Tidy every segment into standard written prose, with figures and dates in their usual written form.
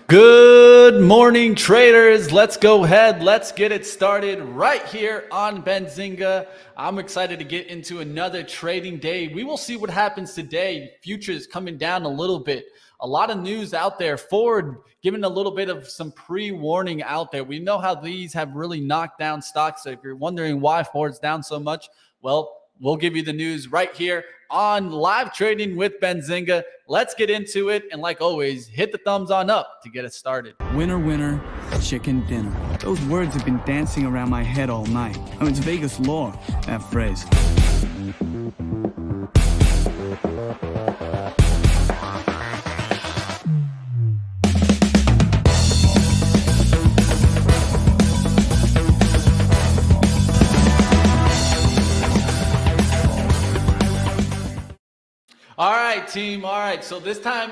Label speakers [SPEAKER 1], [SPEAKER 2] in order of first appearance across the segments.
[SPEAKER 1] Good morning, traders. Let's go ahead. Let's get it started right here on Benzinga. I'm excited to get into another trading day. We will see what happens today. Futures coming down a little bit. A lot of news out there. Ford giving a little bit of some pre-warning out there. We know how these have really knocked down stocks. So if you're wondering why Ford's down so much, well, we'll give you the news right here on live trading with Benzinga. Let's get into it. And like always, hit the thumbs on up to get us started.
[SPEAKER 2] Winner, winner, chicken dinner. Those words have been dancing around my head all night. Oh, it's Vegas lore, that phrase.
[SPEAKER 1] All right, team. All right. So this time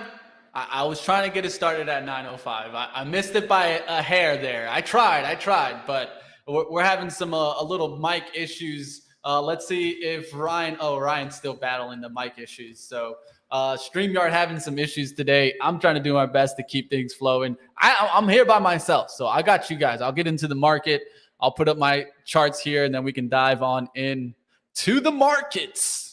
[SPEAKER 1] I was trying to get it started at 9:05. I missed it by a hair there. I tried, but we're having some a little mic issues. Let's see if Ryan's still battling the mic issues. So StreamYard having some issues today. I'm trying to do my best to keep things flowing. I'm here by myself, so I got you guys. I'll get into the market. I'll put up my charts here, and then we can dive on in to the markets.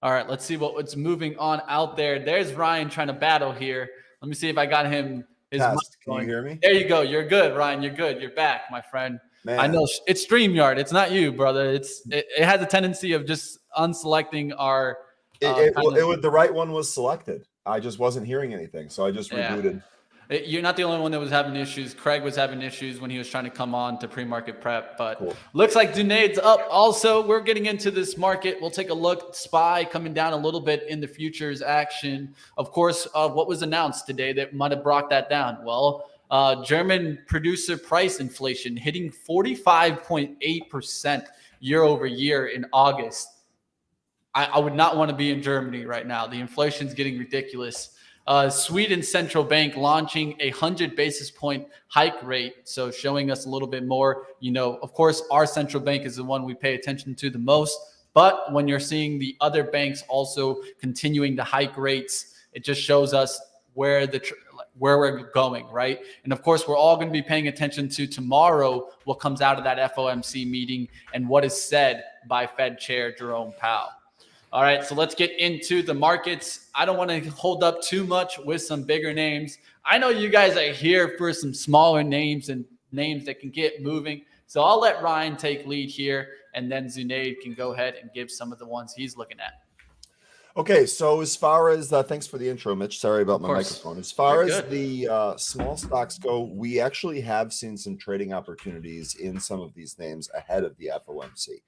[SPEAKER 1] All right, let's see what's moving on out there. There's Ryan trying to battle here. Let me see if I got him.
[SPEAKER 3] Can you hear me?
[SPEAKER 1] There you go. You're good, Ryan. You're good. You're back, my friend. Man. I know it's StreamYard. It's not you, brother. It has a tendency of just unselecting our.
[SPEAKER 3] The right one was selected. I just wasn't hearing anything, so I just rebooted.
[SPEAKER 1] You're not the only one that was having issues. Craig was having issues when he was trying to come on to pre-market prep, but cool. Looks like Zunaid's up. Also, we're getting into this market. We'll take a look. SPY coming down a little bit in the futures action. Of course, what was announced today that might have brought that down? Well, German producer price inflation hitting 45.8% year over year in August. I would not want to be in Germany right now. The inflation's getting ridiculous. Sweden Central Bank launching a 100 basis point hike rate. So showing us a little bit more, of course, our central bank is the one we pay attention to the most. But when you're seeing the other banks also continuing to hike rates, it just shows us where we're going, right? And of course, we're all going to be paying attention to tomorrow, what comes out of that FOMC meeting and what is said by Fed Chair Jerome Powell. All right, so let's get into the markets. I don't want to hold up too much with some bigger names. I know you guys are here for some smaller names and names that can get moving. So I'll let Ryan take lead here, and then Zunaid can go ahead and give some of the ones he's looking at.
[SPEAKER 3] Okay, so as far as thanks for the intro, Mitch. Sorry about my microphone. As far as the small stocks go, we actually have seen some trading opportunities in some of these names ahead of the FOMC.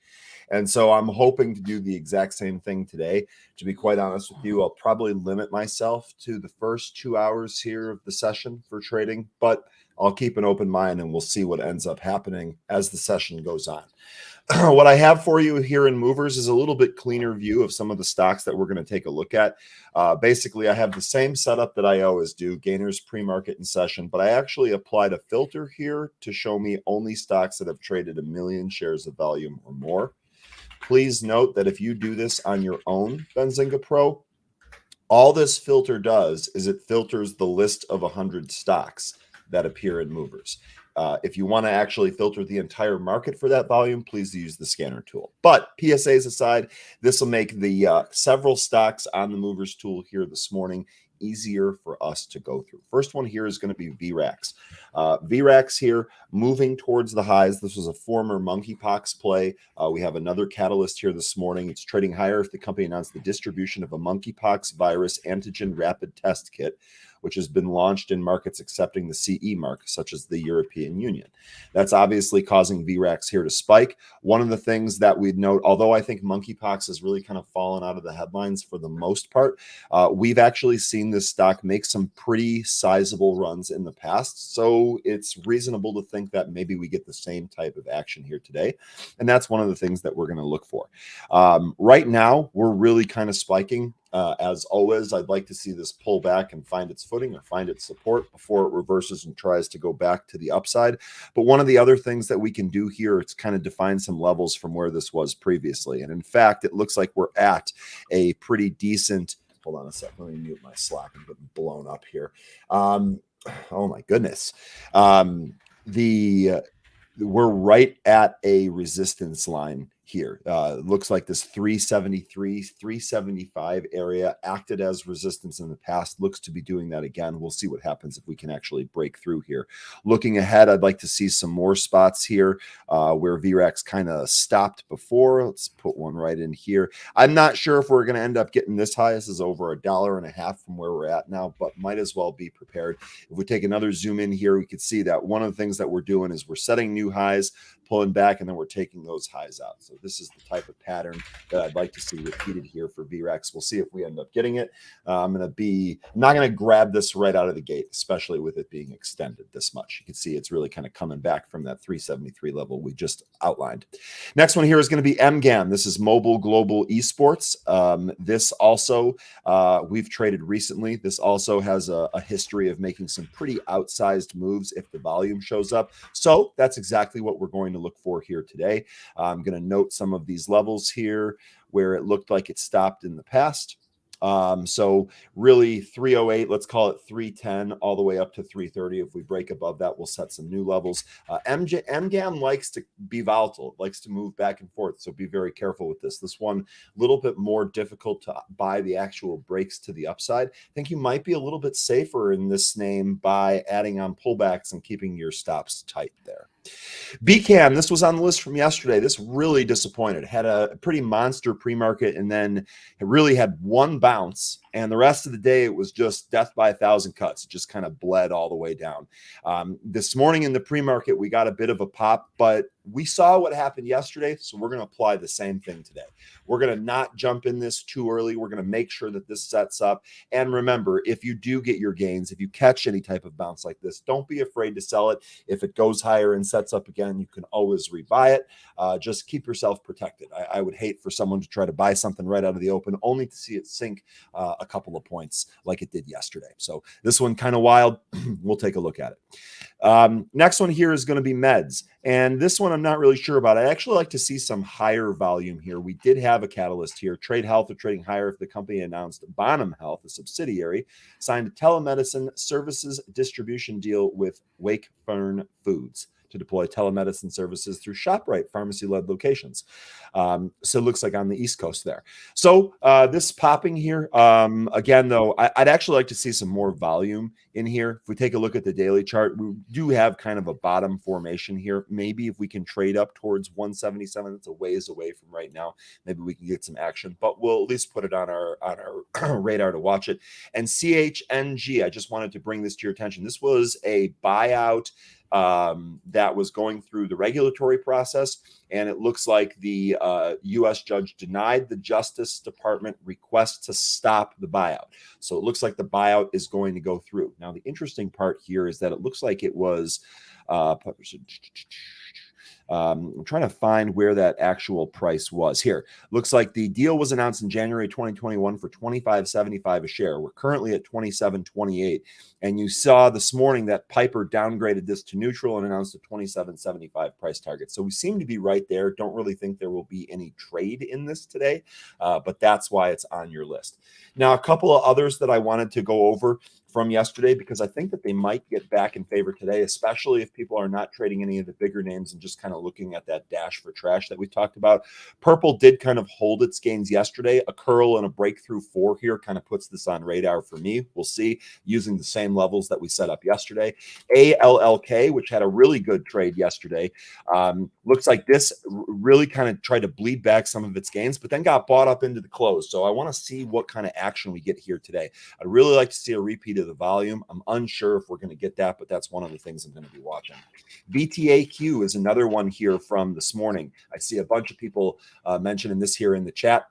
[SPEAKER 3] And so I'm hoping to do the exact same thing today. To be quite honest with you, I'll probably limit myself to the first 2 hours here of the session for trading, but I'll keep an open mind and we'll see what ends up happening as the session goes on. What I have for you here in movers is a little bit cleaner view of some of the stocks that we're going to take a look at. Basically, I have the same setup that I always do, gainers, pre-market, and session, but I actually applied a filter here to show me only stocks that have traded 1 million shares of volume or more. Please note that if you do this on your own Benzinga Pro, all this filter does is it filters the list of 100 stocks that appear in movers. If you want to actually filter the entire market for that volume, please use the scanner tool. But PSAs aside, this will make the several stocks on the movers tool here this morning easier for us to go through. First one here is going to be VRAX. VRAX here moving towards the highs. This was a former monkeypox play. We have another catalyst here this morning. It's trading higher if the company announced the distribution of a monkeypox virus antigen rapid test kit, which has been launched in markets accepting the CE mark, such as the European Union. That's obviously causing VRAX here to spike. One of the things that we'd note, although I think monkeypox has really kind of fallen out of the headlines for the most part, we've actually seen this stock make some pretty sizable runs in the past. So it's reasonable to think that maybe we get the same type of action here today. And that's one of the things that we're going to look for. Right now, we're really kind of spiking. As always, I'd like to see this pull back and find its footing or find its support before it reverses and tries to go back to the upside. But one of the other things that we can do here is kind of define some levels from where this was previously. And in fact, it looks like we're at a pretty decent, hold on a second, let me mute my Slack. I'm getting blown up here. Oh my goodness. We're right at a resistance line here. Looks like this 373, 375 area acted as resistance in the past, looks to be doing that again. We'll see what happens if we can actually break through here. Looking ahead, I'd like to see some more spots here where VRAX kind of stopped before. Let's put one right in here. I'm not sure if we're going to end up getting this high. This is over $1.50 from where we're at now, but might as well be prepared. If we take another zoom in here, we can see that one of the things that we're doing is we're setting new highs, pulling back, and then we're taking those highs out. So this is the type of pattern that I'd like to see repeated here for VRAX. We'll see if we end up getting it. I'm not going to grab this right out of the gate, especially with it being extended this much. You can see it's really kind of coming back from that 373 level we just outlined. Next one here is going to be MGAM. This is Mobile Global Esports. This also, we've traded recently. This also has a history of making some pretty outsized moves if the volume shows up. So that's exactly what we're going to look for here today. I'm going to note some of these levels here where it looked like it stopped in the past. So really 308, let's call it 310 all the way up to 330. If we break above that, we'll set some new levels. MGAM likes to be volatile, likes to move back and forth. So be very careful with this. This one, a little bit more difficult to buy the actual breaks to the upside. I think you might be a little bit safer in this name by adding on pullbacks and keeping your stops tight there. BCAM, this was on the list from yesterday. This really disappointed. Had a pretty monster pre-market, and then it really had one bounce, and the rest of the day it was just death by 1,000 cuts. It just kind of bled all the way down. This morning in the pre-market, we got a bit of a pop, but we saw what happened yesterday, so we're going to apply the same thing today. We're going to not jump in this too early. We're going to make sure that this sets up. And remember, if you do get your gains, if you catch any type of bounce like this, don't be afraid to sell it. If it goes higher and sets up again, you can always rebuy it. Just keep yourself protected. I would hate for someone to try to buy something right out of the open only to see it sink a couple of points like it did yesterday. So this one kind of wild. We'll take a look at it. Next one here is going to be meds. And this one I'm not really sure about. I actually like to see some higher volume here. We did have a catalyst here. Trade Health are trading higher if the company announced Bonham Health, a subsidiary, signed a telemedicine services distribution deal with Wakefern Foods to deploy telemedicine services through ShopRite pharmacy-led locations. So it looks like on the East Coast there. So this popping here, again, though, I'd actually like to see some more volume in here. If we take a look at the daily chart, we do have kind of a bottom formation here. Maybe if we can trade up towards 177, it's a ways away from right now. Maybe we can get some action, but we'll at least put it on our radar to watch it. And CHNG, I just wanted to bring this to your attention. This was a buyout that was going through the regulatory process, and it looks like the U.S. judge denied the Justice Department request to stop the buyout. So it looks like the buyout is going to go through. Now, the interesting part here is that it looks like it was I'm trying to find where that actual price was here. Looks like the deal was announced in January 2021 for $25.75 a share. We're currently at $27.28. And you saw this morning that Piper downgraded this to neutral and announced a $27.75 price target. So we seem to be right there. Don't really think there will be any trade in this today, but that's why it's on your list. Now, a couple of others that I wanted to go over from yesterday, because I think that they might get back in favor today, especially if people are not trading any of the bigger names and just kind of looking at that dash for trash that we talked about. Purple did kind of hold its gains yesterday. A curl and a breakthrough 4 here kind of puts this on radar for me. We'll see, using the same levels that we set up yesterday. ALLK, which had a really good trade yesterday, looks like this really kind of tried to bleed back some of its gains, but then got bought up into the close. So I want to see what kind of action we get here today. I'd really like to see a repeat of the volume. I'm unsure if we're going to get that, but that's one of the things I'm going to be watching. VTAQ is another one here from this morning. I see a bunch of people mentioning this here in the chat.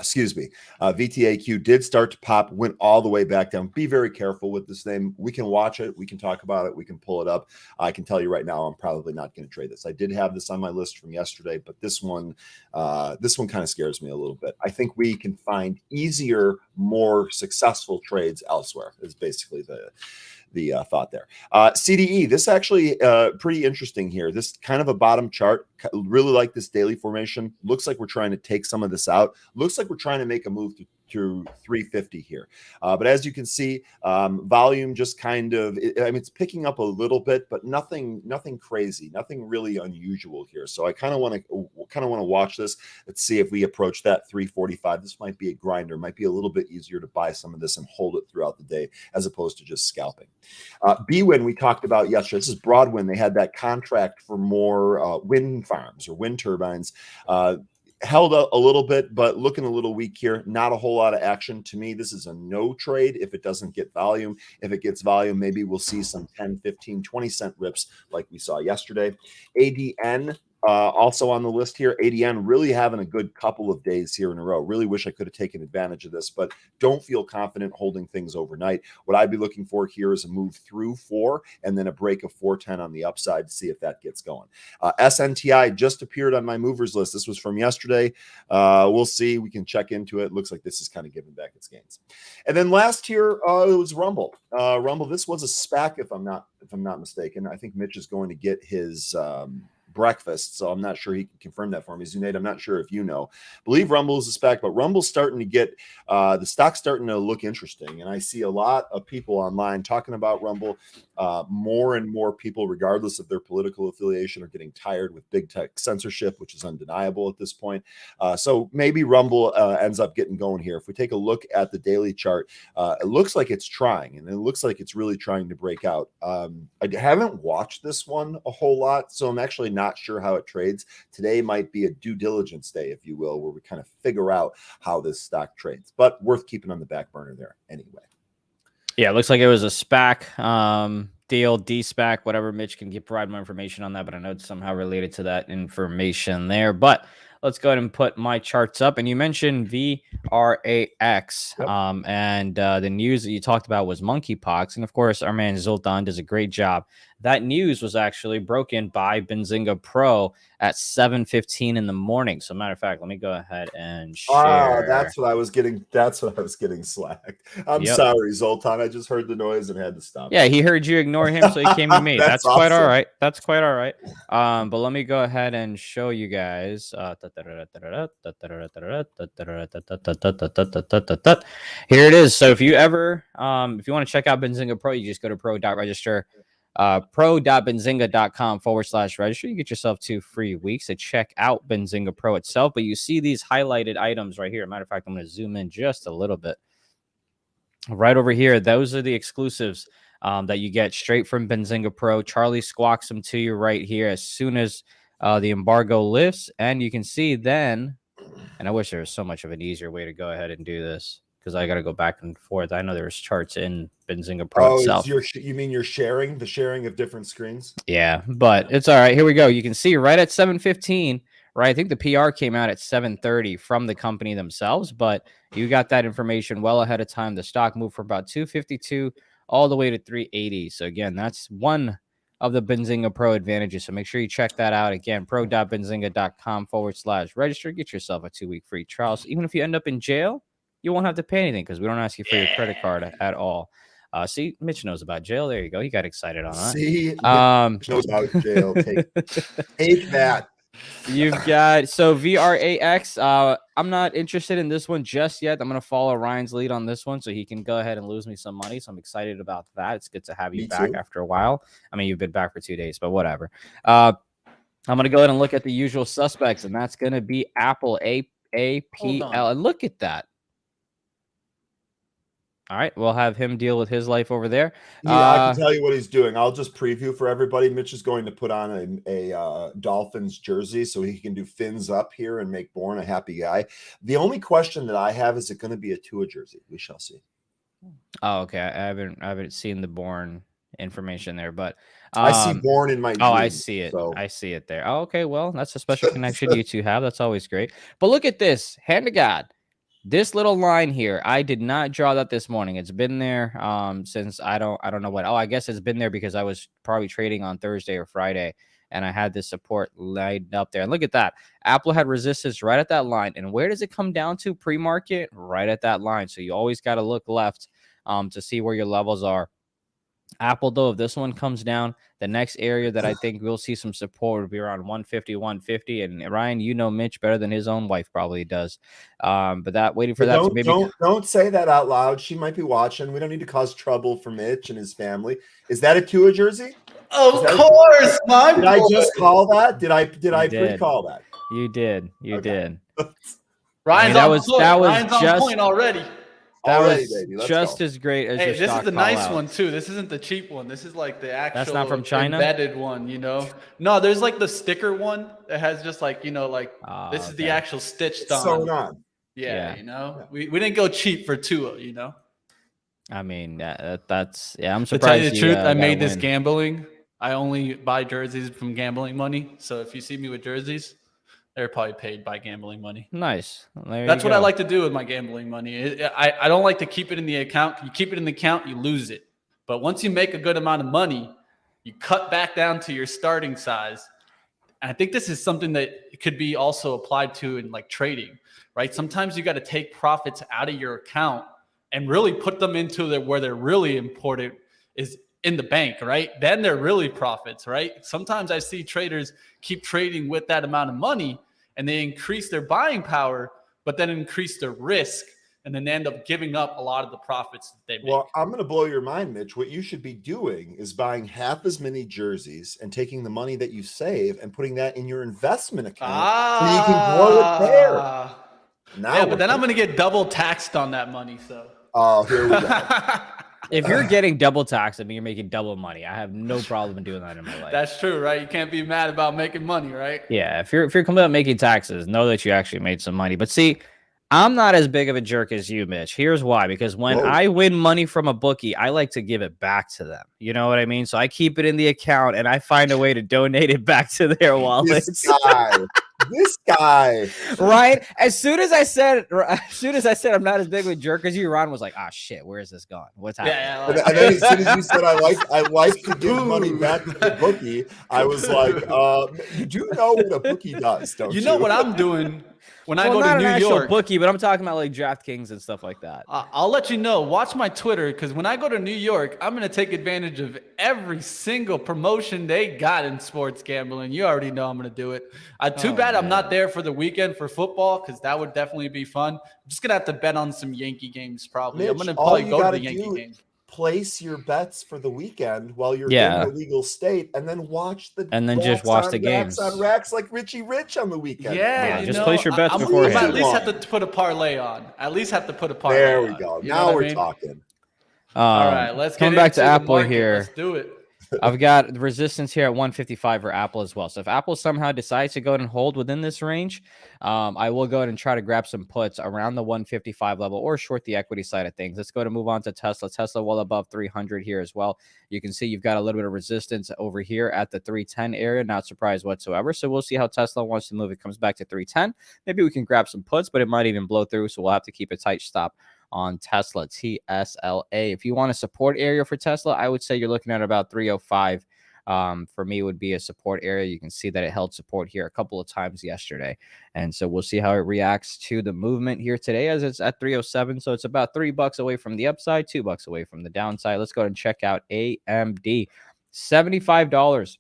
[SPEAKER 3] Excuse me. VTAQ did start to pop, went all the way back down. Be very careful with this name. We can watch it. We can talk about it. We can pull it up. I can tell you right now, I'm probably not going to trade this. I did have this on my list from yesterday, but this one kind of scares me a little bit. I think we can find easier, more successful trades elsewhere is basically the thought there. CDE, this actually pretty interesting here. This kind of a bottom chart. Really like this daily formation. Looks like we're trying to take some of this out. Looks like like we're trying to make a move to 350 here. But as you can see, volume just kind of, I mean, it's picking up a little bit, but nothing crazy, nothing really unusual here. So I kind of want to watch this. Let's see if we approach that 345. This might be a grinder, might be a little bit easier to buy some of this and hold it throughout the day as opposed to just scalping. BWIN we talked about yesterday. This is Broadwind. They had that contract for more wind farms or wind turbines. Held a little bit, but looking a little weak here. Not a whole lot of action. To me, this is a no trade if it doesn't get volume. If it gets volume, maybe we'll see some 10, 15, 20 cent rips like we saw yesterday. ADN, also on the list here. ADN really having a good couple of days here in a row. Really wish I could have taken advantage of this, but don't feel confident holding things overnight. What I'd be looking for here is a move through 4 and then a break of 410 on the upside to see if that gets going. SNTI just appeared on my movers list. This was from yesterday. We'll see. We can check into it. Looks like this is kind of giving back its gains. And then last here, it was Rumble. Rumble. This was a SPAC, if I'm not mistaken. I think Mitch is going to get his breakfast, so I'm not sure he can confirm that for me. Zunaid, I'm not sure if you know. I believe Rumble is a SPAC, but Rumble's starting to get the stock's starting to look interesting, and I see a lot of people online talking about Rumble. More and more people, regardless of their political affiliation, are getting tired with big tech censorship, which is undeniable at this point. So maybe Rumble ends up getting going here. If we take a look at the daily chart, it looks like it's trying, and it looks like it's really trying to break out. I haven't watched this one a whole lot, so I'm actually not sure how it trades. Today might be a due diligence day, if you will, where we kind of figure out how this stock trades, but worth keeping on the back burner there anyway.
[SPEAKER 4] Yeah, it looks like it was a SPAC deal, D-SPAC, whatever. Mitch can provide more information on that, but I know it's somehow related to that information there. But let's go ahead and put my charts up. And you mentioned VRAX,
[SPEAKER 3] Yep.
[SPEAKER 4] And the news that you talked about was monkeypox. And of course, our man Zoltan does a great job. That news was actually broken by Benzinga Pro at 7:15 in the morning. So, matter of fact, let me go ahead and share.
[SPEAKER 3] That's what I was getting. That's what I was getting slacked. I'm sorry, Zoltan. I just heard the noise and had to stop.
[SPEAKER 4] Yeah, he heard you ignore him, so he came to me. That's quite
[SPEAKER 3] awesome.
[SPEAKER 4] all right. That's quite all right. But let me go ahead and show you guys. Here it is. So if you ever, if you want to check out Benzinga Pro, you just go to pro.register. pro.benzinga.com/register. You get yourself 2 free weeks to check out Benzinga Pro itself. But you see these highlighted items right here. Matter of fact, I'm going to zoom in just a little bit. Right over here, those are the exclusives that you get straight from Benzinga Pro. Charlie squawks them to you right here as soon as the embargo lifts. And you can see then, and I wish there was so much of an easier way to go ahead and do this, because I got to go back and forth. I know there's charts in Benzinga Pro itself.
[SPEAKER 3] You mean you're sharing of different screens?
[SPEAKER 4] Yeah, but it's all right. Here we go. You can see right at 7:15, right? I think the PR came out at 7:30 from the company themselves, but you got that information well ahead of time. The stock moved from about 252 all the way to 380. So again, that's one of the Benzinga Pro advantages. So make sure you check that out. Again, pro.benzinga.com/register. Get yourself a 2-week free trial. So even if you end up in jail, you won't have to pay anything because we don't ask you for your credit card at all. See, Mitch knows about jail. There you go. He got excited on that.
[SPEAKER 3] See, Mitch knows about jail. Take that.
[SPEAKER 4] You've got, so VRAX. I'm not interested in this one just yet. I'm going to follow Ryan's lead on this one so he can go ahead and lose me some money. So I'm excited about that. It's good to have you back after a while. I mean, you've been back for 2 days, but whatever. I'm going to go ahead and look at the usual suspects, and that's going to be Apple, APL. And look at that. All right, we'll have him deal with his life over there.
[SPEAKER 3] Yeah, I can tell you what he's doing. I'll just preview for everybody. Mitch is going to put on a Dolphins jersey so he can do fins up here and make Bourne a happy guy. The only question that I have is it going to be a Tua jersey? We shall see.
[SPEAKER 4] Oh, okay. I haven't seen the Bourne information there, but
[SPEAKER 3] I see Bourne in my dream,
[SPEAKER 4] I see it.
[SPEAKER 3] So.
[SPEAKER 4] I see it there. Oh, okay. Well, that's a special connection you two have. That's always great. But look at this. Hand to God. This little line here, I did not draw that this morning. It's been there since I don't know what. Oh, I guess it's been there because I was probably trading on Thursday or Friday, and I had this support lined up there. And look at that. Apple had resistance right at that line. And where does it come down to pre-market? Right at that line. So you always got to look left to see where your levels are. Apple, though, if this one comes down, the next area that I think we'll see some support would be around 150, 150. And Ryan, you know Mitch better than his own wife probably does. But that waiting for that to maybe
[SPEAKER 3] don't say that out loud. She might be watching. We don't need to cause trouble for Mitch and his family. Is that a Tua jersey?
[SPEAKER 1] Of course, my
[SPEAKER 3] Did
[SPEAKER 1] boy.
[SPEAKER 3] I just call that? Did I
[SPEAKER 4] did.
[SPEAKER 3] pre-call that?
[SPEAKER 4] You did. You did.
[SPEAKER 1] Ryan's
[SPEAKER 4] that
[SPEAKER 1] on
[SPEAKER 4] was
[SPEAKER 1] point.
[SPEAKER 4] that was
[SPEAKER 1] Ryan's
[SPEAKER 4] just
[SPEAKER 1] on point already.
[SPEAKER 4] That
[SPEAKER 3] Already,
[SPEAKER 4] was
[SPEAKER 3] baby. Let's
[SPEAKER 4] just
[SPEAKER 3] go.
[SPEAKER 4] as great as
[SPEAKER 1] Hey,
[SPEAKER 4] your
[SPEAKER 1] this
[SPEAKER 4] stock
[SPEAKER 1] is the nice
[SPEAKER 4] call-out.
[SPEAKER 1] one too. This isn't the cheap one. This is like the actual.
[SPEAKER 4] That's not from China?
[SPEAKER 1] Embedded one. You know. No, there's like the sticker one that has just like this is the
[SPEAKER 4] Okay.
[SPEAKER 1] actual stitched on.
[SPEAKER 3] Sewn on.
[SPEAKER 1] Yeah,
[SPEAKER 4] Yeah.
[SPEAKER 1] we didn't go cheap for Tua.
[SPEAKER 4] I mean, that's I'm
[SPEAKER 1] To tell you
[SPEAKER 4] surprised.
[SPEAKER 1] the truth, I
[SPEAKER 4] got a
[SPEAKER 1] made this
[SPEAKER 4] win.
[SPEAKER 1] gambling. I only buy jerseys from gambling money. So if you see me with jerseys, they're probably paid by gambling money.
[SPEAKER 4] Nice.
[SPEAKER 1] That's what I like to do with my gambling money. I don't like to keep it in the account. You keep it in the account, you lose it. But once you make a good amount of money, you cut back down to your starting size. And I think this is something that could be also applied to in like trading, right? Sometimes you got to take profits out of your account and really put them into where they're really important is in the bank, right? Then they're really profits, right? Sometimes I see traders keep trading with that amount of money and they increase their buying power, but then increase their risk. And then they end up giving up a lot of the profits that they make.
[SPEAKER 3] Well, I'm going to blow your mind, Mitch. What you should be doing is buying half as many jerseys and taking the money that you save and putting that in your investment account so you can grow it there. Now
[SPEAKER 1] but then I'm going to get double taxed on that money. So.
[SPEAKER 3] Oh, here we go.
[SPEAKER 4] If you're getting double taxed, I mean, you're making double money. I have no problem in doing that in my life.
[SPEAKER 1] That's true, right? You can't be mad about making money, right?
[SPEAKER 4] Yeah, if you're coming up making taxes, know that you actually made some money. But see, I'm not as big of a jerk as you, Mitch. Here's why. Because when I win money from a bookie, I like to give it back to them. You know what I mean? So I keep it in the account and I find a way to donate it back to their wallets.
[SPEAKER 3] This guy.
[SPEAKER 4] Right? As soon as I said I'm not as big of a jerk as you, Ron was like, "Ah, shit, where is this going? What's happening?"
[SPEAKER 3] Yeah. And then as soon as you said I like to give money back to the bookie, I was like, you do know what a bookie does, don't you?
[SPEAKER 1] You know what I'm doing when I go
[SPEAKER 4] not
[SPEAKER 1] to New
[SPEAKER 4] an actual
[SPEAKER 1] York.
[SPEAKER 4] Bookie, but I'm talking about like DraftKings and stuff like that.
[SPEAKER 1] I'll let you know. Watch my Twitter because when I go to New York, I'm going to take advantage of every single promotion they got in sports gambling. You already know I'm going to do it. Too bad I'm not there for the weekend for football because that would definitely be fun. I'm just going to have to bet on some Yankee games probably.
[SPEAKER 3] Mitch,
[SPEAKER 1] I'm going to probably go to the Yankee game.
[SPEAKER 3] Place your bets for the weekend while you're in a legal state, and then watch the
[SPEAKER 4] just watch the games
[SPEAKER 3] on racks like Richie Rich on the weekend.
[SPEAKER 1] Yeah,
[SPEAKER 4] just place your bets beforehand.
[SPEAKER 1] I at least have to put a parlay on.
[SPEAKER 3] There we go. Now we're talking.
[SPEAKER 1] All right, let's
[SPEAKER 4] come back to Apple here.
[SPEAKER 1] Let's do it.
[SPEAKER 4] I've got resistance here at 155 for Apple as well. So if Apple somehow decides to go ahead and hold within this range, I will go ahead and try to grab some puts around the 155 level or short the equity side of things. Let's go to move on to Tesla. Tesla well above 300 here as well. You can see you've got a little bit of resistance over here at the 310 area. Not surprised whatsoever. So we'll see how Tesla wants to move. It comes back to 310. Maybe we can grab some puts, but it might even blow through. So we'll have to keep a tight stop on Tesla, TSLA. If you want a support area for Tesla, I would say you're looking at about 305. For me, would be a support area. You can see that it held support here a couple of times yesterday. And so we'll see how it reacts to the movement here today as it's at 307. So it's about $3 away from the upside, $2 away from the downside. Let's go ahead and check out AMD. $75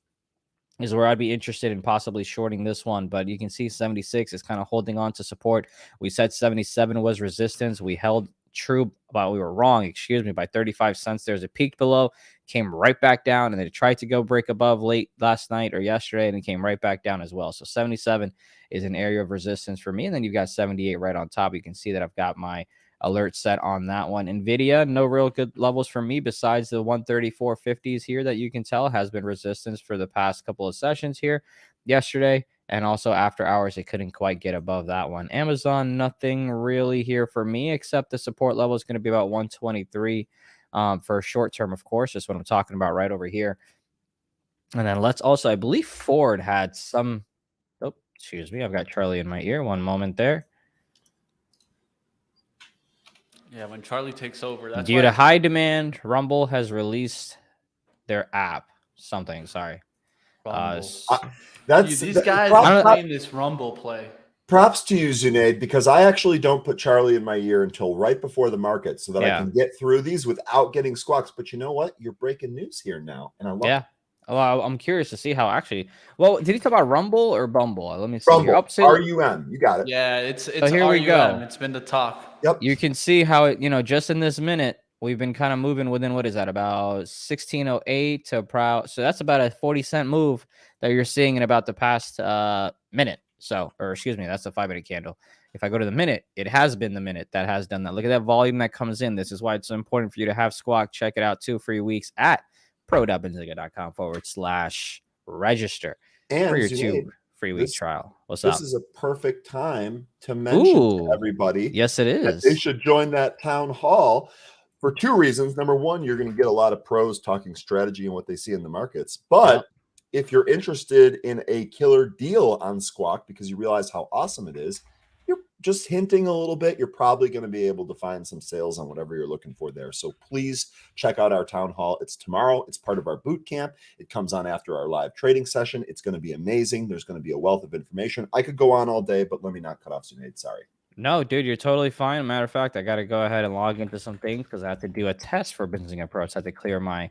[SPEAKER 4] is where I'd be interested in possibly shorting this one. But you can see 76 is kind of holding on to support. We said 77 was resistance. We held true, but we were wrong, by 35 cents. There's a peak below, came right back down, and then it tried to go break above late last night or yesterday, and it came right back down as well. So 77 is an area of resistance for me. And then you've got 78 right on top. You can see that I've got my alert set on that one. Nvda, no real good levels for me besides the 134.50s here that you can tell has been resistance for the past couple of sessions here yesterday. And also after hours, it couldn't quite get above that one. Amazon, nothing really here for me, except the support level is going to be about 123 for short term, of course. That's what I'm talking about right over here. And then let's also, I believe Ford had some, oh, excuse me, I've got Charlie in my ear. One moment there.
[SPEAKER 1] Yeah, when Charlie takes over. That's
[SPEAKER 4] due to high demand, Rumble has released their app. Something, sorry.
[SPEAKER 1] These guys are playing this Rumble play.
[SPEAKER 3] Props to you, Zunaid, because I actually don't put Charlie in my ear until right before the market so that I can get through these without getting squawks. But you know what? You're breaking news here now, and I love it.
[SPEAKER 4] Well, I'm curious to see how actually. Well, did he talk about Rumble or Bumble? Let me see.
[SPEAKER 3] Rumble,
[SPEAKER 4] Here. Up to
[SPEAKER 3] RUM. You got it.
[SPEAKER 1] Yeah, it's
[SPEAKER 4] so here
[SPEAKER 1] RUM.
[SPEAKER 4] we go.
[SPEAKER 1] It's been the talk.
[SPEAKER 3] Yep.
[SPEAKER 4] You can see how it, just in this minute, we've been kind of moving within, what is that, about 1608 to proud. So that's about a 40-cent move that you're seeing in about the past minute. So, or excuse me, that's the 5-minute candle. If I go to the minute, it has been the minute that has done that. Look at that volume that comes in. This is why it's so important for you to have Squawk. Check it out, 2 free weeks at pro.benzinga.com/register
[SPEAKER 3] And
[SPEAKER 4] for your
[SPEAKER 3] Zunaid,
[SPEAKER 4] 2 free week trial. What's
[SPEAKER 3] this
[SPEAKER 4] up?
[SPEAKER 3] is a perfect time to mention to everybody.
[SPEAKER 4] Yes, it is.
[SPEAKER 3] They should join that town hall for 2 reasons. Number one, you're going to get a lot of pros talking strategy and what they see in the markets. But if you're interested in a killer deal on Squawk because you realize how awesome it is, you're just hinting a little bit. You're probably going to be able to find some sales on whatever you're looking for there. So please check out our town hall. It's tomorrow. It's part of our boot camp. It comes on after our live trading session. It's going to be amazing. There's going to be a wealth of information. I could go on all day, but let me not cut off Zunaid. Sorry.
[SPEAKER 4] No, dude, you're totally fine. Matter of fact, I got to go ahead and log into some things because I have to do a test for Benzinga Pro. So I have to clear my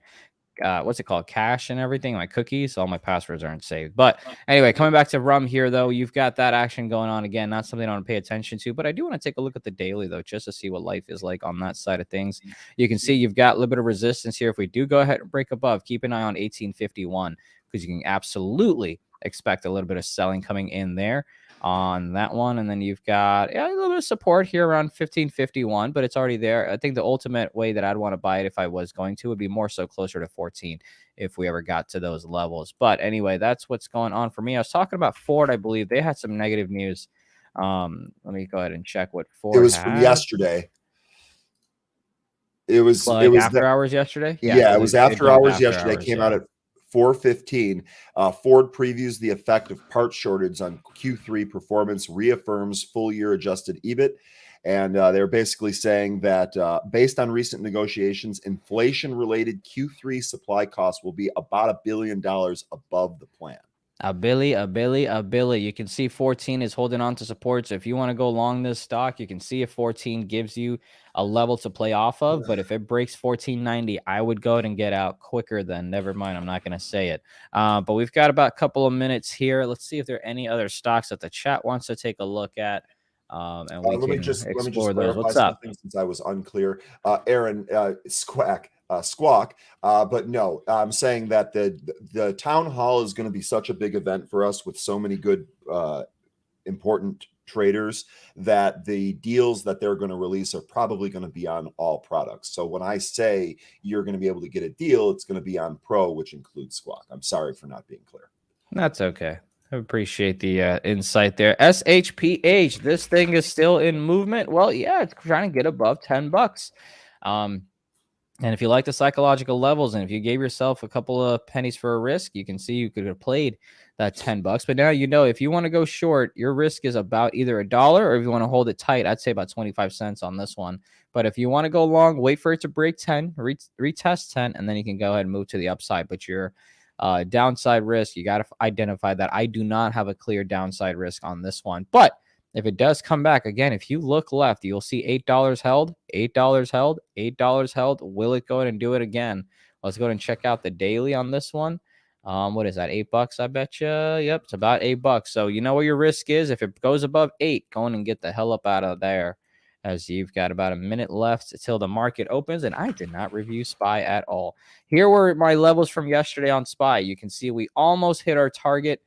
[SPEAKER 4] what's it called, cache and everything, my cookies. All my passwords aren't saved. But anyway, coming back to rum here, though, you've got that action going on again. Not something I want to pay attention to, but I do want to take a look at the daily, though, just to see what life is like on that side of things. You can see you've got a little bit of resistance here. If we do go ahead and break above, keep an eye on 1851 because you can absolutely expect a little bit of selling coming in there on that one. And then you've got a little bit of support here around 1551, but it's already there. I think the ultimate way that I'd want to buy it if I was going to would be more so closer to 14 if we ever got to those levels. But anyway, that's what's going on for me. I was talking about Ford. I believe they had some negative news. Let me go ahead and check what Ford
[SPEAKER 3] It was
[SPEAKER 4] had.
[SPEAKER 3] from yesterday. It was
[SPEAKER 4] after hours yesterday.
[SPEAKER 3] Yeah, it was after hours yesterday. Came out at 4:15. Ford previews the effect of part shortage on Q3 performance, reaffirms full year adjusted EBIT. And they're basically saying that based on recent negotiations, inflation related Q3 supply costs will be about $1 billion above the plan.
[SPEAKER 4] A billy. You can see 14 is holding on to support. So if you want to go long this stock, you can see if 14 gives you a level to play off of. But if it breaks 1490, I would go ahead and get out quicker than. Never mind, I'm not going to say it. But we've got about a couple of minutes here. Let's see if there are any other stocks that the chat wants to take a look at. And we can explore those. What's up?
[SPEAKER 3] Since I was unclear, Aaron, Squawk, but no, I'm saying that the town hall is going to be such a big event for us with so many good, important traders that the deals that they're going to release are probably going to be on all products. So when I say you're going to be able to get a deal, it's going to be on Pro, which includes Squawk. I'm sorry for not being clear.
[SPEAKER 4] That's okay. I appreciate the insight there. SHPH, this thing is still in movement. Well, yeah, it's trying to get above $10. And if you like the psychological levels, and if you gave yourself a couple of pennies for a risk, you can see you could have played that $10. But now you know if you want to go short, your risk is about either $1, or if you want to hold it tight, I'd say about 25 cents on this one. But if you want to go long, wait for it to break 10, retest 10, and then you can go ahead and move to the upside. But your downside risk, you got to identify that. I do not have a clear downside risk on this one. But if it does come back, again, if you look left, you'll see $8 held, $8 held, $8 held. Will it go ahead and do it again? Let's go ahead and check out the daily on this one. What is that, $8? I bet you. Yep, it's about $8. So you know what your risk is. If it goes above 8, go on and get the hell up out of there, as you've got about a minute left until the market opens. And I did not review SPY at all. Here were my levels from yesterday on SPY. You can see we almost hit our target.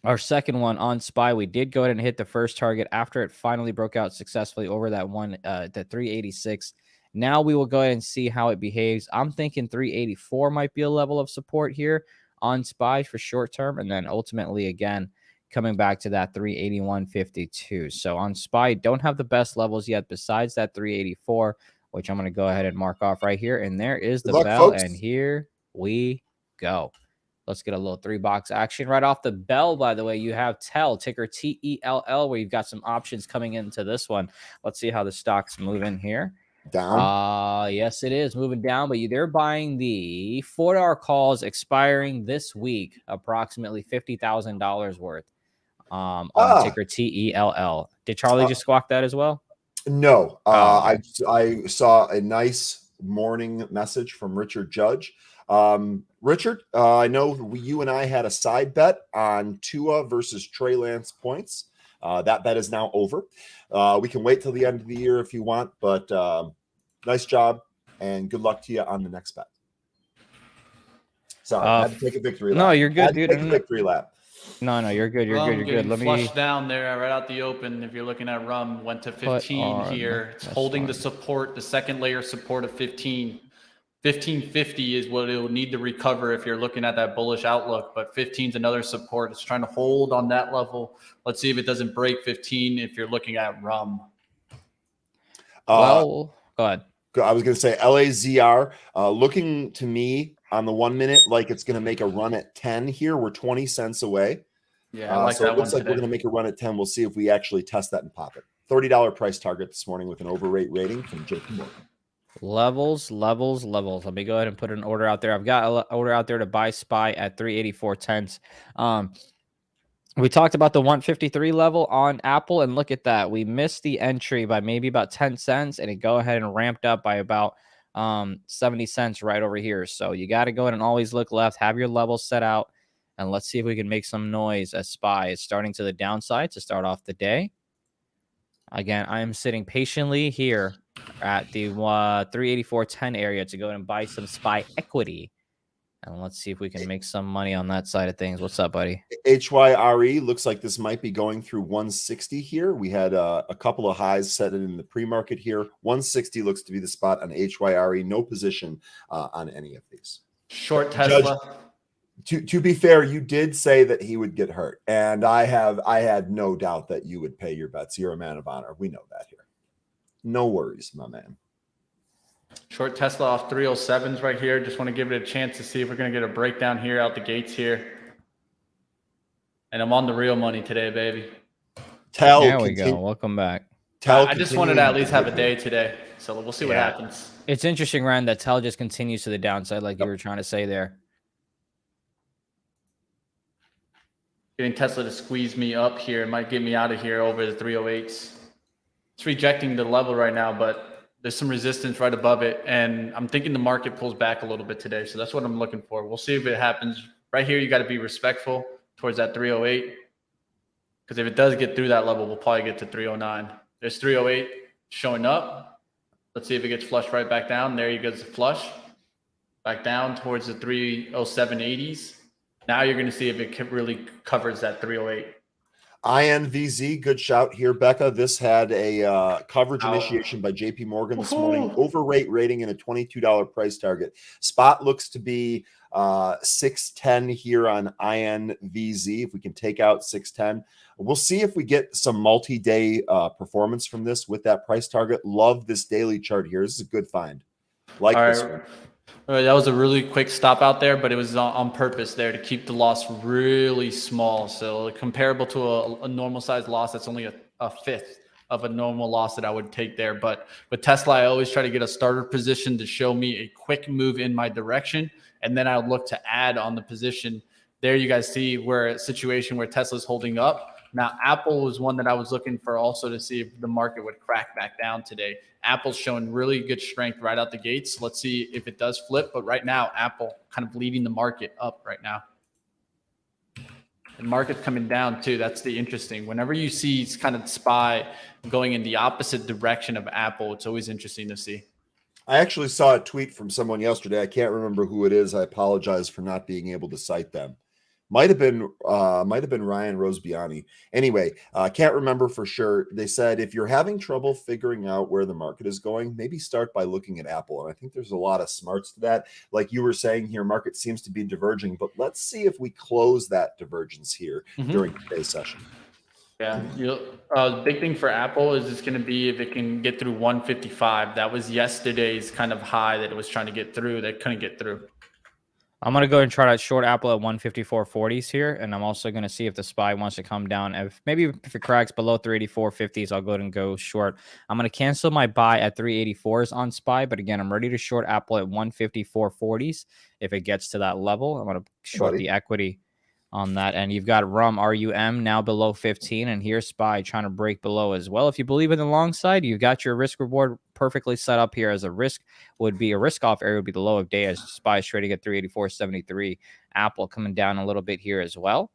[SPEAKER 4] Our second one on SPY, we did go ahead and hit the first target after it finally broke out successfully over that one, the 386. Now we will go ahead and see how it behaves. I'm thinking 384 might be a level of support here on SPY for short term. And then ultimately, again, coming back to that 381.52. So on SPY, don't have the best levels yet besides that 384, which I'm going to go ahead and mark off right here. And there is the bell. Folks. And here we go. Let's get a little 3-box action right off the bell. By the way, you have TELL, ticker TELL, where you've got some options coming into this one. Let's see how the stock's moving here.
[SPEAKER 3] Down.
[SPEAKER 4] Yes, it is moving down, but they're buying the 4-hour calls expiring this week, approximately $50,000 worth. on ticker TELL. Did Charlie just squawk that as well?
[SPEAKER 3] No,
[SPEAKER 4] Oh, okay.
[SPEAKER 3] I saw a nice morning message from Richard Judge. Richard, I know you and I had a side bet on Tua versus Trey Lance points. That bet is now over. We can wait till the end of the year if you want, but nice job and good luck to you on the next bet. Sorry, I had to take a victory lap.
[SPEAKER 4] No, you're good, dude.
[SPEAKER 3] Take a victory lap.
[SPEAKER 4] No, you're good. You're good. You're good. Let me
[SPEAKER 1] flushed down there right out the open. If you're looking at rum, went to 15 here. It's holding the support, the second layer support of 15. 1550 is what it will need to recover if you're looking at that bullish outlook, but 15 is another support. It's trying to hold on that level. Let's see if it doesn't break 15 if you're looking at rum.
[SPEAKER 4] Well, go ahead.
[SPEAKER 3] I was going to say LAZR looking to me on the 1 minute like it's going to make a run at 10 here. We're 20 cents away.
[SPEAKER 1] Yeah, I like
[SPEAKER 3] so
[SPEAKER 1] that
[SPEAKER 3] it looks
[SPEAKER 1] one
[SPEAKER 3] like we're going to make a run at 10. We'll see if we actually test that and pop it. $30 price target this morning with an overrate rating from JP Morgan.
[SPEAKER 4] Levels. Let me go ahead and put an order out there. I've got an order out there to buy SPY at 384.10. We talked about the 153 level on Apple, and look at that. We missed the entry by maybe about 10 cents, and it go ahead and ramped up by about 70 cents right over here. So you got to go ahead and always look left, have your levels set out, and let's see if we can make some noise as SPY is starting to the downside to start off the day. Again, I am sitting patiently here at the 384.10 area to go ahead and buy some SPY equity. And let's see if we can make some money on that side of things. What's up, buddy?
[SPEAKER 3] HYRE looks like this might be going through 160 here. We had a couple of highs set in the pre-market here. 160 looks to be the spot on HYRE. No position on any of these.
[SPEAKER 1] Short Tesla.
[SPEAKER 3] Judge, to be fair, you did say that he would get hurt, and I had no doubt that you would pay your bets. You're a man of honor. We know that here. No worries, my man.
[SPEAKER 1] Short Tesla off 307s right here. Just want to give it a chance to see if we're going to get a breakdown here out the gates here. And I'm on the real money today, baby.
[SPEAKER 4] There we go. Welcome back.
[SPEAKER 1] I just wanted to at least have a day today. So we'll see what happens.
[SPEAKER 4] It's interesting, Ryan, that TEL just continues to the downside like you were trying to say there.
[SPEAKER 1] Getting Tesla to squeeze me up here. It might get me out of here over the 308s. It's rejecting the level right now, but there's some resistance right above it. And I'm thinking the market pulls back a little bit today. So that's what I'm looking for. We'll see if it happens. Right here, you got to be respectful towards that 308. Because if it does get through that level, we'll probably get to 309. There's 308 showing up. Let's see if it gets flushed right back down. There you go, the flush. Back down towards the 307.80s. Now you're going to see if it really covers that 308.
[SPEAKER 3] INVZ, good shout here, Becca. This had a coverage initiation by JP Morgan this morning. Overrate rating and a $22 price target. Spot looks to be 610 here on INVZ. If we can take out 610, we'll see if we get some multi-day performance from this with that price target. Love this daily chart here. This is a good find. Like this one.
[SPEAKER 1] All right, that was a really quick stop out there, but it was on purpose there to keep the loss really small. So comparable to a normal size loss, that's only a fifth of a normal loss that I would take there. But with Tesla, I always try to get a starter position to show me a quick move in my direction. And then I'll look to add on the position. There you guys see where a situation where Tesla's holding up. Now, Apple was one that I was looking for also to see if the market would crack back down today. Apple's showing really good strength right out the gates. Let's see if it does flip. But right now, Apple kind of leading the market up right now. The market's coming down too. That's the interesting. Whenever you see kind of SPY going in the opposite direction of Apple, it's always interesting to see.
[SPEAKER 3] I actually saw a tweet from someone yesterday. I can't remember who it is. I apologize for not being able to cite them. Might have been Ryan Rosbiani. Anyway, can't remember for sure. They said if you're having trouble figuring out where the market is going, maybe start by looking at Apple. And I think there's a lot of smarts to that. Like you were saying here, market seems to be diverging, but let's see if we close that divergence here during today's session.
[SPEAKER 1] Yeah, the big thing for Apple is it's going to be if it can get through 155. That was yesterday's kind of high that it was trying to get through. That couldn't get through.
[SPEAKER 4] I'm going to go and try to short Apple at 154.40s here. And I'm also going to see if the SPY wants to come down. If it cracks below 384.50s, I'll go ahead and go short. I'm going to cancel my buy at 384s on SPY. But again, I'm ready to short Apple at 154.40s. If it gets to that level, I'm going to short the equity on that. And you've got RUM now below 15, and here's SPY trying to break below as well. If you believe in the long side, you've got your risk reward perfectly set up here. As a risk would be a risk off area would be the low of day, as SPY is trading at 384.73. Apple coming down a little bit here as well.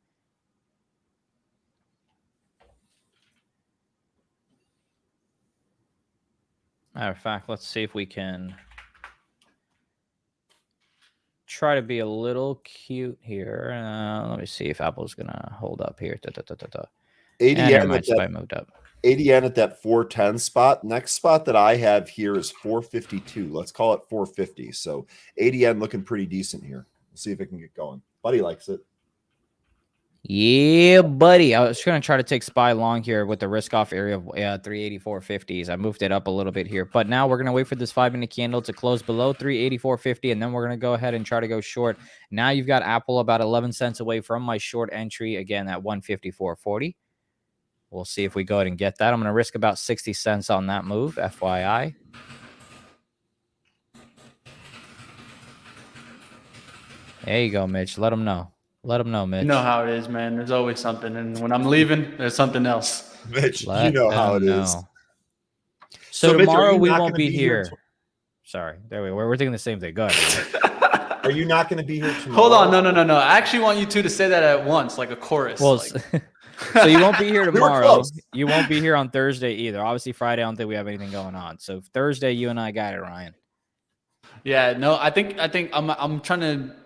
[SPEAKER 4] Matter of fact, let's see if we can try to be a little cute here. Let me see if Apple's gonna hold up here.
[SPEAKER 3] 80 yen
[SPEAKER 4] at that, moved up.
[SPEAKER 3] 80 yen at that 410 spot. Next spot that I have here is 452. Let's call it 450. So 80 yen looking pretty decent here. We'll see if it can get going. Buddy likes it.
[SPEAKER 4] Yeah, buddy. I was going to try to take SPY long here with the risk off area of 384.50s. I moved it up a little bit here, but now we're going to wait for this 5-minute candle to close below 384.50, and then we're going to go ahead and try to go short. Now you've got Apple about 11 cents away from my short entry, again at 154.40. We'll see if we go ahead and get that. I'm going to risk about 60 cents on that move, FYI. There you go, Mitch. Let them know. Let them know, Mitch.
[SPEAKER 1] You know how it is, man. There's always something. And when I'm leaving, there's something else.
[SPEAKER 3] Mitch, you know how it is.
[SPEAKER 4] So tomorrow Mitch, we won't be here. Sorry. There we go. We're thinking the same thing. Go ahead.
[SPEAKER 3] Are you not going to be here tomorrow?
[SPEAKER 1] Hold on. No. I actually want you two to say that at once, like a chorus.
[SPEAKER 4] Well, so you won't be here tomorrow. You won't be here on Thursday either. Obviously, Friday, I don't think we have anything going on. So Thursday, you and I got it, Ryan.
[SPEAKER 1] Yeah, no, I think I'm trying to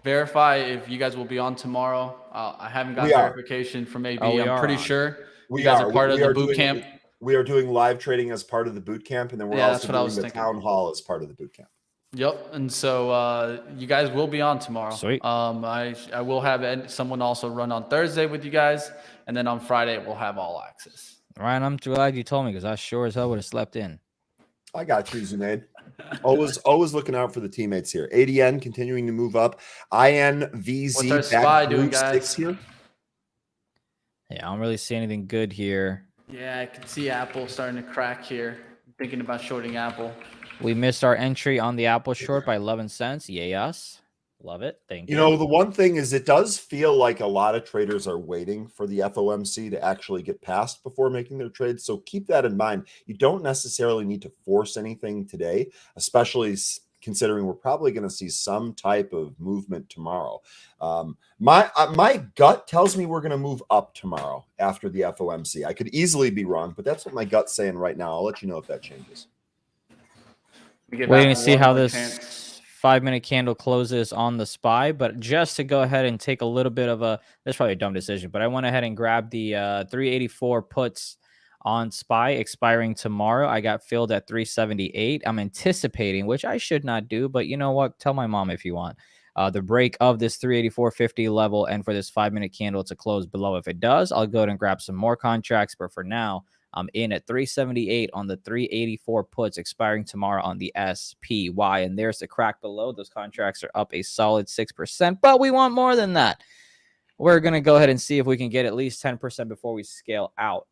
[SPEAKER 1] verify if you guys will be on tomorrow. I haven't got verification from AB. I'm pretty sure you guys are part of the boot camp.
[SPEAKER 3] We are doing live trading as part of the boot camp, and then we're also doing the town hall as part of the boot camp.
[SPEAKER 1] Yep, and so you guys will be on tomorrow.
[SPEAKER 4] Sweet.
[SPEAKER 1] I will have someone also run on Thursday with you guys, and then on Friday we'll have all access.
[SPEAKER 4] Ryan, I'm glad you told me because I sure as hell would have slept in.
[SPEAKER 3] I got you, Zunaid. Always looking out for the teammates here. ADN continuing to move up. Nvda
[SPEAKER 1] What's our SPY doing, guys?
[SPEAKER 3] Here.
[SPEAKER 4] Yeah, I don't really see anything good here.
[SPEAKER 1] Yeah, I can see Apple starting to crack here. I'm thinking about shorting Apple.
[SPEAKER 4] We missed our entry on the Apple short by 11 cents. Yay us. Love it. Thank you.
[SPEAKER 3] You know, the one thing is it does feel like a lot of traders are waiting for the FOMC to actually get passed before making their trades. So keep that in mind. You don't necessarily need to force anything today, especially considering we're probably going to see some type of movement tomorrow. My gut tells me we're going to move up tomorrow after the FOMC. I could easily be wrong, but that's what my gut's saying right now. I'll let you know if that changes.
[SPEAKER 4] Waiting to see how this 5-minute candle closes on the SPY, but just to go ahead and take a little bit of that's probably a dumb decision, but I went ahead and grabbed the 384 puts on SPY expiring tomorrow. I got filled at 378. I'm anticipating, which I should not do, but you know what? Tell my mom if you want. The break of this 384.50 level and for this 5-minute candle to close below. If it does, I'll go ahead and grab some more contracts, but for now, I'm in at 378 on the 384 puts expiring tomorrow on the SPY. And there's the crack below. Those contracts are up a solid 6%, but we want more than that. We're going to go ahead and see if we can get at least 10% before we scale out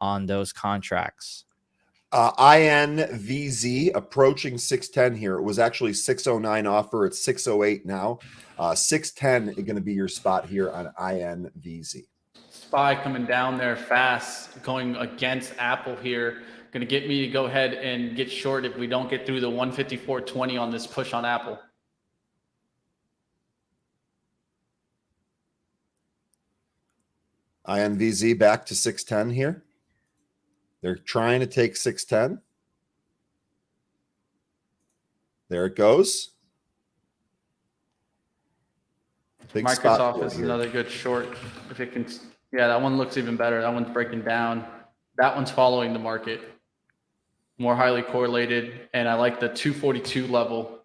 [SPEAKER 4] on those contracts.
[SPEAKER 3] INVZ approaching 610 here. It was actually 609 offer. It's 608 now. 610 is going to be your spot here on INVZ.
[SPEAKER 1] SPY coming down there fast, going against Apple here. Going to get me to go ahead and get short if we don't get through the 154.20 on this push on Apple.
[SPEAKER 3] INVZ back to 610 here. They're trying to take 610. There it goes. Big
[SPEAKER 1] Microsoft is another good short. If it can, yeah, that one looks even better. That one's breaking down. That one's following the market. More highly correlated. And I like the 242 level.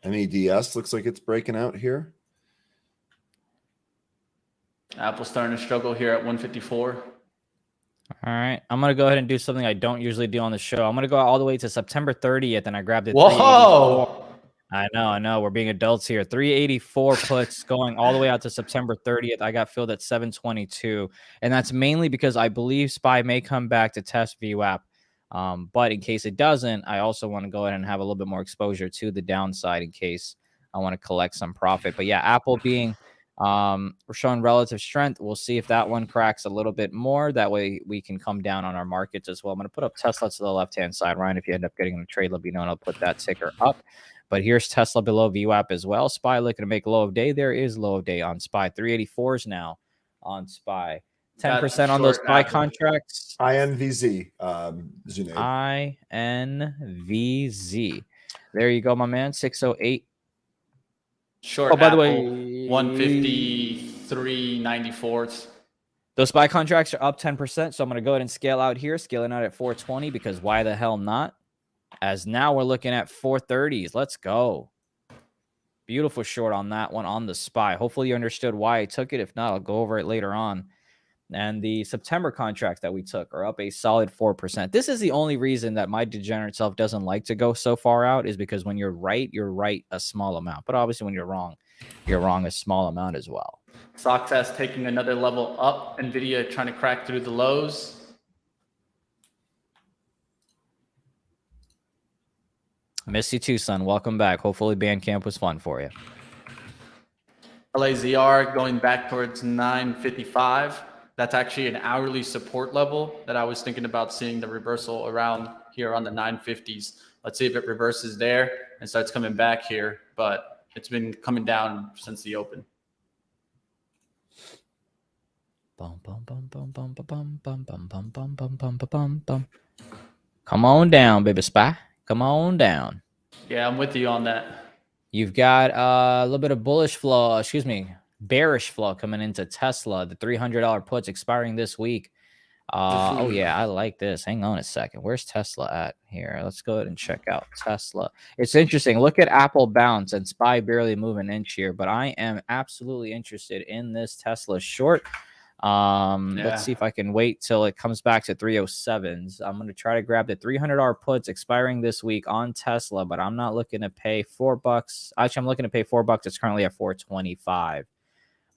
[SPEAKER 3] MEDS looks like it's breaking out here.
[SPEAKER 1] Apple's starting to struggle here at 154.
[SPEAKER 4] All right. I'm going to go ahead and do something I don't usually do on the show. I'm going to go all the way to September 30th, and I grabbed it.
[SPEAKER 1] Whoa!
[SPEAKER 4] I know. We're being adults here. 384 puts going all the way out to September 30th. I got filled at 722, and that's mainly because I believe SPY may come back to test VWAP But in case it doesn't, I also want to go ahead and have a little bit more exposure to the downside in case I want to collect some profit. But yeah, Apple being we're showing relative strength. We'll see if that one cracks a little bit more. That way we can come down on our markets as well. I'm going to put up Tesla to the left-hand side. Ryan, if you end up getting in a trade, let me know, and I'll put that ticker up. But here's Tesla below VWAP as well. SPY looking to make low of day. There is low of day on SPY. 384s now on SPY. 10% on those SPY contracts.
[SPEAKER 3] INVZ, Zunaid.
[SPEAKER 4] INVZ. There you go, my man. 608.
[SPEAKER 1] Short.
[SPEAKER 4] Oh, by the
[SPEAKER 1] Apple,
[SPEAKER 4] way,
[SPEAKER 1] 153.94.
[SPEAKER 4] Those SPY contracts are up 10%. So I'm going to go ahead and scale out here, scaling out at 420 because why the hell not? As now we're looking at 430s. Let's go. Beautiful short on that one on the SPY. Hopefully you understood why I took it. If not, I'll go over it later on. And the September contracts that we took are up a solid 4%. This is the only reason that my degenerate self doesn't like to go so far out, is because when you're right a small amount. But obviously when you're wrong a small amount as well.
[SPEAKER 1] Stock test taking another level up. Nvidia trying to crack through the lows.
[SPEAKER 4] Miss you too, son. Welcome back. Hopefully Bandcamp was fun for you.
[SPEAKER 1] LAZR going back towards 955. That's actually an hourly support level that I was thinking about seeing the reversal around here on the 950s. Let's see if it reverses there and starts coming back here, but it's been coming down since the open.
[SPEAKER 4] Come on down, baby SPY. Come on down.
[SPEAKER 1] Yeah, I'm with you on that.
[SPEAKER 4] You've got a little bit of bearish flow coming into Tesla. The $300 puts expiring this week. Oh yeah, I like this. Hang on a second. Where's Tesla at here? Let's go ahead and check out Tesla. It's interesting. Look at Apple bounce and SPY barely move an inch here, but I am absolutely interested in this Tesla short. Let's see if I can wait till it comes back to 307s. I'm going to try to grab the $300 puts expiring this week on Tesla, but I'm not looking to pay $4. Actually, I'm looking to pay $4. It's currently at 425.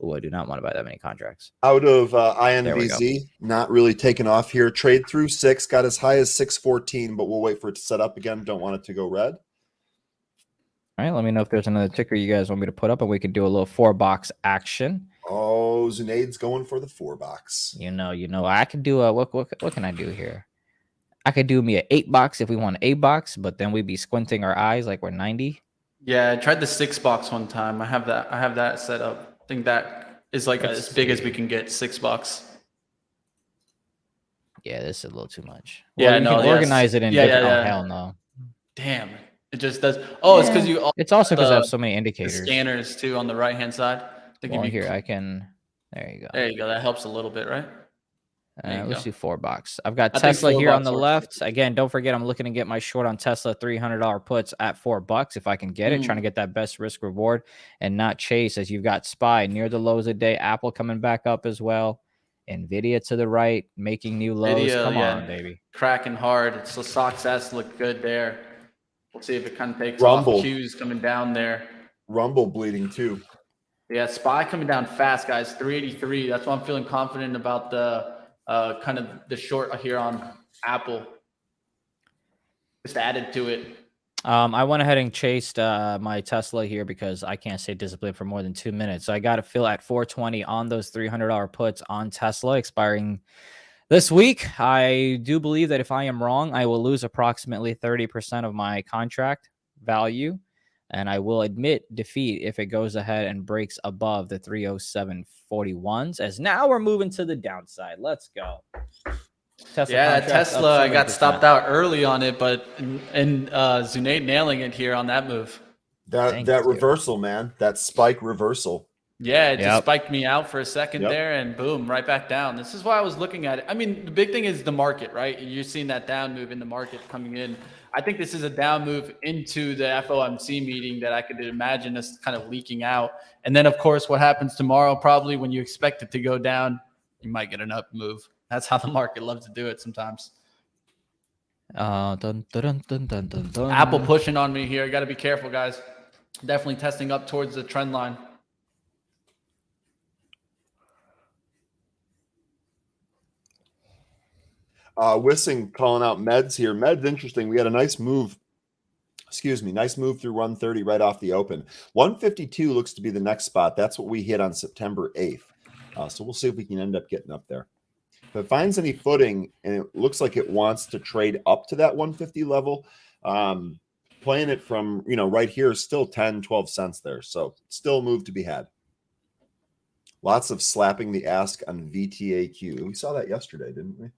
[SPEAKER 4] Oh, I do not want to buy that many contracts.
[SPEAKER 3] Out of INVZ, not really taking off here. Trade through 6, got as high as 614, but we'll wait for it to set up again. Don't want it to go red.
[SPEAKER 4] All right, let me know if there's another ticker you guys want me to put up, and we can do a little 4-box action.
[SPEAKER 3] Oh, Zunaid's going for the 4-box.
[SPEAKER 4] You know, I could do a what can I do here? I could do me an 8-box if we want an 8-box, but then we'd be squinting our eyes like we're 90.
[SPEAKER 1] Yeah, I tried the 6-box one time. I have that set up. I think that is like as big as we can get. 6-box.
[SPEAKER 4] Yeah, this is a little too much.
[SPEAKER 1] Yeah,
[SPEAKER 4] well, you can organize it in different.
[SPEAKER 1] Yeah.
[SPEAKER 4] Oh, hell no.
[SPEAKER 1] Damn. It just does. Oh, it's because you.
[SPEAKER 4] It's also because I have so many indicators.
[SPEAKER 1] The scanners too on the right hand side.
[SPEAKER 4] Well, here I can. There you go.
[SPEAKER 1] There you go. That helps a little bit, right?
[SPEAKER 4] Let's do 4-box. I've got Tesla here on the left. Again, don't forget, I'm looking to get my short on Tesla $300 puts at $4 if I can get it. Trying to get that best risk reward and not chase, as you've got SPY near the lows of the day. Apple coming back up as well. Nvidia to the right, making new lows. Come on, baby.
[SPEAKER 1] Cracking hard. So stocks S look good there. We'll see if it kind of takes
[SPEAKER 3] Rumble.
[SPEAKER 1] off. Q's coming down there.
[SPEAKER 3] Rumble bleeding too.
[SPEAKER 1] Yeah, SPY coming down fast, guys. 383. That's why I'm feeling confident about the kind of the short here on Apple. Just added to it.
[SPEAKER 4] I went ahead and chased my Tesla here because I can't stay disciplined for more than 2 minutes. So I got to fill at 420 on those $300 puts on Tesla expiring this week. I do believe that if I am wrong, I will lose approximately 30% of my contract value. And I will admit defeat if it goes ahead and breaks above the 307.41s, as now we're moving to the downside. Let's go.
[SPEAKER 1] Tesla, I got stopped out early on it, but and Zunaid nailing it here on that move.
[SPEAKER 3] That reversal, man. That spike reversal.
[SPEAKER 1] Yeah, it just spiked me out for a second there, and boom, right back down. This is why I was looking at it. I mean, the big thing is the market, right? You're seeing that down move in the market coming in. I think this is a down move into the FOMC meeting that I could imagine us kind of leaking out. And then, of course, what happens tomorrow, probably when you expect it to go down, you might get an up move. That's how the market loves to do it sometimes.
[SPEAKER 4] Apple
[SPEAKER 1] pushing on me here. Got to be careful, guys. Definitely testing up towards the trend line.
[SPEAKER 3] Wissing calling out Meds here. Meds interesting. We had a nice move. Excuse me, nice move through 130 right off the open. 152 looks to be the next spot. That's what we hit on September 8th. So we'll see if we can end up getting up there. If it finds any footing and it looks like it wants to trade up to that 150 level, playing it from, right here is still 10, 12 cents there. So still a move to be had. Lots of slapping the ask on VTAQ. We saw that yesterday, didn't we?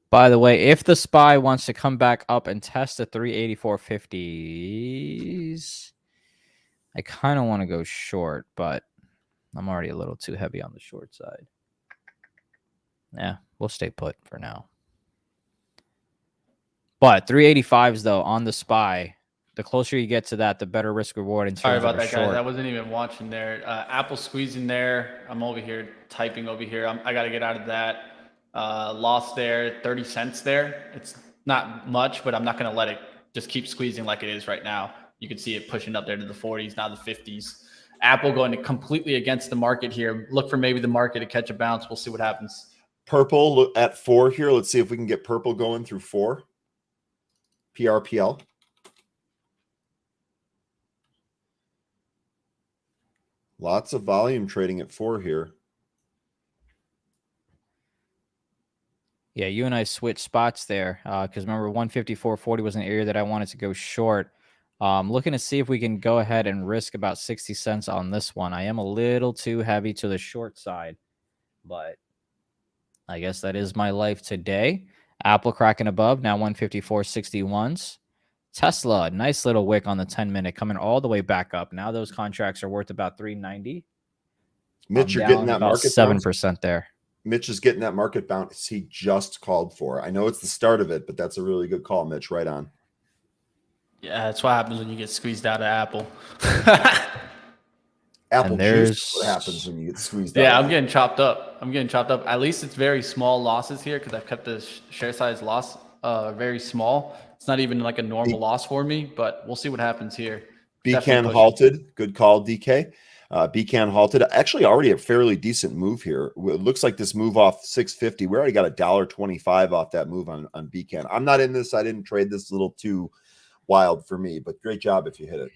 [SPEAKER 4] By the way, if the SPY wants to come back up and test the 384.50s, I kind of want to go short, but I'm already a little too heavy on the short side. Yeah, we'll stay put for now. But 385s, though, on the SPY, the closer you get to that, the better risk reward in terms
[SPEAKER 1] Sorry about
[SPEAKER 4] of a
[SPEAKER 1] that,
[SPEAKER 4] short.
[SPEAKER 1] guys. I wasn't even watching there. Apple squeezing there. I'm over here typing over here. I got to get out of that. Lost there, 30 cents there. It's not much, but I'm not going to let it just keep squeezing like it is right now. You can see it pushing up there to the 40s, now the 50s. Apple going to completely against the market here. Look for maybe the market to catch a bounce. We'll see what happens.
[SPEAKER 3] Purple at 4 here. Let's see if we can get purple going through 4. PRPL. Lots of volume trading at 4 here.
[SPEAKER 4] Yeah, you and I switched spots there because remember 154.40 was an area that I wanted to go short. Looking to see if we can go ahead and risk about 60 cents on this one. I am a little too heavy to the short side, but I guess that is my life today. Apple cracking above, now 154.61s. Tesla, nice little wick on the 10-minute, coming all the way back up. Now those contracts are worth about 390.
[SPEAKER 3] Mitch, you're getting that
[SPEAKER 4] about
[SPEAKER 3] market
[SPEAKER 4] 7% there.
[SPEAKER 3] Mitch is getting that market bounce he just called for. I know it's the start of it, but that's a really good call, Mitch. Right on.
[SPEAKER 1] Yeah, that's what happens when you get squeezed out of Apple.
[SPEAKER 3] Apple juice. What happens when you get squeezed out?
[SPEAKER 1] Yeah, I'm getting chopped up. At least it's very small losses here because I've kept the share size loss very small. It's not even like a normal loss for me, but we'll see what happens here.
[SPEAKER 3] BCAN halted. Good call, DK. BCAN halted. Actually, already a fairly decent move here. It looks like this move off 650. We already got $1.25 off that move on BCAN. I'm not in this. I didn't trade this. A little too wild for me, but great job if you hit it.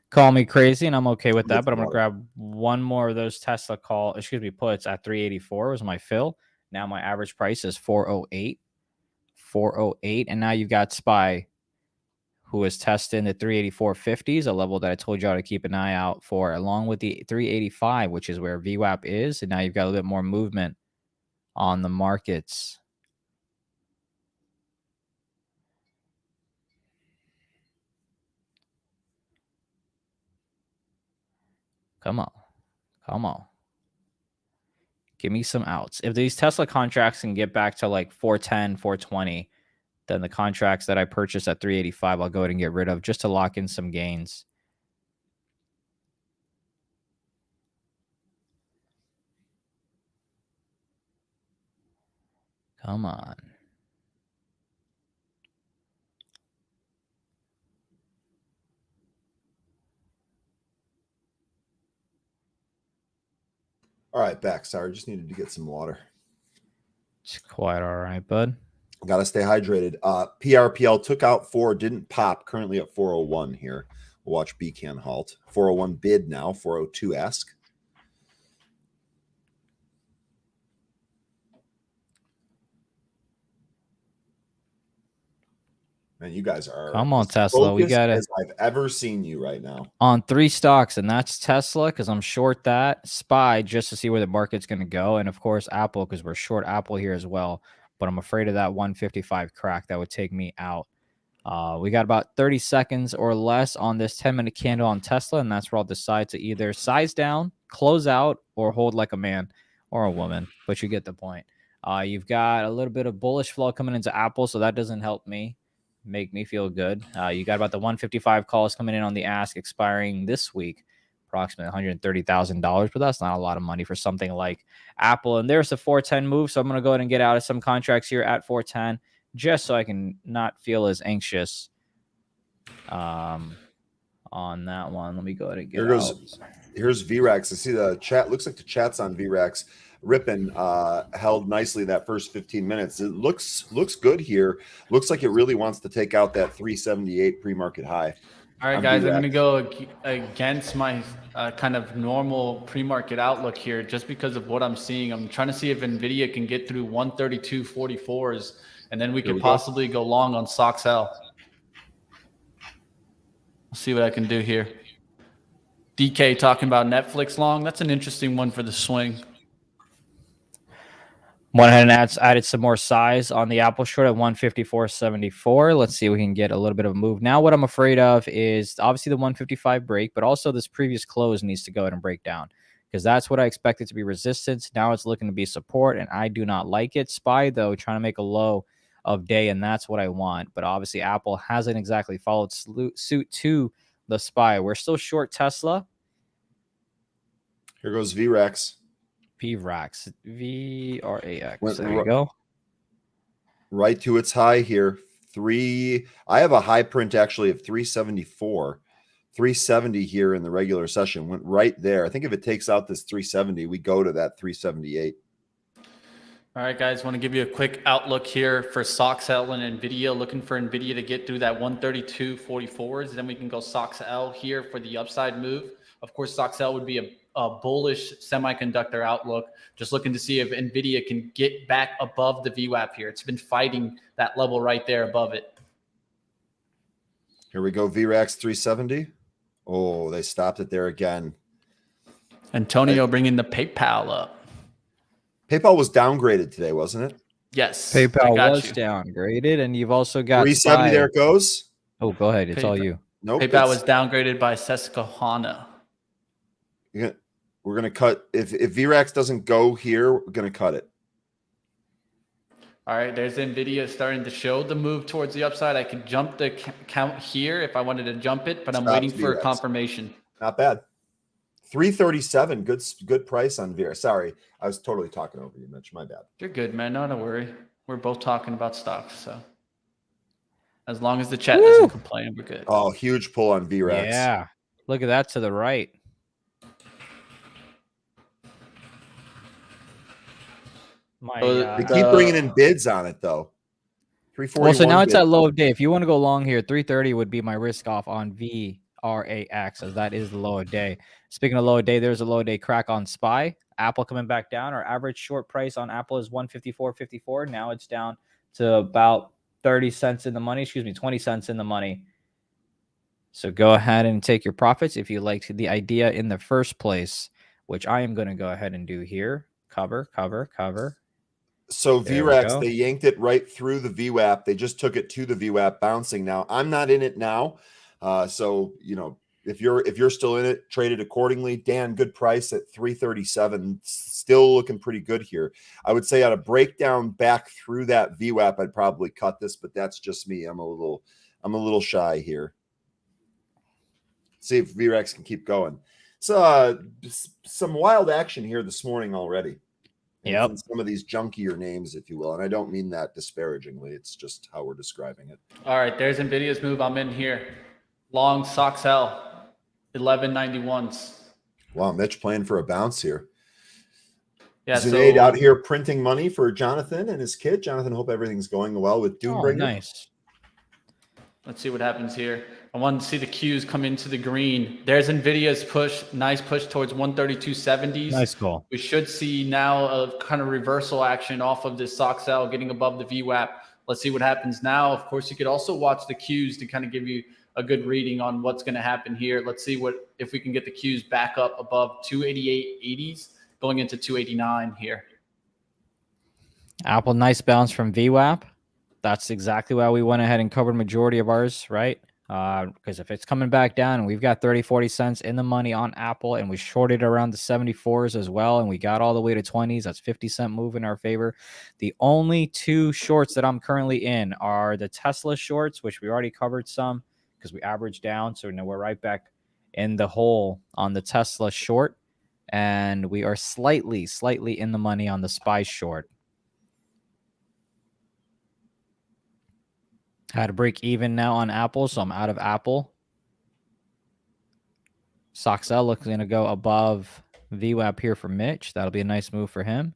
[SPEAKER 4] Call me crazy, and I'm okay with that. But I'm gonna grab one more of those Tesla puts at 384 was my fill. Now my average price is 408. 408, and now you've got SPY, who is testing the 384.50s, a level that I told y'all to keep an eye out for, along with the 385, which is where VWAP is. And now you've got a little bit more movement on the markets. Come on. Come on. Give me some outs. If these Tesla contracts can get back to like 410, 420, then the contracts that I purchased at 385, I'll go ahead and get rid of just to lock in some gains. Come on.
[SPEAKER 3] All right, back. Sorry, just needed to get some water.
[SPEAKER 4] It's quite all right, bud.
[SPEAKER 3] Got to stay hydrated. PRPL took out 4, didn't pop. Currently at 401 here. We'll watch BCAN halt. 401 bid now. 402 ask. Man, you guys are
[SPEAKER 4] come on, Tesla. We got it.
[SPEAKER 3] As I've ever seen you right now
[SPEAKER 4] on 3 stocks, and that's Tesla because I'm short that, SPY just to see where the market's going to go, and of course Apple because we're short Apple here as well. But I'm afraid of that 155 crack that would take me out. We got about 30 seconds or less on this 10-minute candle on Tesla, and that's where I'll decide to either size down, close out, or hold like a man or a woman. But you get the point. You've got a little bit of bullish flow coming into Apple, so that doesn't help me. Make me feel good. You got about the 155 calls coming in on the ask expiring this week, approximately $130,000, but that's not a lot of money for something like Apple. And there's the 410 move, so I'm going to go ahead and get out of some contracts here at 410 just so I can not feel as anxious on that one. Let me go ahead and get
[SPEAKER 3] Here goes.
[SPEAKER 4] out.
[SPEAKER 3] Here's VRAX. I see the chat. Looks like the chat's on VRAX. Ripping held nicely that first 15 minutes. It looks good here. Looks like it really wants to take out that 378 pre-market high.
[SPEAKER 1] All right, guys, I'm going to go against my kind of normal pre-market outlook here just because of what I'm seeing. I'm trying to see if Nvidia can get through 132.44s, and then we could possibly go long on SOXL. We'll see what I can do here. DK talking about Netflix long. That's an interesting one for the swing.
[SPEAKER 4] Went ahead and added some more size on the Apple short at 154.74. Let's see if we can get a little bit of a move. Now what I'm afraid of is obviously the 155 break, but also this previous close needs to go ahead and break down because that's what I expected to be resistance. Now it's looking to be support, and I do not like it. SPY, though, trying to make a low of day, and that's what I want. But obviously Apple hasn't exactly followed suit to the SPY. We're still short Tesla.
[SPEAKER 3] Here goes VRAX.
[SPEAKER 4] VRAX. VRAX. There you go.
[SPEAKER 3] Right to its high here. I have a high print actually of 374. 370 here in the regular session. Went right there. I think if it takes out this 370, we go to that 378.
[SPEAKER 1] All right, guys, want to give you a quick outlook here for SOXL and Nvidia. Looking for Nvidia to get through that 132.44s. Then we can go SOXL here for the upside move. Of course, SOXL would be a bullish semiconductor outlook. Just looking to see if Nvidia can get back above the VWAP here. It's been fighting that level right there above it.
[SPEAKER 3] Here we go, VRAX 370. Oh, they stopped it there again.
[SPEAKER 1] Antonio bringing the PayPal up.
[SPEAKER 3] PayPal was downgraded today, wasn't it?
[SPEAKER 1] Yes.
[SPEAKER 4] PayPal was downgraded, and you've also got
[SPEAKER 3] 370. There it goes.
[SPEAKER 4] Oh, go ahead. It's all you.
[SPEAKER 3] Nope.
[SPEAKER 1] PayPal was downgraded by Susquehanna.
[SPEAKER 3] We're going to cut. If VRAX doesn't go here, we're going to cut it.
[SPEAKER 1] All right, there's Nvidia starting to show the move towards the upside. I could jump the count here if I wanted to jump it, but I'm waiting for a confirmation.
[SPEAKER 3] Not bad. 337. Good price on VRAX. Sorry, I was totally talking over you, Mitch. My bad.
[SPEAKER 1] You're good, man. No, don't worry. We're both talking about stocks, so as long as the chat doesn't complain, we're good.
[SPEAKER 3] Oh, huge pull on VRAX.
[SPEAKER 4] Yeah, look at that to the right.
[SPEAKER 3] They keep bringing in bids on it, though. 341.
[SPEAKER 4] Well, so now it's at low of day. If you want to go long here, 330 would be my risk off on VRAX, as that is the low of day. Speaking of low of day, there's a low of day crack on SPY. Apple coming back down. Our average short price on Apple is 154.54. Now it's down to about 30 cents in the money. Excuse me, 20 cents in the money. So go ahead and take your profits if you liked the idea in the first place, which I am going to go ahead and do here. Cover.
[SPEAKER 3] So VRAX, they yanked it right through the VWAP. They just took it to the VWAP, bouncing now. I'm not in it now. So, you know, if you're still in it, trade it accordingly. Dan, good price at 337. Still looking pretty good here. I would say on a breakdown back through that VWAP, I'd probably cut this, but that's just me. I'm a little shy here. See if VRAX can keep going. So some wild action here this morning already.
[SPEAKER 4] Yep.
[SPEAKER 3] Some of these junkier names, if you will. And I don't mean that disparagingly. It's just how we're describing it.
[SPEAKER 1] All right, there's Nvidia's move. I'm in here. Long SOXL, 1191s.
[SPEAKER 3] Wow, Mitch playing for a bounce here.
[SPEAKER 1] Yeah,
[SPEAKER 3] Zunaid out here printing money for Jonathan and his kid. Jonathan, hope everything's going well with Doombringer.
[SPEAKER 4] Oh, nice.
[SPEAKER 1] Let's see what happens here. I want to see the Qs come into the green. There's Nvidia's push. Nice push towards 132.70s.
[SPEAKER 4] Nice call.
[SPEAKER 1] We should see now a kind of reversal action off of this SOXL getting above the VWAP. Let's see what happens now. Of course, you could also watch the Qs to kind of give you a good reading on what's going to happen here. Let's see if we can get the Qs back up above 288.80s going into 289 here.
[SPEAKER 4] Apple, nice bounce from VWAP. That's exactly why we went ahead and covered majority of ours, right? Because if it's coming back down and we've got 30, 40 cents in the money on Apple and we shorted around the 74s as well and we got all the way to 20s, that's 50-cent move in our favor. The only two shorts that I'm currently in are the Tesla shorts, which we already covered some because we averaged down. So now we're right back in the hole on the Tesla short. And we are slightly in the money on the SPY short. Had to break even now on Apple, so I'm out of Apple. Soxel looks going to go above VWAP here for Mitch. That'll be a nice move for him.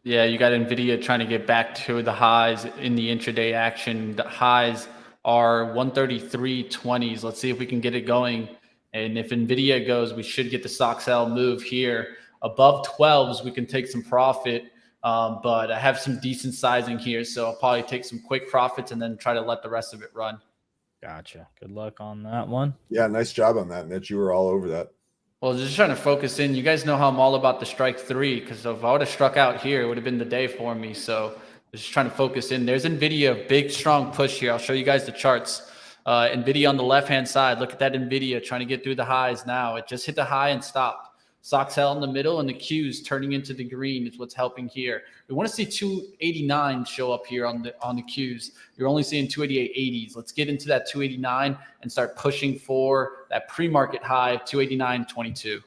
[SPEAKER 1] Yeah, you got Nvidia trying to get back to the highs in the intraday action. The highs are 133.20s. Let's see if we can get it going. And if Nvidia goes, we should get the Soxel move here. Above 12s, we can take some profit. But I have some decent sizing here, so I'll probably take some quick profits and then try to let the rest of it run.
[SPEAKER 4] Gotcha. Good luck on that one.
[SPEAKER 3] Yeah, nice job on that, Mitch. You were all over that.
[SPEAKER 1] Well, just trying to focus in. You guys know how I'm all about the strike three, because if I would have struck out here, it would have been the day for me. So just trying to focus in. There's Nvidia, big, strong push here. I'll show you guys the charts. Nvidia on the left-hand side. Look at that Nvidia trying to get through the highs now. It just hit the high and stopped. Soxel in the middle and the Qs turning into the green is what's helping here. We want to see 289 show up here on the Qs. You're only seeing 288.80s. Let's get into that 289 and start pushing for that pre-market high of 289.22.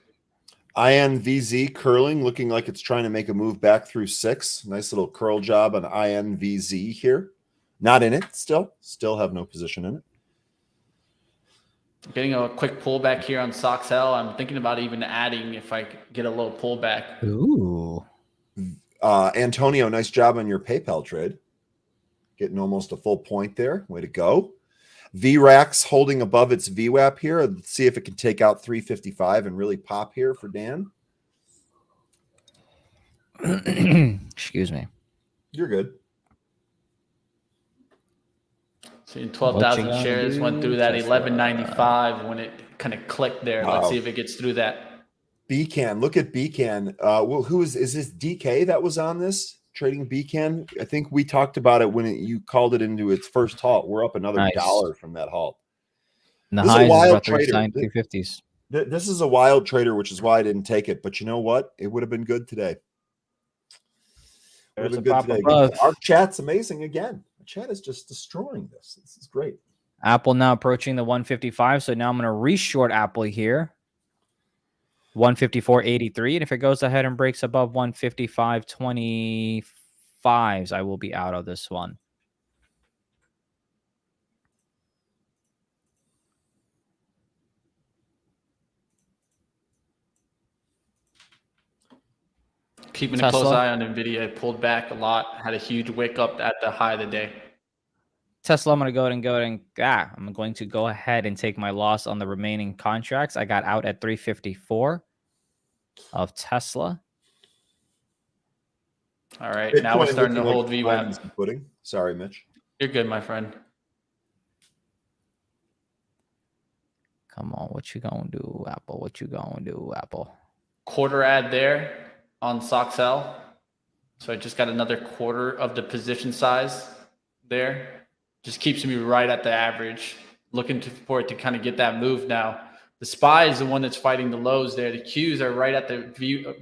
[SPEAKER 3] INVZ curling, looking like it's trying to make a move back through 6. Nice little curl job on INVZ here. Not in it still have no position in it.
[SPEAKER 1] Getting a quick pullback here on Soxel. I'm thinking about even adding if I get a little pullback.
[SPEAKER 4] Ooh.
[SPEAKER 3] Antonio, nice job on your PayPal trade. Getting almost a full point there. Way to go. VRAX holding above its VWAP here. Let's see if it can take out 355 and really pop here for Dan.
[SPEAKER 4] Excuse me.
[SPEAKER 3] You're good.
[SPEAKER 1] Seeing 12,000 shares went through that 1195 when it kind of clicked there. Let's see if it gets through that.
[SPEAKER 3] BCAN, look at BCAN. Well, who is this DK that was on this trading BCAN? I think we talked about it when you called it into its first halt. We're up another $1 from that halt.
[SPEAKER 4] And the highs is about 250s.
[SPEAKER 3] This is a wild trader, which is why I didn't take it. But you know what? It would have been good today. Would have been good today. Our chat's amazing again. The chat is just destroying this. This is great.
[SPEAKER 4] Apple now approaching the 155. So now I'm going to re-short Apple here. 154.83. And if it goes ahead and breaks above 155.25s, I will be out of this one.
[SPEAKER 1] Keeping a close eye on Nvidia. It pulled back a lot. Had a huge wick up at the high of the day.
[SPEAKER 4] Tesla, I'm going to go ahead and take my loss on the remaining contracts. I got out at 354 of Tesla.
[SPEAKER 1] All right, Bitcoin, now we're starting to hold VWAP.
[SPEAKER 3] Sorry, Mitch.
[SPEAKER 1] You're good, my friend.
[SPEAKER 4] Come on, what you gonna do, Apple? What you gonna do, Apple?
[SPEAKER 1] Quarter ad there on Soxel. So I just got another quarter of the position size there. Just keeps me right at the average. Looking for it to kind of get that move now. The SPY is the one that's fighting the lows there. The Qs are right at the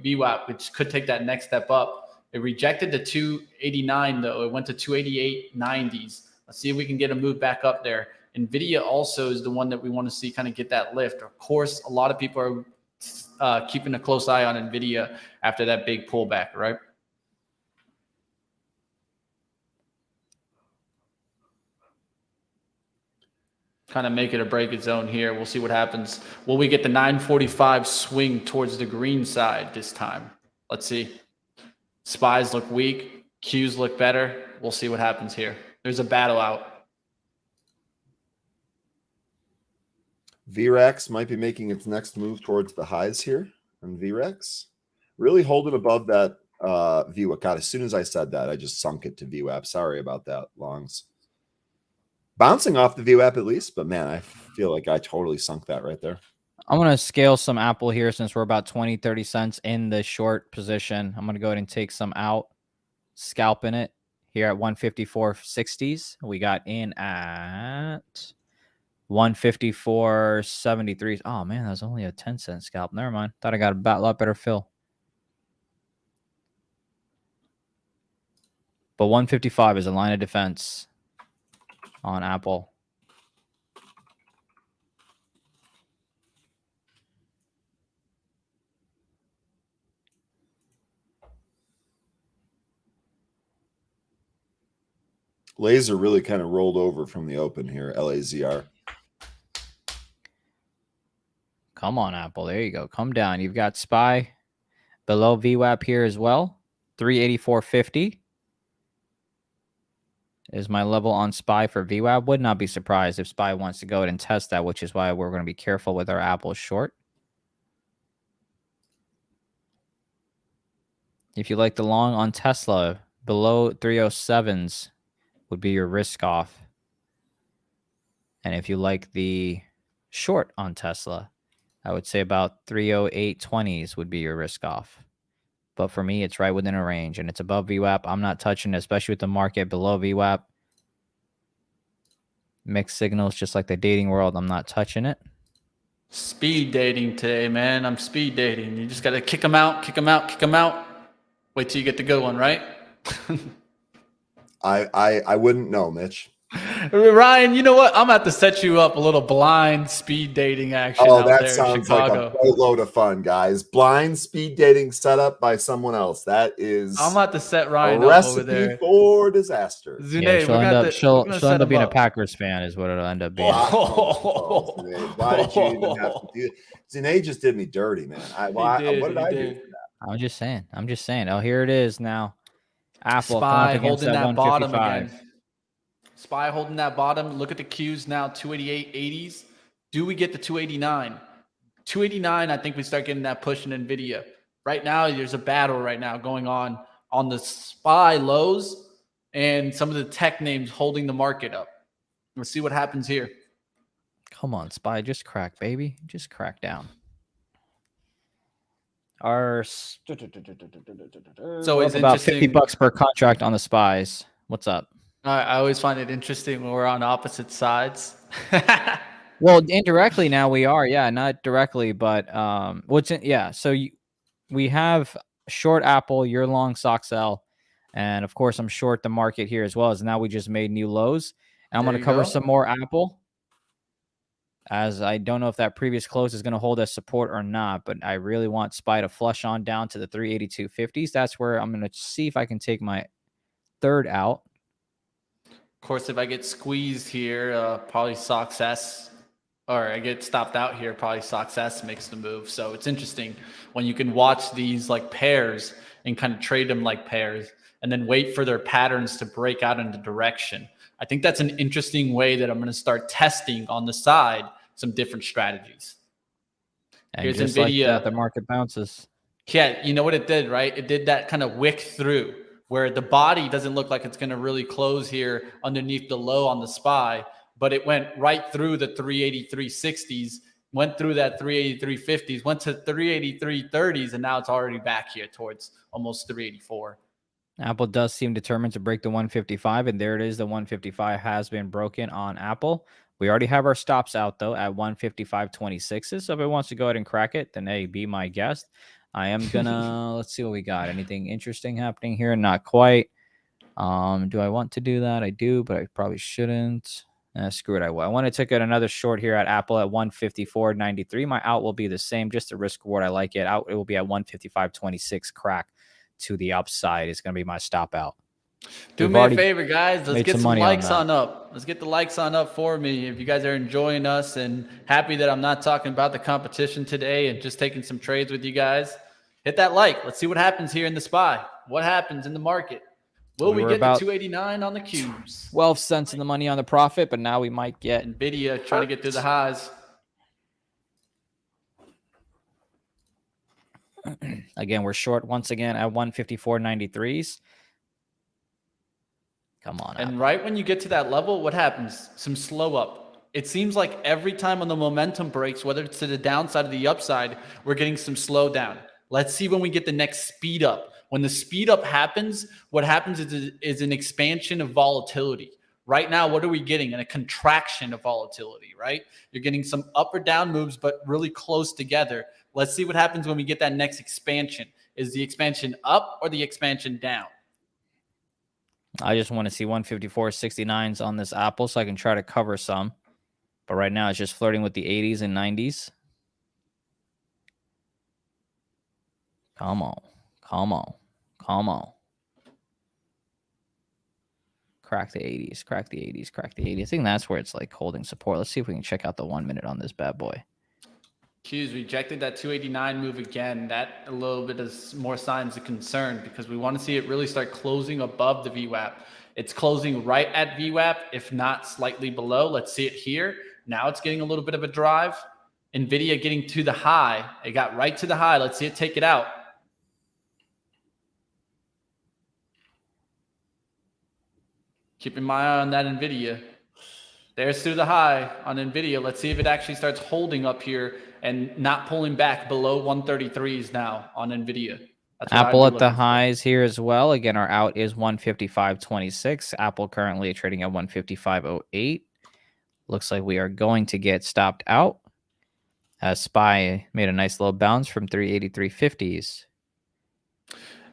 [SPEAKER 1] VWAP, which could take that next step up. It rejected the 289 though. It went to 288.90s. Let's see if we can get a move back up there. Nvidia also is the one that we want to see kind of get that lift. Of course, a lot of people are keeping a close eye on Nvidia after that big pullback, right? Kind of make it or break it zone here. We'll see what happens. Will we get the 945 swing towards the green side this time? Let's see. SPYs look weak. Qs look better. We'll see what happens here. There's a battle out.
[SPEAKER 3] VRAX might be making its next move towards the highs here. And VRAX really holding above that VWAP. God, as soon as I said that, I just sunk it to VWAP. Sorry about that, Longs. Bouncing off the VWAP at least, but man, I feel like I totally sunk that right there.
[SPEAKER 4] I'm going to scale some Apple here since we're about 20, 30 cents in the short position. I'm going to go ahead and take some out, scalping it here at 154.60s. We got in at 154.73. Oh, man, that was only a 10-cent scalp. Never mind. Thought I got a lot better fill. But 155 is a line of defense on Apple.
[SPEAKER 3] Laser really kind of rolled over from the open here, LAZR.
[SPEAKER 4] Come on, Apple. There you go. Come down. You've got SPY below VWAP here as well. 384.50 is my level on SPY for VWAP. Would not be surprised if SPY wants to go ahead and test that, which is why we're going to be careful with our Apple short. If you like the long on Tesla, below 307s would be your risk off. And if you like the short on Tesla, I would say about 308.20s would be your risk off. But for me, it's right within a range, and it's above VWAP. I'm not touching it, especially with the market below VWAP. Mixed signals, just like the dating world, I'm not touching it.
[SPEAKER 1] Speed dating today, man. I'm speed dating. You just got to kick them out, kick them out, kick them out. Wait till you get the good one, right?
[SPEAKER 3] I wouldn't know, Mitch.
[SPEAKER 1] Ryan, you know what? I'm about to set you up a little blind speed dating action out there in Chicago.
[SPEAKER 3] Sounds like a boatload of fun, guys. Blind speed dating set up by someone else. That is
[SPEAKER 1] I'm about to set Ryan
[SPEAKER 3] a
[SPEAKER 1] up
[SPEAKER 3] recipe
[SPEAKER 1] over there
[SPEAKER 3] for disaster.
[SPEAKER 1] Zunaid,
[SPEAKER 4] she'll end up being a Packers fan is what it'll end up being.
[SPEAKER 3] Why did you even have to do it? Zunaid just did me dirty, man. What did I do for that?
[SPEAKER 4] I'm just saying. Oh, here it is now. Apple
[SPEAKER 1] SPY holding that bottom again. SPY holding that bottom. Look at the Qs now, 288.80s. Do we get the 289? 289, I think we start getting that push in Nvidia. Right now, there's a battle right now going on the SPY lows and some of the tech names holding the market up. Let's see what happens here.
[SPEAKER 4] Come on, SPY, just crack, baby. Just crack down. So it's about $50 per contract on the SPYs. What's up?
[SPEAKER 1] I always find it interesting when we're on opposite sides.
[SPEAKER 4] Well, indirectly now we are, yeah, not directly, but so we have short Apple, you're long SockSell, and of course I'm short the market here as well, as now we just made new lows. And I'm going to cover some more Apple, as I don't know if that previous close is going to hold as support or not, but I really want SPY to flush on down to the 382.50s. That's where I'm going to see if I can take my third out.
[SPEAKER 1] Of course, if I get squeezed here, probably SockS, or I get stopped out here, probably SockS makes the move. So it's interesting when you can watch these like pairs and kind of trade them like pairs and then wait for their patterns to break out into direction. I think that's an interesting way that I'm going to start testing on the side some different strategies.
[SPEAKER 4] And here's just Nvidia. Like that, the market bounces.
[SPEAKER 1] Yeah, you know what it did, right? It did that kind of wick through, where the body doesn't look like it's going to really close here underneath the low on the SPY, but it went right through the 383.60s, went through that 383.50s, went to 383.30s, and now it's already back here towards almost 384.
[SPEAKER 4] Apple does seem determined to break the 155, and there it is. The 155 has been broken on Apple. We already have our stops out, though, at 155.26. So if it wants to go ahead and crack it, then hey, be my guest. I am gonna let's see what we got. Anything interesting happening here? Not quite. Do I want to do that? I do, but I probably shouldn't. Screw it. I want to take out another short here at Apple at 154.93. My out will be the same, just a risk reward. I like it. Out it will be at 155.26 crack to the upside. It's gonna be my stop out.
[SPEAKER 1] Do me a favor, guys. Let's get some likes on up. Let's get the likes on up for me. If you guys are enjoying us and happy that I'm not talking about the competition today and just taking some trades with you guys, hit that like. Let's see what happens here in the SPY. What happens in the market? Will we get the 289 on the Qs?
[SPEAKER 4] 12 cents in the money on the profit, but now we might get
[SPEAKER 1] Nvidia trying to get through the highs.
[SPEAKER 4] Again, we're short once again at 154.93s. Come on.
[SPEAKER 1] And right when you get to that level, what happens? Some slow up. It seems like every time when the momentum breaks, whether it's to the downside or the upside, we're getting some slowdown. Let's see when we get the next speed up. When the speed up happens, what happens is an expansion of volatility. Right now, what are we getting? A contraction of volatility, right? You're getting some up or down moves, but really close together. Let's see what happens when we get that next expansion. Is the expansion up or the expansion down?
[SPEAKER 4] I just want to see 154.69s on this Apple so I can try to cover some. But right now, it's just flirting with the 80s and 90s. Come on. Come on. Come on. Crack the 80s. Crack the 80s. Crack the 80s. I think that's where it's like holding support. Let's see if we can check out the 1 minute on this bad boy.
[SPEAKER 1] Q's rejected that 289 move again. That a little bit is more signs of concern because we want to see it really start closing above the VWAP. It's closing right at VWAP, if not slightly below. Let's see it here. Now it's getting a little bit of a drive. Nvidia getting to the high. It got right to the high. Let's see it take it out. Keeping my eye on that Nvidia. There's through the high on Nvidia. Let's see if it actually starts holding up here and not pulling back below 133s now on Nvidia.
[SPEAKER 4] Apple at the highs here as well. Again, our out is 155.26. Apple currently trading at 155.08. Looks like we are going to get stopped out. SPY made a nice little bounce from 383.50s.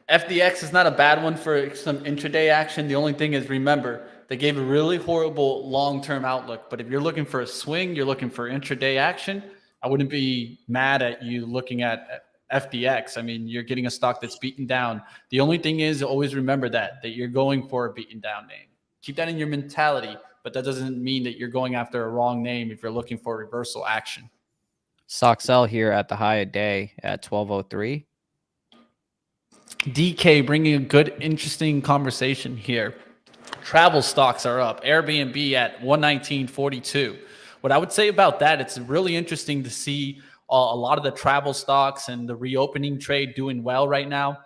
[SPEAKER 1] FDX is not a bad one for some intraday action. The only thing is, remember, they gave a really horrible long-term outlook. But if you're looking for a swing, you're looking for intraday action, I wouldn't be mad at you looking at FDX. I mean, you're getting a stock that's beaten down. The only thing is, always remember that you're going for a beaten down name. Keep that in your mentality, but that doesn't mean that you're going after a wrong name if you're looking for reversal action.
[SPEAKER 4] Stock sell here at the high of day at 12.03.
[SPEAKER 1] DK bringing a good, interesting conversation here. Travel stocks are up. Airbnb at 119.42. What I would say about that, it's really interesting to see a lot of the travel stocks and the reopening trade doing well right now.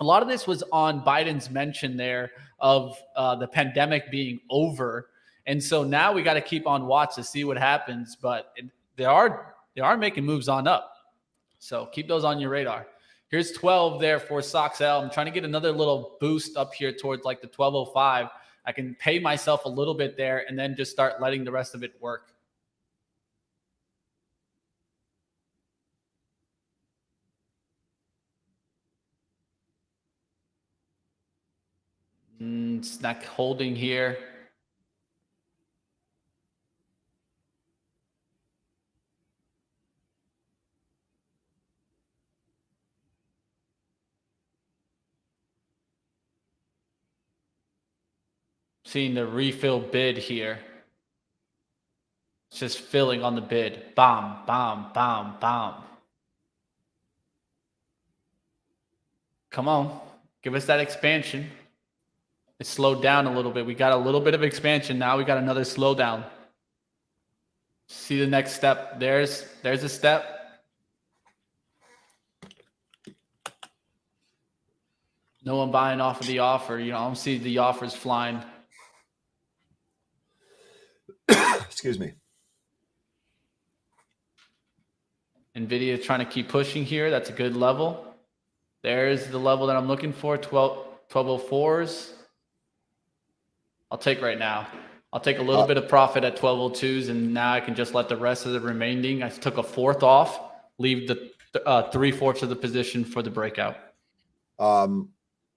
[SPEAKER 1] A lot of this was on Biden's mention there of the pandemic being over. And so now we got to keep on watch to see what happens. But they are making moves on up. So keep those on your radar. Here's 12 there for SoxL. I'm trying to get another little boost up here towards like the 1205. I can pay myself a little bit there and then just start letting the rest of it work. It's not holding here. Seeing the refill bid here. It's just filling on the bid. Bomb, bomb, bomb, bomb. Come on. Give us that expansion. It slowed down a little bit. We got a little bit of expansion. Now we got another slowdown. See the next step. There's a step. No one buying off of the offer. You know, I don't see the offers flying.
[SPEAKER 3] Excuse me.
[SPEAKER 1] Nvidia is trying to keep pushing here. That's a good level. There's the level that I'm looking for, 1204s. I'll take right now. I'll take a little bit of profit at 1202s, and now I can just let the rest of the remaining. I took a fourth off, leave the 3/4 of the position for the breakout.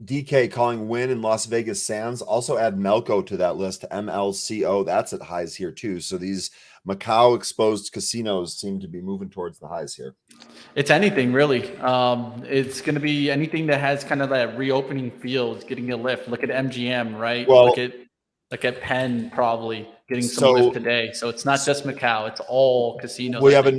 [SPEAKER 3] DK calling win in Las Vegas Sands. Also add Melco to that list. MLCO. That's at highs here too. So these Macau exposed casinos seem to be moving towards the highs here.
[SPEAKER 1] It's anything really. It's going to be anything that has kind of that reopening feel. It's getting a lift. Look at MGM, right?
[SPEAKER 3] Well,
[SPEAKER 1] look at Penn probably getting some lift today. So it's not just Macau; it's all casinos.
[SPEAKER 3] We have a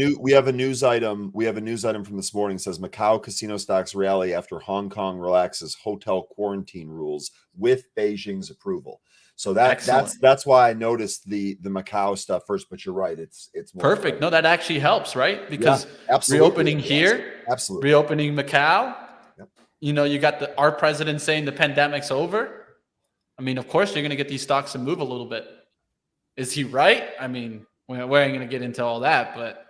[SPEAKER 3] news item. We have a news item from this morning. It says Macau casino stocks rally after Hong Kong relaxes hotel quarantine rules with Beijing's approval. So that's why I noticed the Macau stuff first. But you're right; it's more
[SPEAKER 1] perfect. No, that actually helps, right? Because reopening here,
[SPEAKER 3] absolutely
[SPEAKER 1] reopening Macau. Yep. You know, you got our president saying the pandemic's over. I mean, of course, you're going to get these stocks to move a little bit. Is he right? I mean, we ain't going to get into all that, but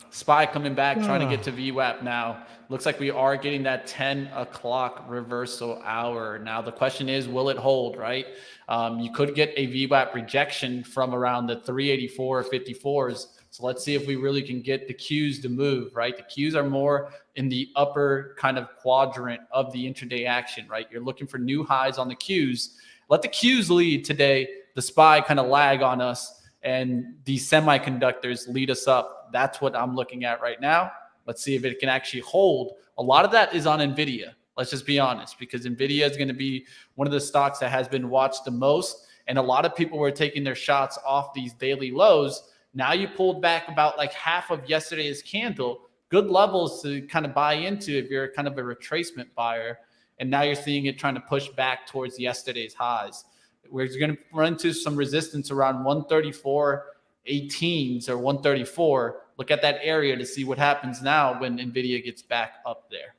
[SPEAKER 1] SPY coming back, trying to get to VWAP now. Looks like we are getting that 10 o'clock reversal hour. Now, the question is, will it hold, right? You could get a VWAP rejection from around the 384 54s. So let's see if we really can get the Qs to move, right? The Qs are more in the upper kind of quadrant of the intraday action, right? You're looking for new highs on the Qs. Let the Qs lead today. The SPY kind of lag on us, and these semiconductors lead us up. That's what I'm looking at right now. Let's see if it can actually hold. A lot of that is on Nvidia. Let's just be honest, because Nvidia is going to be one of the stocks that has been watched the most. and a lot of people were taking their shots off these daily lows. Now you pulled back about like half of yesterday's candle. Good levels to kind of buy into if you're kind of a retracement buyer. And now you're seeing it trying to push back towards yesterday's highs. We're going to run into some resistance around 134.18s or 134. Look at that area to see what happens now when Nvidia gets back up there.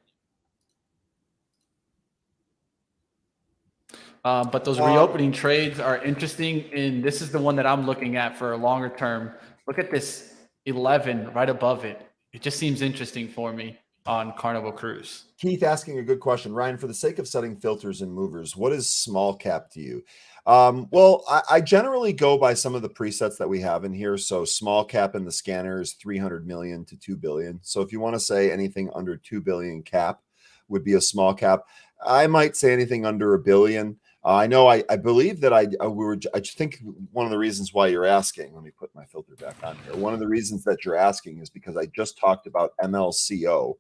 [SPEAKER 1] But those reopening trades are interesting. And this is the one that I'm looking at for a longer term. Look at this 11 right above it. It just seems interesting for me on Carnival Cruise.
[SPEAKER 3] Keith asking a good question. Ryan, for the sake of setting filters and movers, what is small cap to you? Well, I generally go by some of the presets that we have in here. So small cap in the scanner is 300 million to 2 billion. So if you want to say anything under 2 billion cap would be a small cap. I might say anything under a billion. I know I believe that I think one of the reasons why you're asking, let me put my filter back on here. One of the reasons that you're asking is because I just talked about MLCO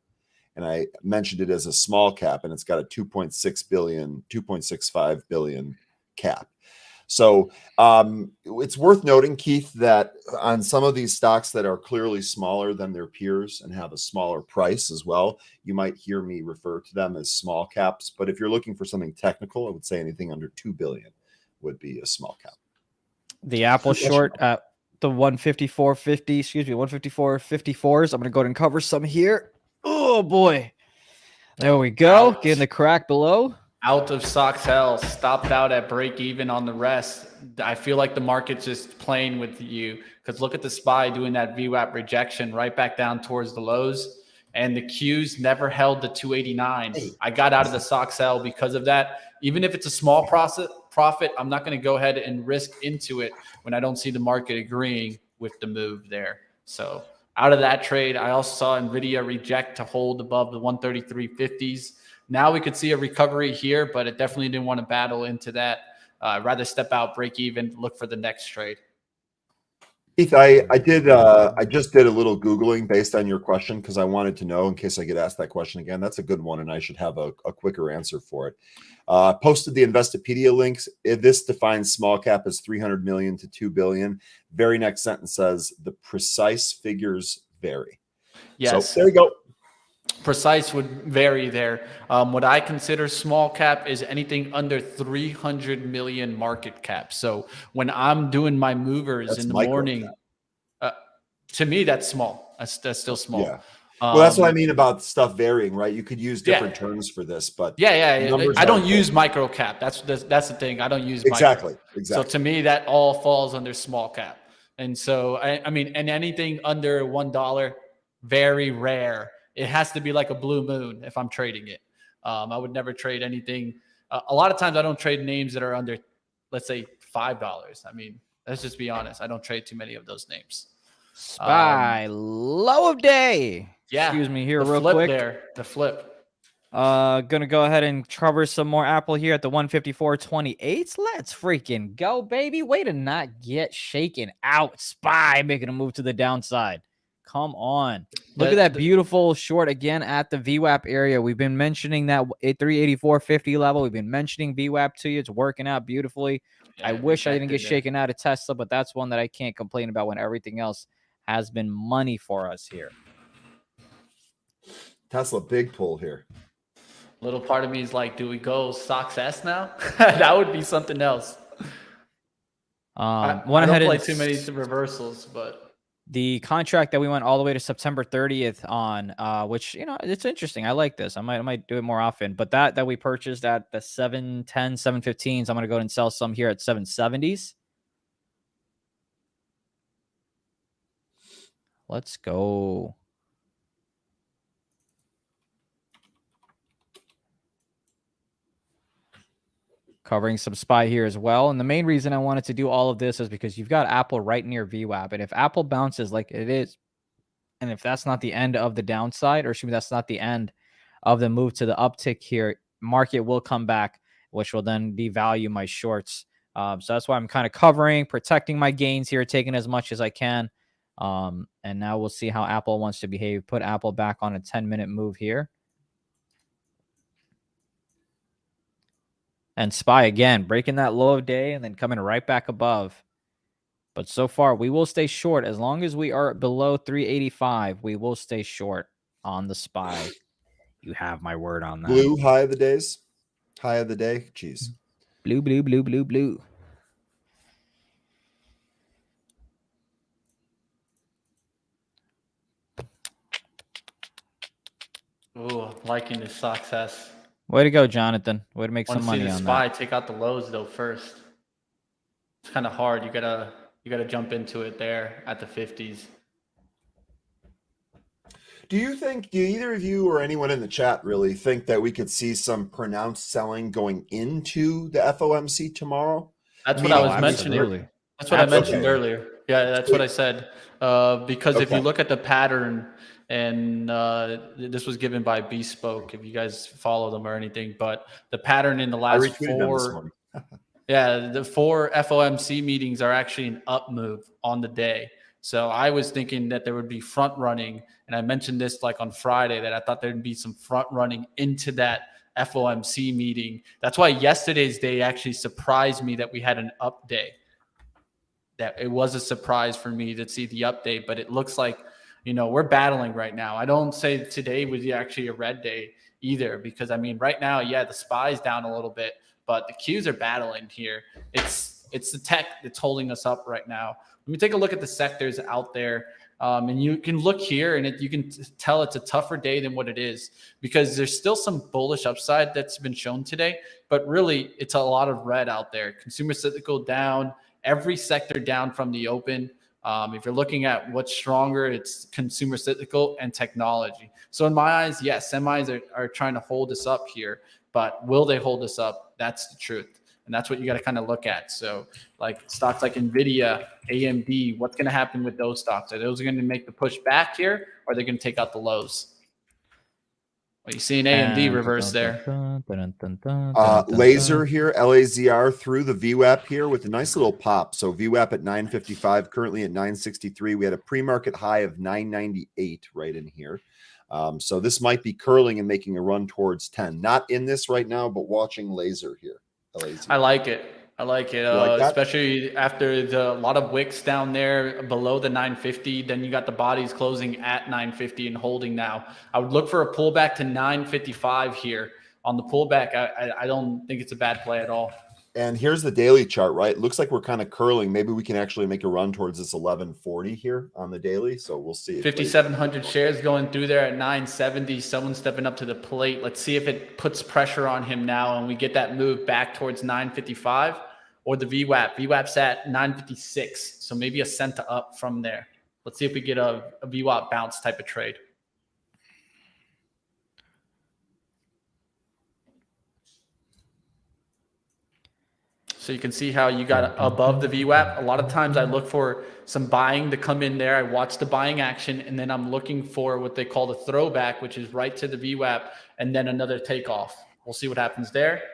[SPEAKER 3] and I mentioned it as a small cap and it's got a 2.6 billion, 2.65 billion cap. So it's worth noting, Keith, that on some of these stocks that are clearly smaller than their peers and have a smaller price as well, you might hear me refer to them as small caps. But if you're looking for something technical, I would say anything under 2 billion would be a small cap.
[SPEAKER 4] The Apple short at the 154.50, excuse me, 154.54s. I'm going to go ahead and cover some here. Oh, boy. There we go.
[SPEAKER 1] Ouch.
[SPEAKER 4] Getting the crack below.
[SPEAKER 1] Out of stocks hell, stopped out at break even on the rest. I feel like the market's just playing with you because look at the SPY doing that VWAP rejection right back down towards the lows. And the Qs never held the 289. I got out of the stocks hell because of that. Even if it's a small profit, I'm not going to go ahead and risk into it when I don't see the market agreeing with the move there. So out of that trade, I also saw Nvidia reject to hold above the 133.50s. Now we could see a recovery here, but it definitely didn't want to battle into that. I'd rather step out, break even, look for the next trade.
[SPEAKER 3] Keith, I just did a little Googling based on your question because I wanted to know in case I get asked that question again. That's a good one, and I should have a quicker answer for it. Posted the Investopedia links. This defines small cap as 300 million to 2 billion. Very next sentence says the precise figures vary.
[SPEAKER 1] Yes.
[SPEAKER 3] So there you go.
[SPEAKER 1] Precise would vary there. What I consider small cap is anything under 300 million market cap. So when I'm doing my movers in the morning, to me, that's small. That's still small.
[SPEAKER 3] Yeah. Well, that's what I mean about stuff varying, right? You could use different terms for this, but
[SPEAKER 1] I don't use micro cap. That's the thing. I don't use
[SPEAKER 3] exactly.
[SPEAKER 1] So to me, that all falls under small cap. And so I mean, and anything under $1, very rare. It has to be like a blue moon if I'm trading it. I would never trade anything. A lot of times I don't trade names that are under, let's say, $5. I mean, let's just be honest. I don't trade too many of those names.
[SPEAKER 4] SPY low of day.
[SPEAKER 1] Yeah.
[SPEAKER 4] Excuse me here
[SPEAKER 1] the
[SPEAKER 4] real
[SPEAKER 1] flip
[SPEAKER 4] quick.
[SPEAKER 1] The flip.
[SPEAKER 4] Gonna go ahead and cover some more Apple here at the 154.28. Let's freaking go, baby. Way to not get shaken out. SPY making a move to the downside. Come on. Look at that beautiful short again at the VWAP area. We've been mentioning that 384.50 level. We've been mentioning VWAP to you. It's working out beautifully. Yeah, I wish I didn't get shaken out of Tesla, but that's one that I can't complain about when everything else has been money for us here.
[SPEAKER 3] Tesla, big pull here.
[SPEAKER 1] Little part of me is like, do we go stocks S now? That would be something else. I don't play too many reversals, but
[SPEAKER 4] the contract that we went all the way to September 30th on, which, you know, it's interesting. I like this. I might do it more often, but that we purchased at the 710, 715s, I'm going to go ahead and sell some here at 770s. Let's go. Covering some SPY here as well. And the main reason I wanted to do all of this is because you've got Apple right near VWAP. And if Apple bounces like it is, and if that's not the end of the downside, or excuse me, that's not the end of the move to the uptick here, market will come back, which will then devalue my shorts. So that's why I'm kind of covering, protecting my gains here, taking as much as I can. And now we'll see how Apple wants to behave. Put Apple back on a 10-minute move here. And SPY again, breaking that low of day and then coming right back above. But so far, we will stay short. As long as we are below 385, we will stay short on the SPY. You have my word on that.
[SPEAKER 3] Blue high of the days. High of the day. Jeez.
[SPEAKER 4] Blue, blue, blue, blue, blue.
[SPEAKER 1] Ooh, liking this success.
[SPEAKER 4] Way to go, Jonathan. Way to make some money on
[SPEAKER 1] SPY
[SPEAKER 4] that.
[SPEAKER 1] take out the lows though first. It's kind of hard. You gotta jump into it there at the 50s.
[SPEAKER 3] Do either of you or anyone in the chat really think that we could see some pronounced selling going into the FOMC tomorrow?
[SPEAKER 1] That's what I was mentioning.
[SPEAKER 4] Absolutely.
[SPEAKER 1] That's what I mentioned
[SPEAKER 3] Okay.
[SPEAKER 1] earlier. Yeah, that's what I said. Because if you
[SPEAKER 3] Okay.
[SPEAKER 1] look at the pattern, and this was given by Bespoke, if you guys follow them or anything, but the pattern in the
[SPEAKER 3] I
[SPEAKER 1] last
[SPEAKER 3] retweeted them this morning.
[SPEAKER 1] yeah, the 4 FOMC meetings are actually an up move on the day. So I was thinking that there would be front running, and I mentioned this like on Friday that I thought there'd be some front running into that FOMC meeting. That's why yesterday's day actually surprised me that we had an up day. That it was a surprise for me to see the update, but it looks like, we're battling right now. I don't say today was actually a red day either, because I mean, right now, yeah, the SPY's down a little bit, but the Qs are battling here. It's the tech that's holding us up right now. Let me take a look at the sectors out there. And you can look here and you can tell it's a tougher day than what it is, because there's still some bullish upside that's been shown today, but really it's a lot of red out there. Consumer cyclical down, every sector down from the open. If you're looking at what's stronger, it's consumer cyclical and technology. So in my eyes, yes, semis are trying to hold us up here, but will they hold us up? That's the truth. And that's what you got to kind of look at. So like stocks like Nvda, AMD, what's going to happen with those stocks? Are those going to make the push back here, or are they going to take out the lows? Well, you see an AMD reverse there.
[SPEAKER 3] Laser here, LAZR through the VWAP here with a nice little pop. So VWAP at 955, currently at 963. We had a pre-market high of 998 right in here. So this might be curling and making a run towards 10. Not in this right now, but watching laser here. LAZR.
[SPEAKER 1] I like it. Especially after a lot of wicks down there below the 950. Then you got the bodies closing at 950 and holding now. I would look for a pullback to 955 here. On the pullback, I don't think it's a bad play at all.
[SPEAKER 3] And here's the daily chart, right? It looks like we're kind of curling. Maybe we can actually make a run towards this 1140 here on the daily. So we'll see.
[SPEAKER 1] 5,700 shares going through there at 970. Someone stepping up to the plate. Let's see if it puts pressure on him now and we get that move back towards 955 or the VWAP. VWAP's at 956. So maybe a cent up from there. Let's see if we get a VWAP bounce type of trade. So you can see how you got above the VWAP. A lot of times I look for some buying to come in there. I watch the buying action, and then I'm looking for what they call the throwback, which is right to the VWAP, and then another takeoff. We'll see what happens there.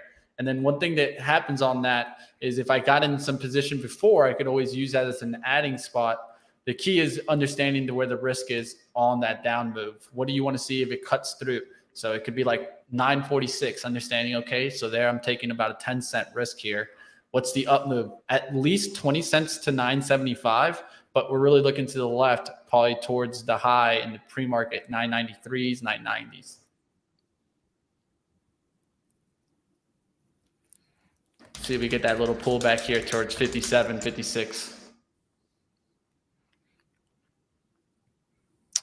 [SPEAKER 1] And then one thing that happens on that is if I got in some position before, I could always use that as an adding spot. The key is understanding to where the risk is on that down move. What do you want to see if it cuts through? So it could be like 946, understanding, okay, so there I'm taking about a 10-cent risk here. What's the up move? At least 20 cents to 975, but we're really looking to the left, probably towards the high in the pre-market, 993s, 990s. See if we get that little pullback here towards 57, 56.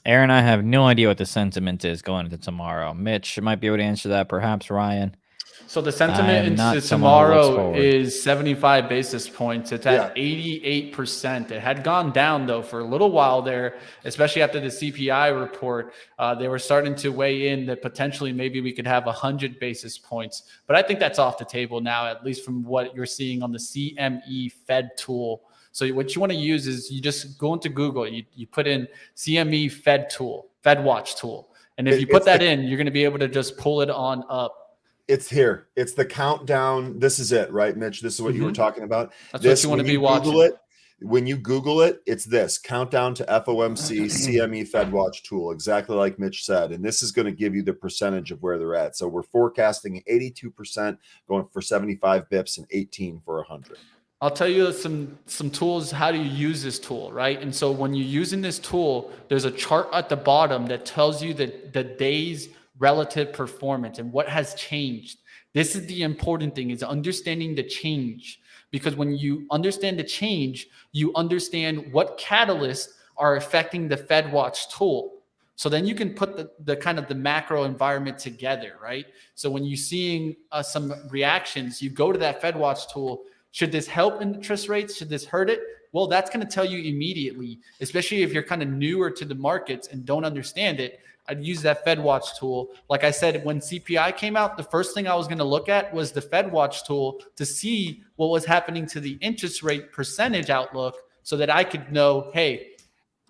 [SPEAKER 4] Aaron, I have no idea what the sentiment is going into tomorrow. Mitch might be able to answer that, perhaps Ryan.
[SPEAKER 1] So the sentiment into tomorrow is 75 basis points. It's at 88%. It had gone down, though, for a little while there, especially after the CPI report. They were starting to weigh in that potentially maybe we could have 100 basis points. But I think that's off the table now, at least from what you're seeing on the CME Fed tool. So what you want to use is you just go into Google, you put in CME Fed tool, Fed Watch tool. And if you put that in, you're going to be able to just pull it on up.
[SPEAKER 3] It's here. It's the countdown. This is it, right, Mitch? This is what you were talking about.
[SPEAKER 1] That's what you want to be watching.
[SPEAKER 3] When you Google it, it's this countdown to FOMC CME Fed Watch tool, exactly like Mitch said. And this is going to give you the percentage of where they're at. So we're forecasting 82% going for 75 bips and 18 for 100.
[SPEAKER 1] I'll tell you some tools, how do you use this tool, right? And so when you're using this tool, there's a chart at the bottom that tells you the day's relative performance and what has changed. This is the important thing, is understanding the change. Because when you understand the change, you understand what catalysts are affecting the Fed Watch tool. So then you can put the kind of the macro environment together, right? So when you're seeing some reactions, you go to that Fed Watch tool. Should this help interest rates? Should this hurt it? Well, that's going to tell you immediately, especially if you're kind of newer to the markets and don't understand it. I'd use that Fed Watch tool. Like I said, when CPI came out, the first thing I was going to look at was the Fed Watch tool to see what was happening to the interest rate percentage outlook so that I could know, hey,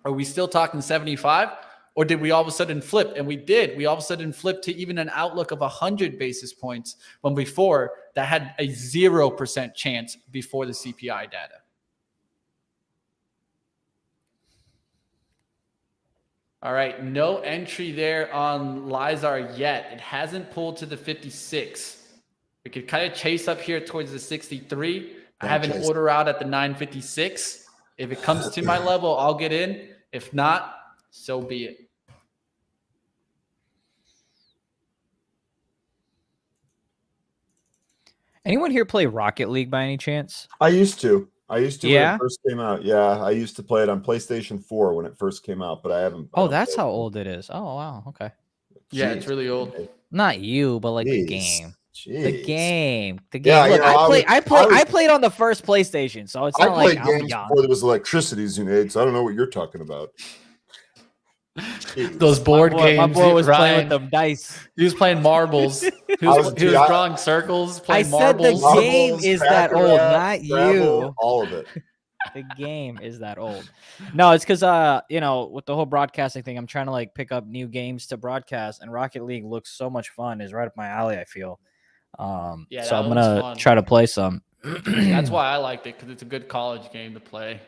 [SPEAKER 1] are we still talking 75? Or did we all of a sudden flip? And we did. We all of a sudden flipped to even an outlook of 100 basis points when before that had a 0% chance before the CPI data. All right, no entry there on Lizar yet. It hasn't pulled to the 56. We could kind of chase up here towards the 63. I have an order out at the 956. If it comes to my level, I'll get in. If not, so be it.
[SPEAKER 4] Anyone here play Rocket League by any chance?
[SPEAKER 3] I used to. When
[SPEAKER 4] Yeah?
[SPEAKER 3] it first came out. Yeah, I used to play it on PlayStation 4 when it first came out, but I haven't.
[SPEAKER 4] Oh, that's how old it is. Oh, wow. Okay.
[SPEAKER 1] Yeah, it's really old.
[SPEAKER 4] Not you, but like the
[SPEAKER 3] Jeez.
[SPEAKER 4] game.
[SPEAKER 3] Jeez.
[SPEAKER 4] The game.
[SPEAKER 3] Yeah,
[SPEAKER 4] Look,
[SPEAKER 3] you know,
[SPEAKER 4] I played on the first PlayStation, so it's not like
[SPEAKER 3] played
[SPEAKER 4] I'm
[SPEAKER 3] games
[SPEAKER 4] young.
[SPEAKER 3] before there was electricity, Zunaid, so I don't know what you're talking about. Jeez.
[SPEAKER 1] Those board games.
[SPEAKER 4] My boy was playing
[SPEAKER 1] Ryan,
[SPEAKER 4] with them dice.
[SPEAKER 1] He was playing marbles. He was drawing circles, playing marbles.
[SPEAKER 4] The game is that old, not
[SPEAKER 3] Scrabble,
[SPEAKER 4] you.
[SPEAKER 3] all of it.
[SPEAKER 4] The game is that old. No, it's because you know, with the whole broadcasting thing, I'm trying to like pick up new games to broadcast, and Rocket League looks so much fun. Is right up my alley, I feel.
[SPEAKER 1] Yeah,
[SPEAKER 4] so I'm gonna try to play some.
[SPEAKER 1] That's why I liked it, because it's a good college game to play.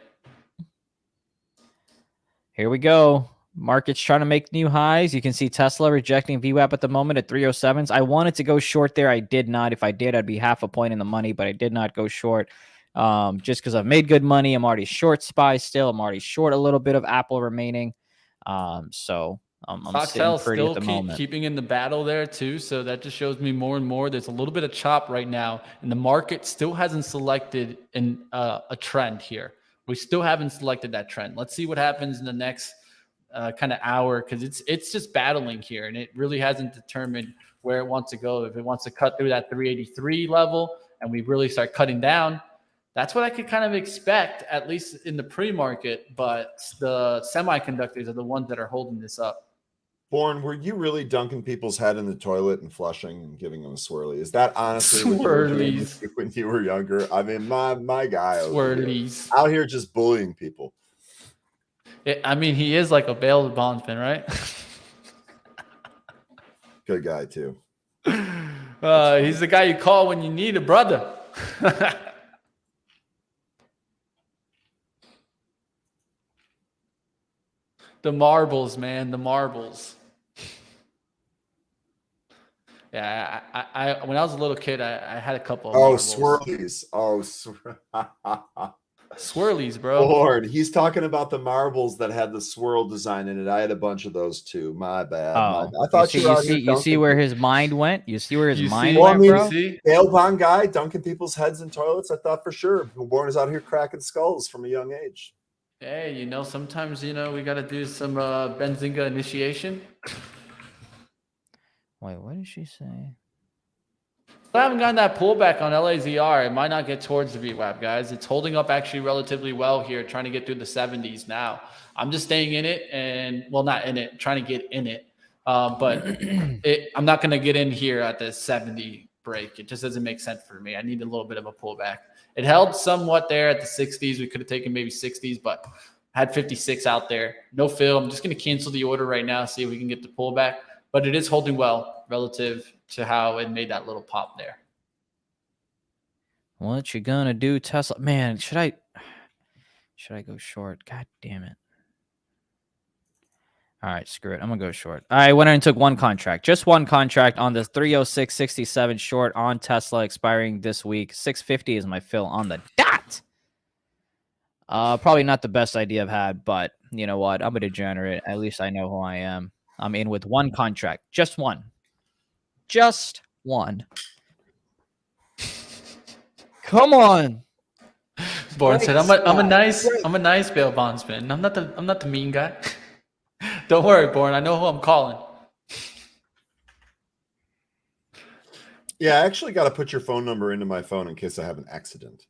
[SPEAKER 4] Here we go. Market's trying to make new highs. You can see Tesla rejecting VWAP at the moment at 307s. I wanted to go short there. I did not. If I did, I'd be half a point in the money, but I did not go short. Just because I've made good money. I'm already short SPY still. I'm already short a little bit of Apple remaining. So I'm sitting pretty at the moment.
[SPEAKER 1] Keeping in the battle there too. So that just shows me more and more. There's a little bit of chop right now, and the market still hasn't selected a trend here. We still haven't selected that trend. Let's see what happens in the next kind of hour, because it's just battling here, and it really hasn't determined where it wants to go. If it wants to cut through that 383 level and we really start cutting down, that's what I could kind of expect, at least in the pre-market. But the semiconductors are the ones that are holding this up.
[SPEAKER 3] Born, were you really dunking people's head in the toilet and flushing and giving them a swirly? Is that honestly
[SPEAKER 1] swirlies
[SPEAKER 3] when you were younger? I mean, my guy
[SPEAKER 1] swirlies
[SPEAKER 3] out here just bullying people.
[SPEAKER 1] I mean, he is like a bail bondsman, right?
[SPEAKER 3] Good guy too.
[SPEAKER 1] He's the guy you call when you need a brother. The marbles, man, the marbles. Yeah, I when I was a little kid, I had a couple of marbles.
[SPEAKER 3] Swirlies.
[SPEAKER 1] Swirlies, bro.
[SPEAKER 3] Lord, he's talking about the marbles that had the swirl design in it. I had a bunch of those too. My bad. I thought
[SPEAKER 4] you see where his mind went. You see where his mind went, bro.
[SPEAKER 3] Bail bond guy dunking people's heads in toilets. I thought for sure. Born is out here cracking skulls from a young age.
[SPEAKER 1] Hey, you know, sometimes we got to do some Benzinga initiation.
[SPEAKER 4] Wait, what did she say?
[SPEAKER 1] I haven't gotten that pullback on LAZR. It might not get towards the VWAP, guys. It's holding up actually relatively well here, trying to get through the 70s now. I'm just staying in it, and well, not in it, trying to get in it. But I'm not going to get in here at the 70 break. It just doesn't make sense for me. I need a little bit of a pullback. It held somewhat there at the 60s. We could have taken maybe 60s, but I had 56 out there. No fill. I'm just going to cancel the order right now, see if we can get the pullback. But it is holding well relative to how it made that little pop there.
[SPEAKER 4] What you gonna do, Tesla? Man, should Should I go short? God damn it. All right, screw it. I'm going to go short. I went and took one contract. Just one contract on the 306.67 short on Tesla expiring this week. 650 is my fill on the dot. Probably not the best idea I've had, but you know what? I'm a degenerate. At least I know who I am. I'm in with one contract. Just one. Just one. Come on.
[SPEAKER 1] Born said, I'm a nice bail bondsman. I'm not the mean guy. Don't worry, Born. I know who I'm calling.
[SPEAKER 3] Yeah, I actually got to put your phone number into my phone in case I have an accident.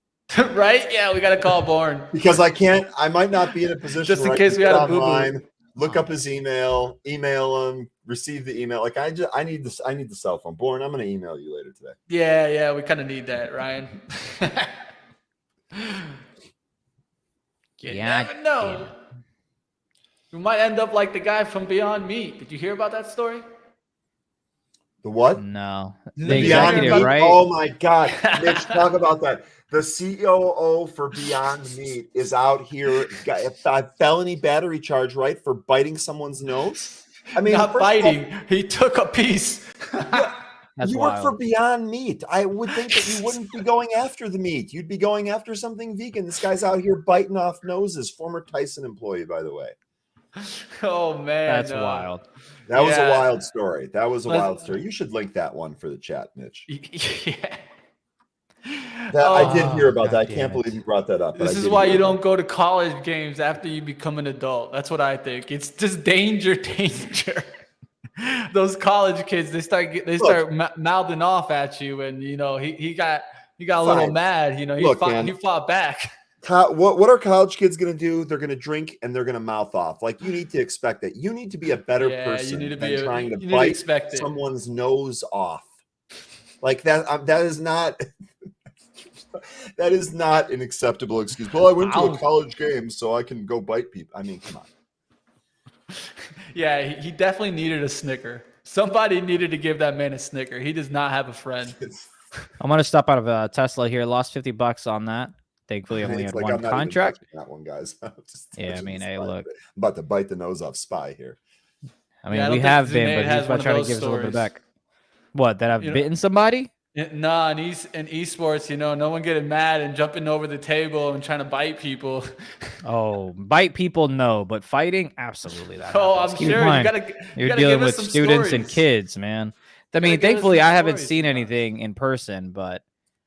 [SPEAKER 1] Right? Yeah, we got to call Born.
[SPEAKER 3] Because I might not be in a position
[SPEAKER 1] just in
[SPEAKER 3] where
[SPEAKER 1] case
[SPEAKER 3] I
[SPEAKER 1] we
[SPEAKER 3] can
[SPEAKER 1] had
[SPEAKER 3] get
[SPEAKER 1] a
[SPEAKER 3] online, look up his email him, receive the email. Like I need the cell phone. Born, I'm going to email you later today.
[SPEAKER 1] Yeah, we kind of need that, Ryan. You never know. We might end up like the guy from Beyond Meat. Did you hear about that story?
[SPEAKER 3] The what?
[SPEAKER 4] No.
[SPEAKER 1] The
[SPEAKER 4] executive,
[SPEAKER 3] Meat?
[SPEAKER 4] right?
[SPEAKER 3] Oh my God. Mitch, talk about that. The COO for Beyond Meat is out here, got a felony battery charge, right, for biting someone's nose. I mean,
[SPEAKER 1] not biting. He took a piece.
[SPEAKER 4] That's
[SPEAKER 3] you
[SPEAKER 4] wild.
[SPEAKER 3] work for Beyond Meat. I would think that you wouldn't be going after the meat. You'd be going after something vegan. This guy's out here biting off noses. Former Tyson employee, by the way.
[SPEAKER 1] Oh man,
[SPEAKER 4] that's wild.
[SPEAKER 3] That was a wild story. That was a wild story. You should link that one for the chat, Mitch.
[SPEAKER 1] Yeah.
[SPEAKER 3] I did hear about that. I can't
[SPEAKER 4] damn
[SPEAKER 3] believe you brought that up.
[SPEAKER 1] This is why you don't go to college games after you become an adult. That's what I think. It's just danger. Those college kids, they start mouthing off at you, and you know he got a little mad. You know he fought back.
[SPEAKER 3] What are college kids going to do? They're going to drink and they're going to mouth off. Like, you need to expect that. You need to be a better person than trying to bite someone's nose off. Like that is not that is not an acceptable excuse. Well, I went to a college game so I can go bite people. I mean, come on.
[SPEAKER 1] Yeah, he definitely needed a Snicker. Somebody needed to give that man a Snicker. He does not have a friend.
[SPEAKER 4] I'm going to stop out of Tesla here. Lost $50 on that. Thankfully, I only had one contract.
[SPEAKER 3] That one, guys.
[SPEAKER 4] Yeah, I mean, hey, look.
[SPEAKER 3] I'm about to bite the nose off Spy here.
[SPEAKER 4] I mean, we have been, but he's about to try to give us a little bit back. What, that I've bitten somebody?
[SPEAKER 1] Nah, in esports, you know, no one getting mad and jumping over the table and trying to bite people.
[SPEAKER 4] Oh, bite people, no, but fighting, absolutely. That
[SPEAKER 1] I'm sure
[SPEAKER 4] you're dealing with students and kids, man. I mean, thankfully, I haven't seen anything in person, but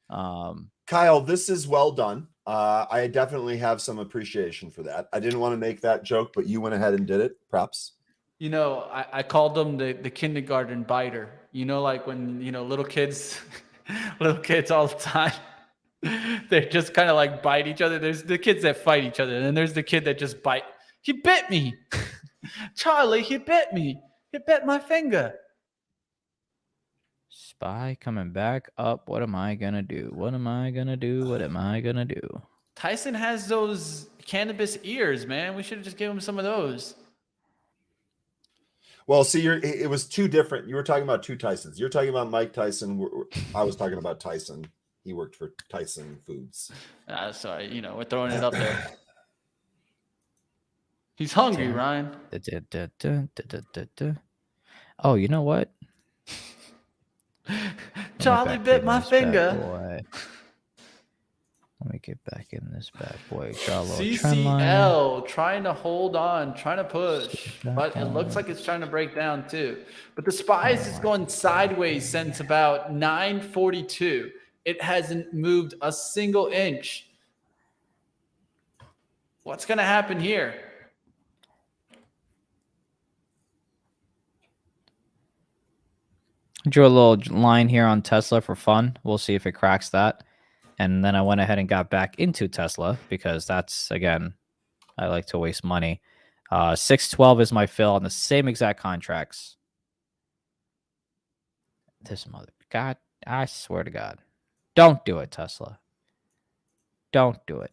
[SPEAKER 3] Kyle, this is well done. I definitely have some appreciation for that. I didn't want to make that joke, but you went ahead and did it. Props.
[SPEAKER 1] You know, I called them the kindergarten biter. You know, like when, you know, little kids all the time, they just kind of like bite each other. There's the kids that fight each other, and then there's the kid that just bite. He bit me. Charlie, he bit me. He bit my finger.
[SPEAKER 4] Spy coming back up. What am I going to do? What am I going to do? What am I going to do?
[SPEAKER 1] Tyson has those cannabis ears, man. We should have just given him some of those.
[SPEAKER 3] Well, see, it was two different. You were talking about two Tysons. You're talking about Mike Tyson. I was talking about Tyson. He worked for Tyson Foods.
[SPEAKER 1] Sorry, you know, we're throwing it up there. He's hungry, Ryan.
[SPEAKER 4] Oh, you know what?
[SPEAKER 1] Charlie bit my finger.
[SPEAKER 4] Let me get back in this bad boy.
[SPEAKER 1] CCL trying to hold on, trying to push, but it looks like it's trying to break down too. But the SPYs is going sideways since about 9:42. It hasn't moved a single inch. What's going to happen here?
[SPEAKER 4] Drew a little line here on Tesla for fun. We'll see if it cracks that. And then I went ahead and got back into Tesla because that's, again, I like to waste money. 612 is my fill on the same exact contracts. This mother, God, I swear to God. Don't do it, Tesla. Don't do it.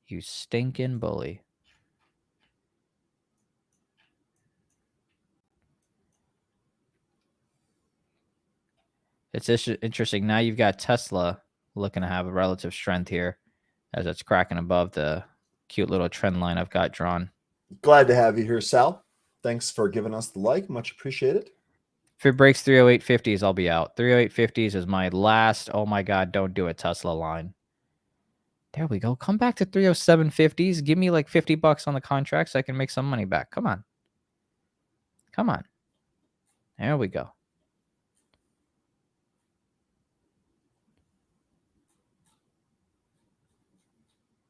[SPEAKER 4] You stinking bully. It's interesting. Now you've got Tesla looking to have a relative strength here as it's cracking above the cute little trend line I've got drawn.
[SPEAKER 3] Glad to have you here, Sal. Thanks for giving us the like. Much appreciated.
[SPEAKER 4] If it breaks 308.50s, I'll be out. 308.50s is my last, oh my God, don't do it, Tesla line. There we go. Come back to 307.50s. Give me like $50 on the contract so I can make some money back. Come on. Come on. There we go.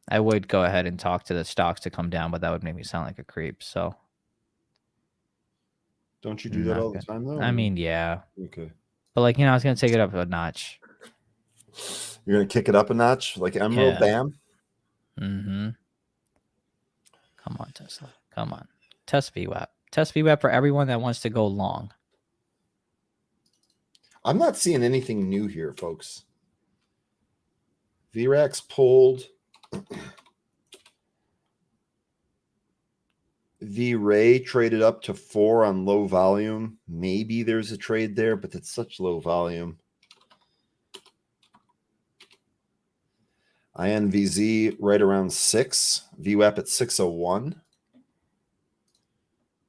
[SPEAKER 4] I would go ahead and talk to the stocks to come down, but that would make me sound like a creep. So,
[SPEAKER 3] don't you do that all the time, though?
[SPEAKER 4] I mean, yeah.
[SPEAKER 3] Okay.
[SPEAKER 4] But like, I was gonna take it up a notch.
[SPEAKER 3] You're gonna kick it up a notch, like Emerald Bam.
[SPEAKER 4] Mm-hmm. Come on, Tesla. Come on. Test VWAP. Test VWAP for everyone that wants to go long.
[SPEAKER 3] I'm not seeing anything new here, folks. VRAX pulled. V-Ray traded up to 4 on low volume. Maybe there's a trade there, but it's such low volume. INVZ right around 6. VWAP at 601.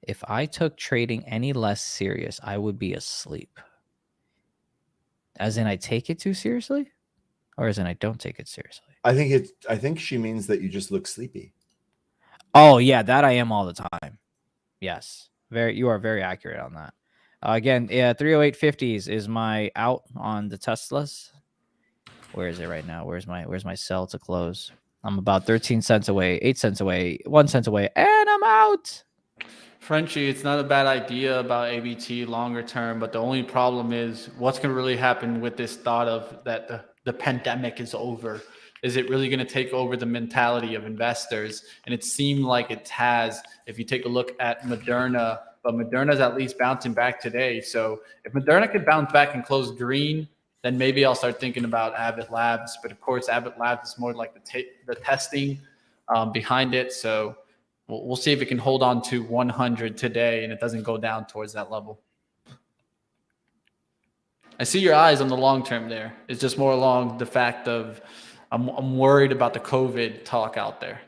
[SPEAKER 4] If I took trading any less serious, I would be asleep. As in I take it too seriously? Or as in I don't take it seriously?
[SPEAKER 3] I think she means that you just look sleepy.
[SPEAKER 4] Oh, yeah, that I am all the time. Yes. You are very accurate on that. Again, yeah, 308.50s is my out on the Teslas. Where is it right now? Where's my sell to close? I'm about 13 cents away, 8 cents away, 1 cent away, and I'm out.
[SPEAKER 1] Frenchie, it's not a bad idea about ABT longer term, but the only problem is what's going to really happen with this thought of that the pandemic is over. Is it really going to take over the mentality of investors? And it seemed like it has. If you take a look at Moderna, but Moderna's at least bouncing back today. So if Moderna could bounce back and close green, then maybe I'll start thinking about Abbott Labs. But of course, Abbott Labs is more like the testing behind it. So we'll see if it can hold on to 100 today and it doesn't go down towards that level. I see your eyes on the long term there. It's just more along the fact of I'm worried about the COVID talk out there.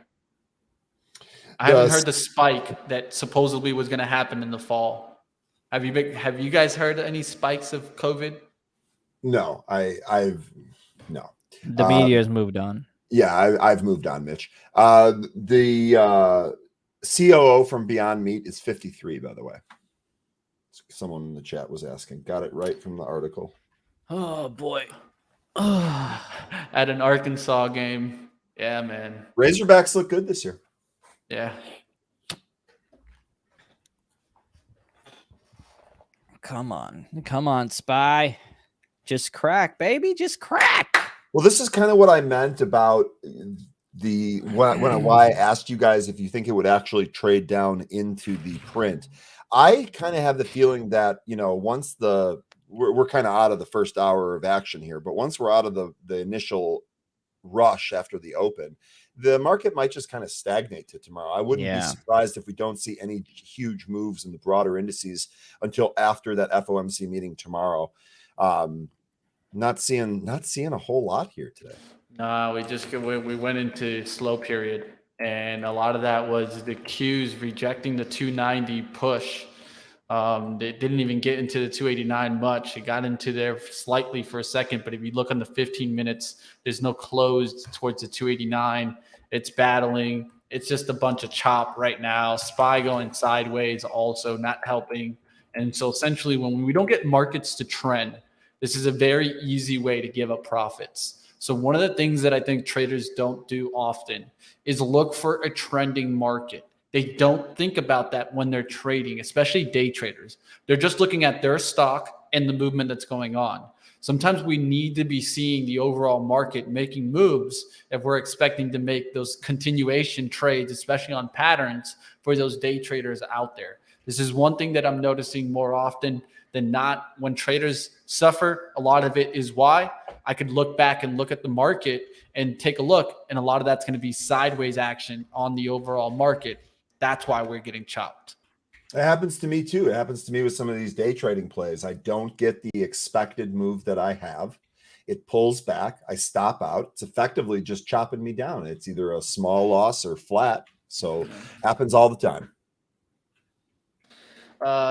[SPEAKER 1] I haven't heard the spike that supposedly was going to happen in the fall. Have you guys heard any spikes of COVID?
[SPEAKER 3] No, I've no.
[SPEAKER 4] The media has moved on.
[SPEAKER 3] Yeah, I've moved on, Mitch. The COO from Beyond Meat is 53, by the way. Someone in the chat was asking. Got it right from the article.
[SPEAKER 4] Oh, boy.
[SPEAKER 1] At an Arkansas game. Yeah, man.
[SPEAKER 3] Razorbacks look good this year.
[SPEAKER 1] Yeah.
[SPEAKER 4] Come on, Spy. Just crack, baby. Just crack.
[SPEAKER 3] Well, this is kind of what I meant about why I asked you guys if you think it would actually trade down into the print. I kind of have the feeling that, once we're kind of out of the first hour of action here, but once we're out of the initial rush after the open, the market might just kind of stagnate to tomorrow. I wouldn't be surprised if we don't see any huge moves in the broader indices until after that FOMC meeting tomorrow. Not seeing a whole lot here today.
[SPEAKER 1] No, we went into slow period, and a lot of that was the Qs rejecting the 290 push. They didn't even get into the 289 much. It got into there slightly for a second, but if you look on the 15 minutes, there's no close towards the 289. It's battling. It's just a bunch of chop right now. SPY going sideways, also not helping. And so essentially, when we don't get markets to trend, this is a very easy way to give up profits. So one of the things that I think traders don't do often is look for a trending market. They don't think about that when they're trading, especially day traders. They're just looking at their stock and the movement that's going on. Sometimes we need to be seeing the overall market making moves if we're expecting to make those continuation trades, especially on patterns for those day traders out there. This is one thing that I'm noticing more often than not. When traders suffer, a lot of it is why. I could look back and look at the market and take a look, and a lot of that's going to be sideways action on the overall market. That's why we're getting chopped.
[SPEAKER 3] It happens to me too. It happens to me with some of these day trading plays. I don't get the expected move that I have. It pulls back. I stop out. It's effectively just chopping me down. It's either a small loss or flat. So happens all the time.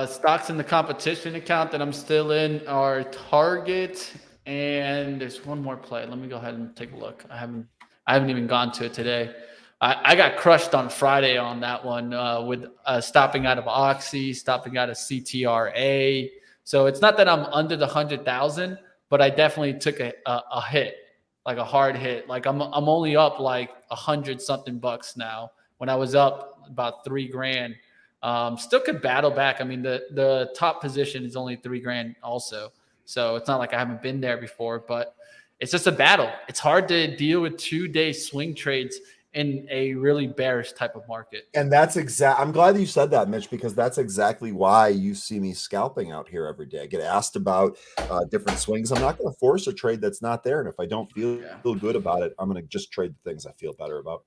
[SPEAKER 1] Stocks in the competition account that I'm still in are Target, and there's one more play. Let me go ahead and take a look. I haven't even gone to it today. I got crushed on Friday on that one with stopping out of Oxy, stopping out of CTRA. So it's not that I'm under the 100,000, but I definitely took a hit, like a hard hit. Like I'm only up like 100 something bucks now, when I was up about $3,000. Still could battle back. I mean, the top position is only $3,000 also. So it's not like I haven't been there before, but it's just a battle. It's hard to deal with 2-day swing trades in a really bearish type of market.
[SPEAKER 3] And that's I'm glad that you said that, Mitch, because that's exactly why you see me scalping out here every day. I get asked about different swings. I'm not going to force a trade that's not there. And if I don't feel good about it, I'm going to just trade the things I feel better about.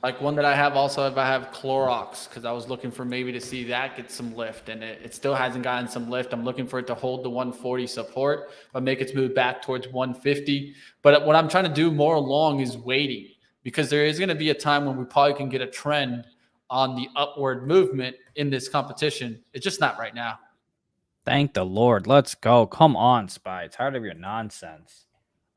[SPEAKER 1] Like one that I have also, if I have Clorox, because I was looking for maybe to see that get some lift, and it still hasn't gotten some lift. I'm looking for it to hold the 140 support, but make its move back towards 150. But what I'm trying to do more along is waiting, because there is going to be a time when we probably can get a trend on the upward movement in this competition. It's just not right now.
[SPEAKER 4] Thank the Lord. Let's go. Come on, Spy. Tired of your nonsense.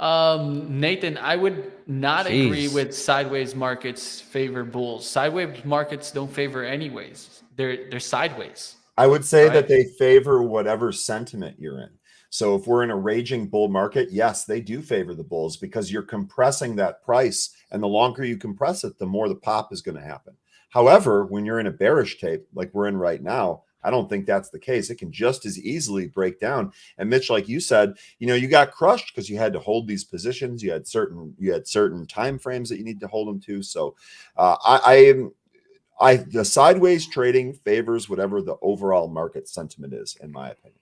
[SPEAKER 1] Nathan, I would not agree with sideways markets favor bulls. Sideways markets don't favor anyways. They're sideways.
[SPEAKER 3] I would say that they favor whatever sentiment you're in. So if we're in a raging bull market, yes, they do favor the bulls, because you're compressing that price, and the longer you compress it, the more the pop is going to happen. However, when you're in a bearish tape like we're in right now, I don't think that's the case. It can just as easily break down. And Mitch, like you said, you got crushed because you had to hold these positions. You had certain time frames that you need to hold them to. So the sideways trading favors whatever the overall market sentiment is, in my opinion.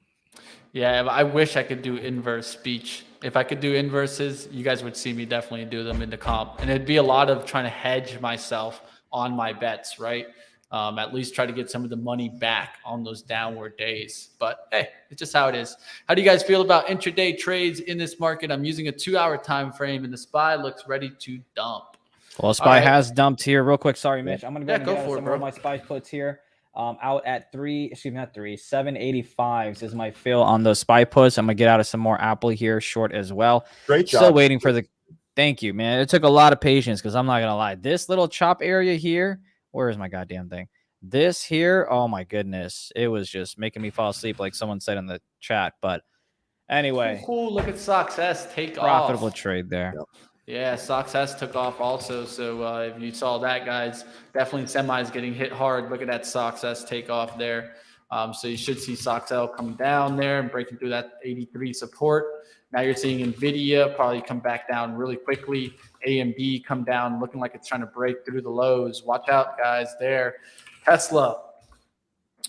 [SPEAKER 1] Yeah, I wish I could do inverse speech. If I could do inverses, you guys would see me definitely do them in the comp. And it'd be a lot of trying to hedge myself on my bets, right? At least try to get some of the money back on those downward days. But hey, it's just how it is. How do you guys feel about intraday trades in this market? I'm using a 2-hour time frame, and the SPY looks ready to dump.
[SPEAKER 4] Well, SPY has dumped here real quick. Sorry, Mitch. I'm going to
[SPEAKER 1] go for it, bro.
[SPEAKER 4] Of my SPY puts here. Out at 785s is my fill on those SPY puts. I'm going to get out of some more Apple here short as well.
[SPEAKER 3] Great job.
[SPEAKER 4] Still waiting for thank you, man. It took a lot of patience, because I'm not going to lie. This little chop area here, where is my goddamn thing? This here, oh my goodness. It was just making me fall asleep, like someone said in the chat. But anyway.
[SPEAKER 1] Ooh, look at Success take off.
[SPEAKER 4] Profitable trade there.
[SPEAKER 3] Yep.
[SPEAKER 1] Yeah, Success took off also. So if you saw that, guys, definitely semis getting hit hard. Look at that Success take off there. So you should see Soxel come down there and breaking through that 83 support. Now you're seeing Nvda probably come back down really quickly. AMD come down, looking like it's trying to break through the lows. Watch out, guys, there. Tesla,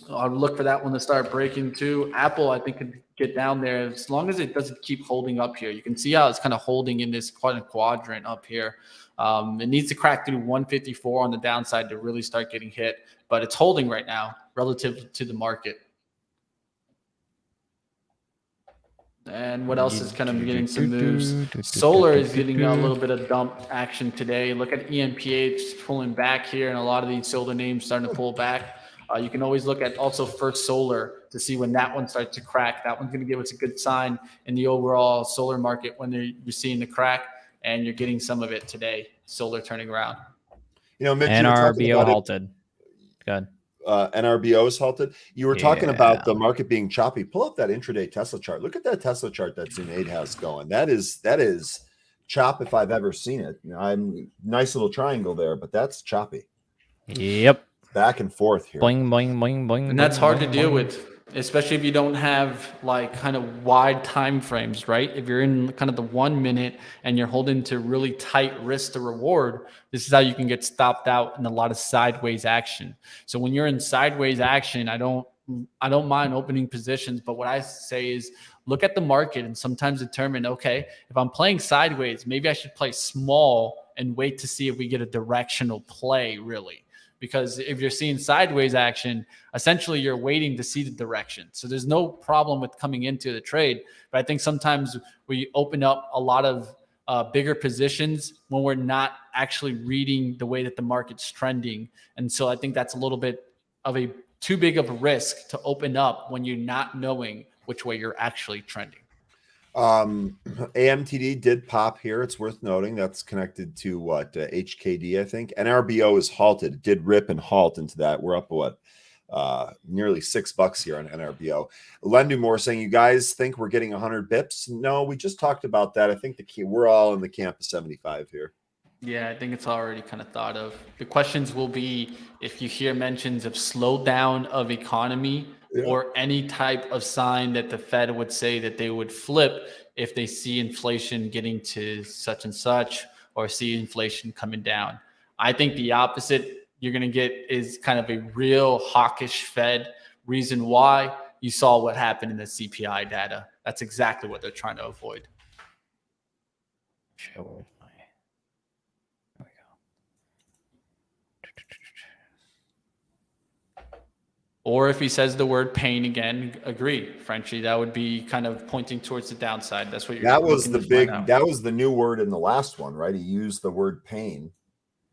[SPEAKER 1] I'll look for that one to start breaking too. Apple, I think, could get down there as long as it doesn't keep holding up here. You can see how it's kind of holding in this quadrant up here. It needs to crack through 154 on the downside to really start getting hit, but it's holding right now relative to the market. And what else is kind of getting some moves? Solar is getting a little bit of dump action today. Look at EMPH pulling back here, and a lot of these solar names starting to pull back. You can always look at also First Solar to see when that one starts to crack. That one's going to give us a good sign in the overall solar market when you're seeing the crack, and you're getting some of it today. Solar turning around.
[SPEAKER 3] Mitch,
[SPEAKER 4] NRBO halted. Good.
[SPEAKER 3] NRBO is halted. You were talking about the market being choppy. Pull up that intraday Tesla chart. Look at that Tesla chart that Zunaid has going. That is chop if I've ever seen it. I'm nice little triangle there, but that's choppy.
[SPEAKER 4] Yep.
[SPEAKER 3] Back and forth here.
[SPEAKER 4] Boing, boing, boing, boing.
[SPEAKER 1] And that's hard to deal with, especially if you don't have like kind of wide time frames, right? If you're in kind of the 1 minute and you're holding to really tight risk to reward, this is how you can get stopped out in a lot of sideways action. So when you're in sideways action, I don't mind opening positions, but what I say is look at the market and sometimes determine, okay, if I'm playing sideways, maybe I should play small and wait to see if we get a directional play really. because if you're seeing sideways action, essentially you're waiting to see the direction. So there's no problem with coming into the trade. But I think sometimes we open up a lot of bigger positions when we're not actually reading the way that the market's trending. And so I think that's a little bit of a too big of a risk to open up when you're not knowing which way you're actually trending.
[SPEAKER 3] AMTD did pop here. It's worth noting that's connected to what, HKD, I think. NRBO is halted. It did rip and halt into that. We're up what, nearly $6 here on NRBO. Lendumore saying, you guys think we're getting 100 bips? No, we just talked about that. I think we're all in the camp of 75 here.
[SPEAKER 1] Yeah, I think it's already kind of thought of. The questions will be if you hear mentions of slowdown of economy, or any type of sign that the Fed would say that they would flip if they see inflation getting to such and such, or see inflation coming down. I think the opposite you're going to get is kind of a real hawkish Fed. Reason why, you saw what happened in the CPI data. That's exactly what they're trying to avoid.
[SPEAKER 4] Sure.
[SPEAKER 1] Or if he says the word pain again, agree, Frenchie. That would be kind of pointing towards the downside. That's what you're.
[SPEAKER 3] That was the big. That was the new word in the last one, right? He used the word pain,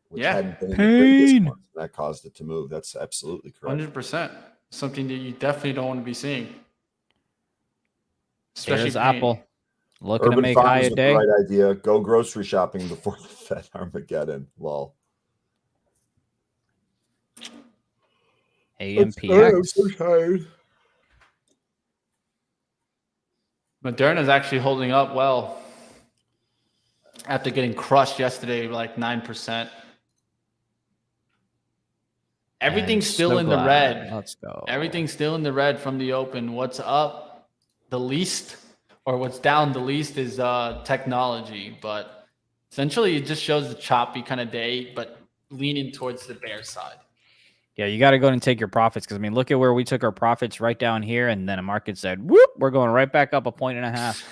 [SPEAKER 3] which hadn't been in the previous one. That caused it to move. That's absolutely correct.
[SPEAKER 1] 100%. Something that you definitely don't want to be seeing.
[SPEAKER 4] Especially Apple looking
[SPEAKER 3] Urban
[SPEAKER 4] to make
[SPEAKER 3] Farms
[SPEAKER 4] high a day.
[SPEAKER 3] The right idea. Go grocery shopping before the Fed Armageddon. Lol.
[SPEAKER 4] AMPX.
[SPEAKER 3] I'm so tired.
[SPEAKER 1] Moderna is actually holding up well after getting crushed yesterday, like 9%. Everything's still in the red.
[SPEAKER 4] Let's go.
[SPEAKER 1] Everything's still in the red from the open. What's up the least, or what's down the least, is technology. But essentially, it just shows the choppy kind of day, but leaning towards the bear side.
[SPEAKER 4] Yeah, you got to go and take your profits, because, I mean, look at where we took our profits right down here, and then a market said, whoop, we're going right back up 1.5 points.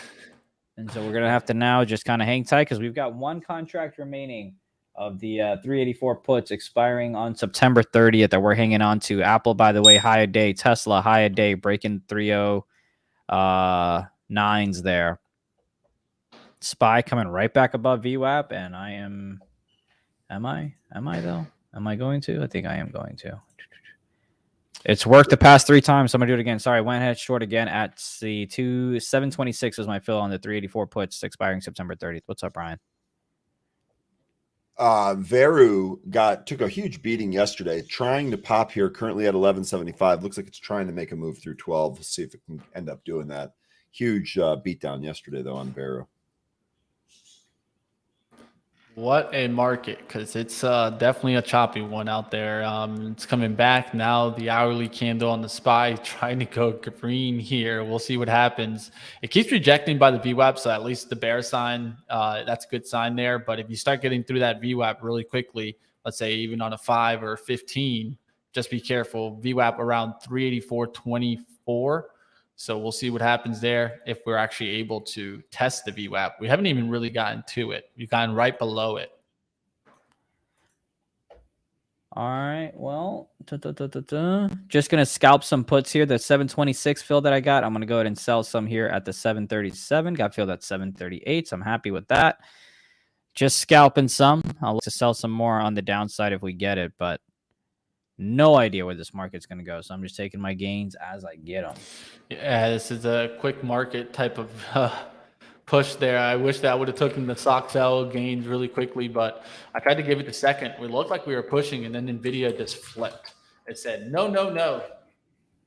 [SPEAKER 4] And so we're going to have to now just kind of hang tight, because we've got one contract remaining of the 384 puts expiring on September 30th that we're hanging on to. Apple, by the way, high a day. Tesla, high a day, breaking 309s there. SPY coming right back above VWAP, and I am I though? Am I going to? I think I am going to. It's worked the past 3 times, so I'm going to do it again. Sorry, went ahead short again at the 726 is my fill on the 384 puts expiring September 30th. What's up, Brian?
[SPEAKER 3] Veru took a huge beating yesterday, trying to pop here, currently at 1175. Looks like it's trying to make a move through 12. We'll see if it can end up doing that. Huge beatdown yesterday, though, on Veru.
[SPEAKER 1] What a market, because it's definitely a choppy one out there. It's coming back now. The hourly candle on the SPY trying to go green here. We'll see what happens. It keeps rejecting by the VWAP, so at least the bear sign, that's a good sign there. But if you start getting through that VWAP really quickly, let's say even on a 5 or 15, just be careful. VWAP around 384.24. So we'll see what happens there if we're actually able to test the VWAP. We haven't even really gotten to it. We've gotten right below it.
[SPEAKER 4] All right. Well, just going to scalp some puts here. The 726 fill that I got, I'm going to go ahead and sell some here at the 737. Got filled at 738. So I'm happy with that. Just scalping some. I'll look to sell some more on the downside if we get it, but no idea where this market's going to go. So I'm just taking my gains as I get them.
[SPEAKER 1] Yeah, this is a quick market type of push there. I wish that would have taken the stock sell gains really quickly, but I tried to give it a second. We looked like we were pushing, and then Nvda just flipped. It said, no, no, no.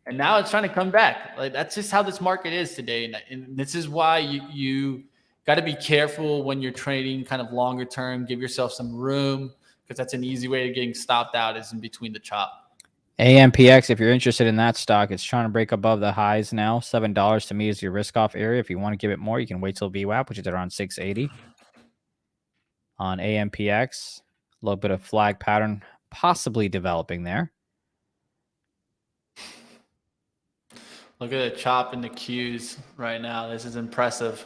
[SPEAKER 1] And now it's trying to come back. Like, that's just how this market is today. And this is why you got to be careful when you're trading kind of longer term. Give yourself some room, because that's an easy way of getting stopped out, is in between the chop.
[SPEAKER 4] AMPX, if you're interested in that stock, it's trying to break above the highs now. $7 to me is your risk-off area. If you want to give it more, you can wait till VWAP, which is around 680. On AMPX, a little bit of flag pattern possibly developing there.
[SPEAKER 1] Look at the chop in the Qs right now. This is impressive.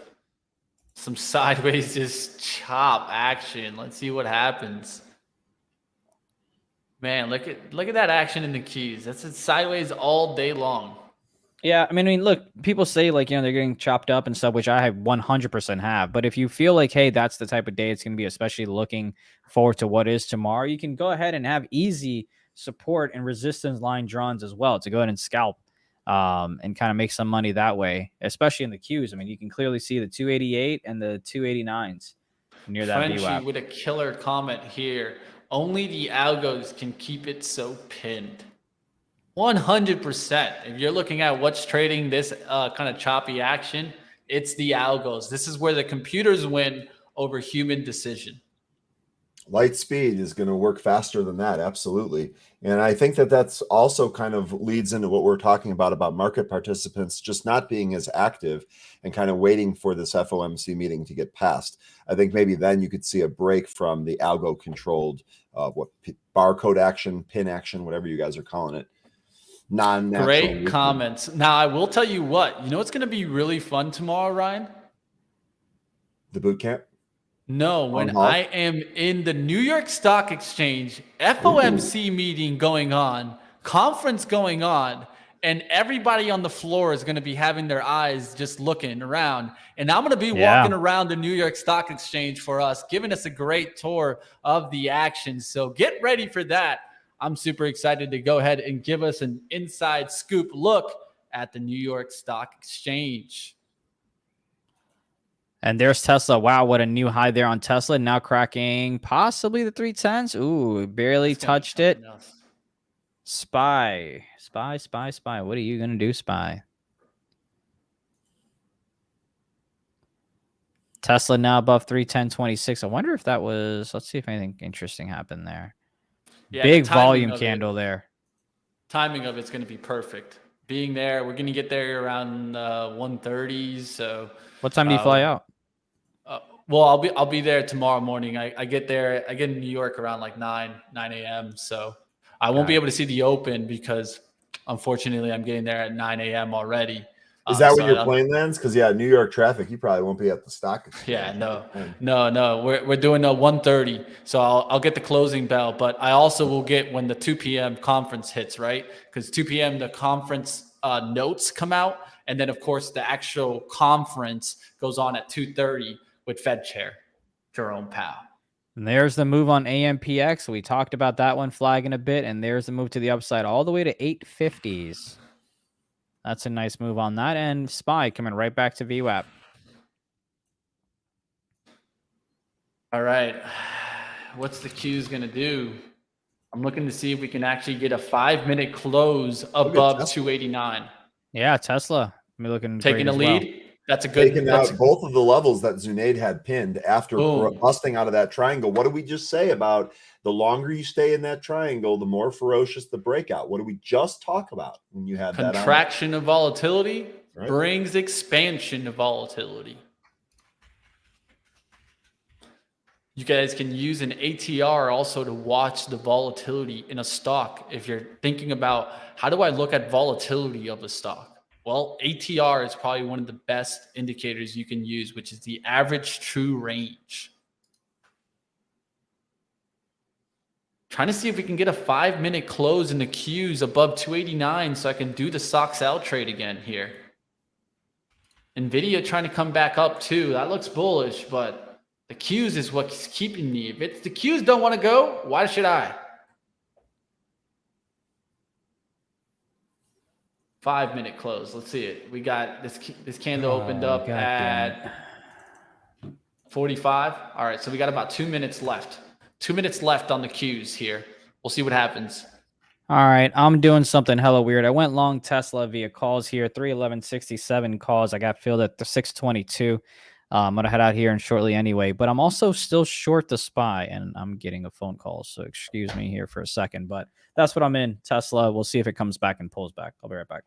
[SPEAKER 1] Some sideways just chop action. Let's see what happens. Man, look at that action in the keys. That's it sideways all day long.
[SPEAKER 4] Yeah, I mean, look, people say like, they're getting chopped up and stuff, which I have 100% have. But if you feel like, hey, that's the type of day it's going to be, especially looking forward to what is tomorrow, you can go ahead and have easy support and resistance line drawns as well to go ahead and scalp and kind of make some money that way, especially in the Qs. I mean, you can clearly see the 288 and the 289s near that
[SPEAKER 1] Frenchie
[SPEAKER 4] VWAP.
[SPEAKER 1] with a killer comment here. Only the algos can keep it so pinned. 100%. If you're looking at what's trading this kind of choppy action, it's the algos. This is where the computers win over human decision.
[SPEAKER 3] Light speed is going to work faster than that. Absolutely. And I think that that's also kind of leads into what we're talking about market participants just not being as active and kind of waiting for this FOMC meeting to get passed. I think maybe then you could see a break from the algo controlled barcode action, pin action, whatever you guys are calling it. Non-natural.
[SPEAKER 1] Great comments. Now, I will tell you what, it's going to be really fun tomorrow, Ryan?
[SPEAKER 3] The boot camp?
[SPEAKER 1] No, when I am in the New York Stock Exchange, FOMC meeting going on, conference going on, and everybody on the floor is going to be having their eyes just looking around. And I'm going to be walking around the New York Stock Exchange for us, giving us a great tour of the action. So get ready for that. I'm super excited to go ahead and give us an inside scoop look at the New York Stock Exchange.
[SPEAKER 4] And there's Tesla. Wow, what a new high there on Tesla. Now cracking possibly the 310s. Ooh, barely touched it. SPY. What are you going to do, SPY? Tesla now above 310.26. I wonder if that was, let's see if anything interesting happened there. Yeah, big volume candle there.
[SPEAKER 1] Timing of it's going to be perfect. Being there, we're going to get there around 1:30. So
[SPEAKER 4] what time do you fly out?
[SPEAKER 1] Well, I'll be there tomorrow morning. I get there. I get in New York around like 9 a.m. So I won't be able to see the open because unfortunately I'm getting there at 9 a.m. already.
[SPEAKER 3] Is that when your plane lands? Because New York traffic, you probably won't be at the stock exchange.
[SPEAKER 1] Yeah, no. We're doing a 1:30, so I'll get the closing bell, but I also will get when the 2 p.m. conference hits, right? Because 2 p.m. the conference notes come out, and then of course the actual conference goes on at 2:30 with Fed Chair Jerome Powell.
[SPEAKER 4] And there's the move on AMPX. We talked about that one flagging a bit, and there's the move to the upside all the way to 850s. That's a nice move on that end. SPY coming right back to VWAP.
[SPEAKER 1] All right. What's the Q's going to do? I'm looking to see if we can actually get a 5-minute close above 289.
[SPEAKER 4] Yeah, Tesla. Looking
[SPEAKER 1] taking a lead. Well. That's a good.
[SPEAKER 3] Taking out both of the levels that Zunaid had pinned after busting out of that triangle. What did we just say about the longer you stay in that triangle, the more ferocious the breakout? What did we just talk about when you had that
[SPEAKER 1] contraction of volatility brings expansion of volatility? You guys can use an ATR also to watch the volatility in a stock. If you're thinking about how do I look at volatility of a stock? Well, ATR is probably one of the best indicators you can use, which is the average true range. Trying to see if we can get a 5-minute close in the Qs above 289 so I can do the stock sell trade again here. Nvidia trying to come back up too. That looks bullish, but the Qs is what's keeping me. If it's the Qs don't want to go, why should I? 5-minute close. Let's see it. We got this candle opened up at 45. All right, so we got about 2 minutes left. 2 minutes left on the Qs here. We'll see what happens.
[SPEAKER 4] All right, I'm doing something hella weird. I went long Tesla via calls here, 311.67 calls. I got filled at the 622. I'm going to head out here and shortly anyway, but I'm also still short the SPY, and I'm getting a phone call, so excuse me here for a second, but that's what I'm in. Tesla, we'll see if it comes back and pulls back. I'll be right back.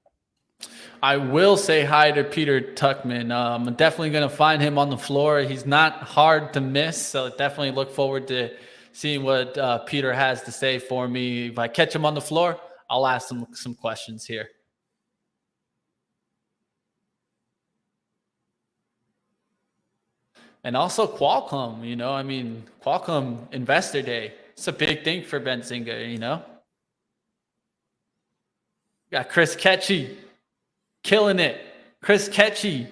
[SPEAKER 1] I will say hi to Peter Tuchman. I'm definitely going to find him on the floor. He's not hard to miss, so definitely look forward to seeing what Peter has to say for me. If I catch him on the floor, I'll ask him some questions here. And also Qualcomm, Qualcomm Investor Day. It's a big thing for Benzinga, you know. Got Chris Ketchy killing it. Chris Ketchy,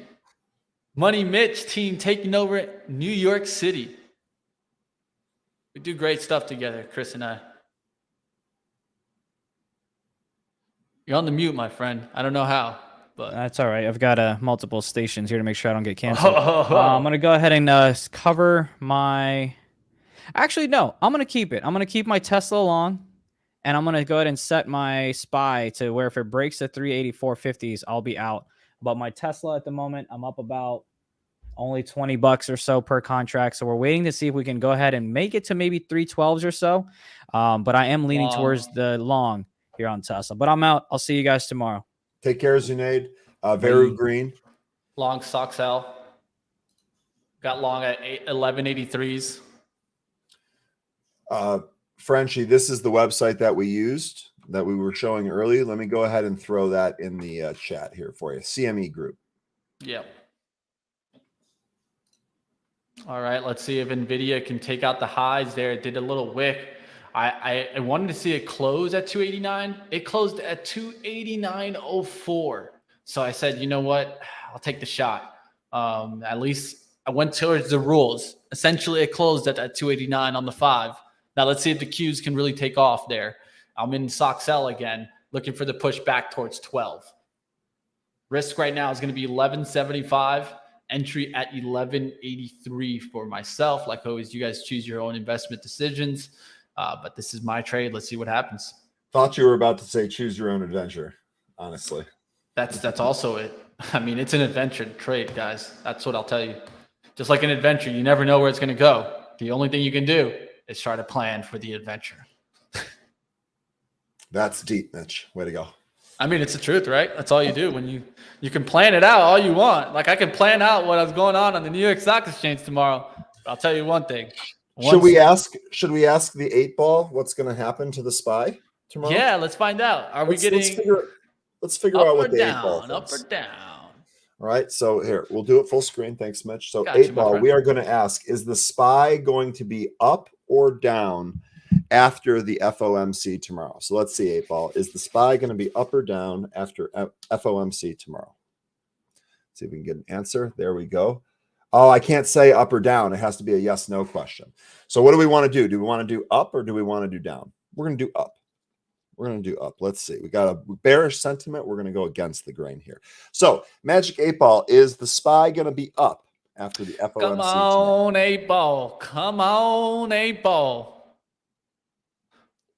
[SPEAKER 1] Money Mitch team taking over New York City. We do great stuff together, Chris and I. You're on the mute, my friend. I don't know how, but
[SPEAKER 4] That's all right. I've got multiple stations here to make sure I don't get canceled. I'm going to go ahead and cover my... Actually, no. I'm going to keep it. I'm going to keep my Tesla long, and I'm going to go ahead and set my SPY to where if it breaks the 384.50s, I'll be out. But my Tesla at the moment, I'm up about only $20 or so per contract. So we're waiting to see if we can go ahead and make it to maybe 312s or so. But I am leaning towards the long here on Tesla. But I'm out. I'll see you guys tomorrow.
[SPEAKER 3] Take care, Zunaid. Veru Green.
[SPEAKER 1] Long stock sell. Got long at 1183s.
[SPEAKER 3] Frenchie, this is the website that we used that we were showing earlier. Let me go ahead and throw that in the chat here for you. CME Group.
[SPEAKER 1] Yep. All right, let's see if Nvidia can take out the highs there. It did a little wick. I wanted to see it close at 289. It closed at 289.04. So I said, you know what? I'll take the shot. At least I went towards the rules. Essentially, it closed at that 289 on the 5. Now let's see if the Qs can really take off there. I'm in stock sell again, looking for the push back towards 12. Risk right now is going to be 1175. Entry at 1183 for myself. Like always, you guys choose your own investment decisions. But this is my trade. Let's see what happens.
[SPEAKER 3] Thought you were about to say choose your own adventure, honestly.
[SPEAKER 1] That's also it. I mean, it's an adventure trade, guys. That's what I'll tell you. Just like an adventure, you never know where it's going to go. The only thing you can do is try to plan for the adventure.
[SPEAKER 3] That's deep, Mitch. Way to go.
[SPEAKER 1] I mean, it's the truth, right? That's all you do. When you can plan it out all you want. Like I can plan out what's going on the New York Stock Exchange tomorrow. But I'll tell you one thing.
[SPEAKER 3] Should we ask the 8 ball what's going to happen to the SPY tomorrow?
[SPEAKER 1] Yeah, let's find out. Let's
[SPEAKER 3] figure out what the 8 ball is.
[SPEAKER 1] Up or down.
[SPEAKER 3] All right, so here, we'll do it full screen. Thanks, Mitch. So 8 ball, we are going to ask, is the SPY going to be up or down after the FOMC tomorrow? So let's see, 8 ball. Is the SPY going to be up or down after FOMC tomorrow? See if we can get an answer. There we go. Oh, I can't say up or down. It has to be a yes, no question. So what do we want to do? Do we want to do up or do we want to do down? We're going to do up. We're going to do up. Let's see. We got a bearish sentiment. We're going to go against the grain here. So Magic 8 ball, is the SPY going to be up after the FOMC?
[SPEAKER 1] Come on, 8 ball. Come on, 8 ball.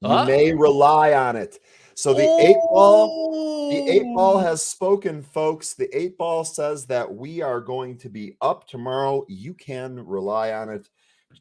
[SPEAKER 3] You may rely on it. So the 8 ball has spoken, folks. The 8 ball says that we are going to be up tomorrow. You can rely on it.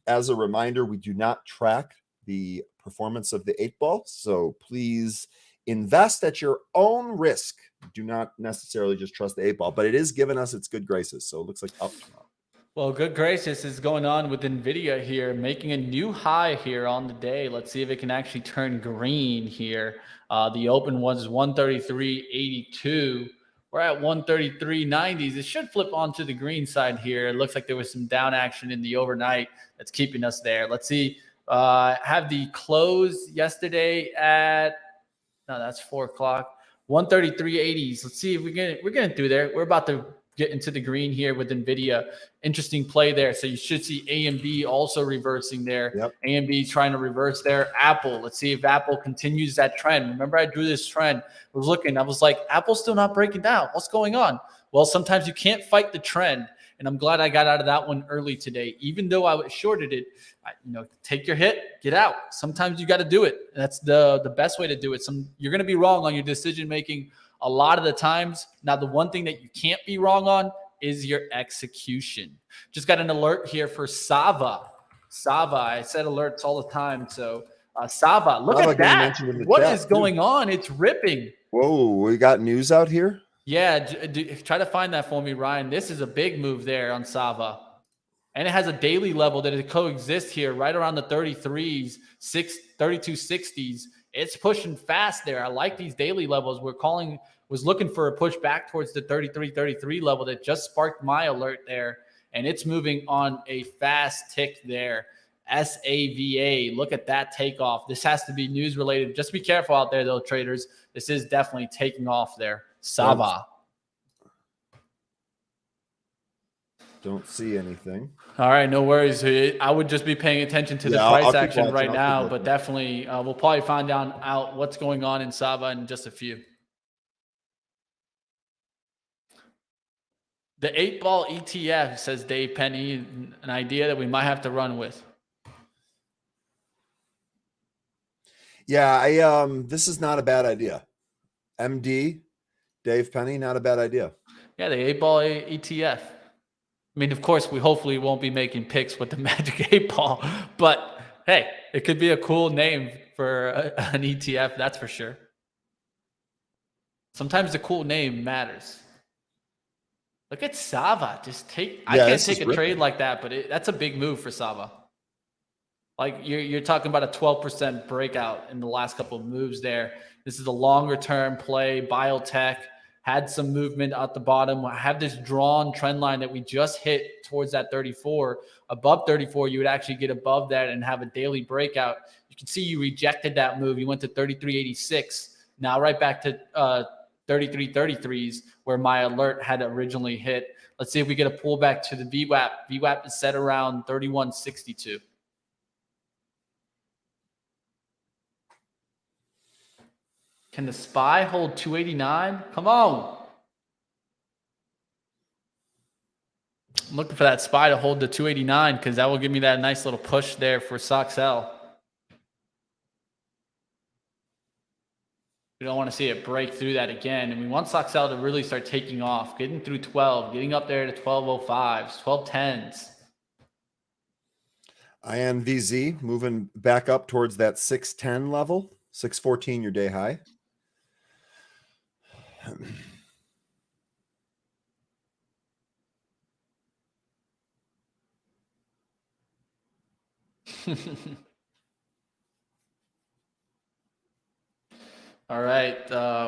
[SPEAKER 3] As a reminder, we do not track the performance of the 8 ball. So please invest at your own risk. Do not necessarily just trust the 8 ball, but it is giving us its good graces. So it looks like up tomorrow.
[SPEAKER 1] Well, good gracious is going on with Nvidia here, making a new high here on the day. Let's see if it can actually turn green here. The open was 133.82. We're at 133.90s. It should flip onto the green side here. It looks like there was some down action in the overnight that's keeping us there. Let's see. Have the close yesterday at, no, that's 4 o'clock. 133.80s. Let's see if we're getting through there. We're about to get into the green here with Nvidia. Interesting play there. So you should see AMD also reversing there.
[SPEAKER 3] Yep.
[SPEAKER 1] AMD trying to reverse there. Apple. Let's see if Apple continues that trend. Remember, I drew this trend. I was looking. I was like, Apple's still not breaking down. What's going on? Well, sometimes you can't fight the trend. And I'm glad I got out of that one early today. Even though I shorted it, take your hit, get out. Sometimes you got to do it. That's the best way to do it. You're going to be wrong on your decision making a lot of the times. Now, the one thing that you can't be wrong on is your execution. Just got an alert here for Sava. Sava, I said alerts all the time. So Sava, look at that. What is going on? It's ripping.
[SPEAKER 3] Whoa, we got news out here?
[SPEAKER 1] Yeah, try to find that for me, Ryan. This is a big move there on Sava. And it has a daily level that it coexists here right around the 33s, 3260s. It's pushing fast there. I like these daily levels. Was looking for a push back towards the 33 level that just sparked my alert there. And it's moving on a fast tick there. SAVA. Look at that takeoff. This has to be news related. Just be careful out there, though, traders. This is definitely taking off there. Sava.
[SPEAKER 3] Don't see anything.
[SPEAKER 1] All right, no worries. I would just be paying attention to the price action right now, but definitely we'll probably find out what's going on in Sava in just a few. The 8-ball ETF, says Dave Penny, an idea that we might have to run with.
[SPEAKER 3] Yeah, this is not a bad idea. MD, Dave Penny, not a bad idea.
[SPEAKER 1] Yeah, the 8-ball ETF. I mean, of course, we hopefully won't be making picks with the Magic 8-ball, but hey, it could be a cool name for an ETF, that's for sure. Sometimes the cool name matters. Look at Sava. I can't take a trade like that, but that's a big move for Sava. Like you're talking about a 12% breakout in the last couple of moves there. This is a longer term play. Biotech had some movement at the bottom. I have this drawn trend line that we just hit towards that 34. Above 34, you would actually get above that and have a daily breakout. You can see you rejected that move. You went to 33.86. Now right back to 33.33s where my alert had originally hit. Let's see if we get a pullback to the VWAP. VWAP is set around 31.62. Can the SPY hold 289? Come on. I'm looking for that SPY to hold the 289 because that will give me that nice little push there for SOXL. We don't want to see it break through that again. And we want SOXL to really start taking off, getting through 12, getting up there to 1205s, 1210s.
[SPEAKER 3] INVZ moving back up towards that 610 level, 614 your day high.
[SPEAKER 1] All right.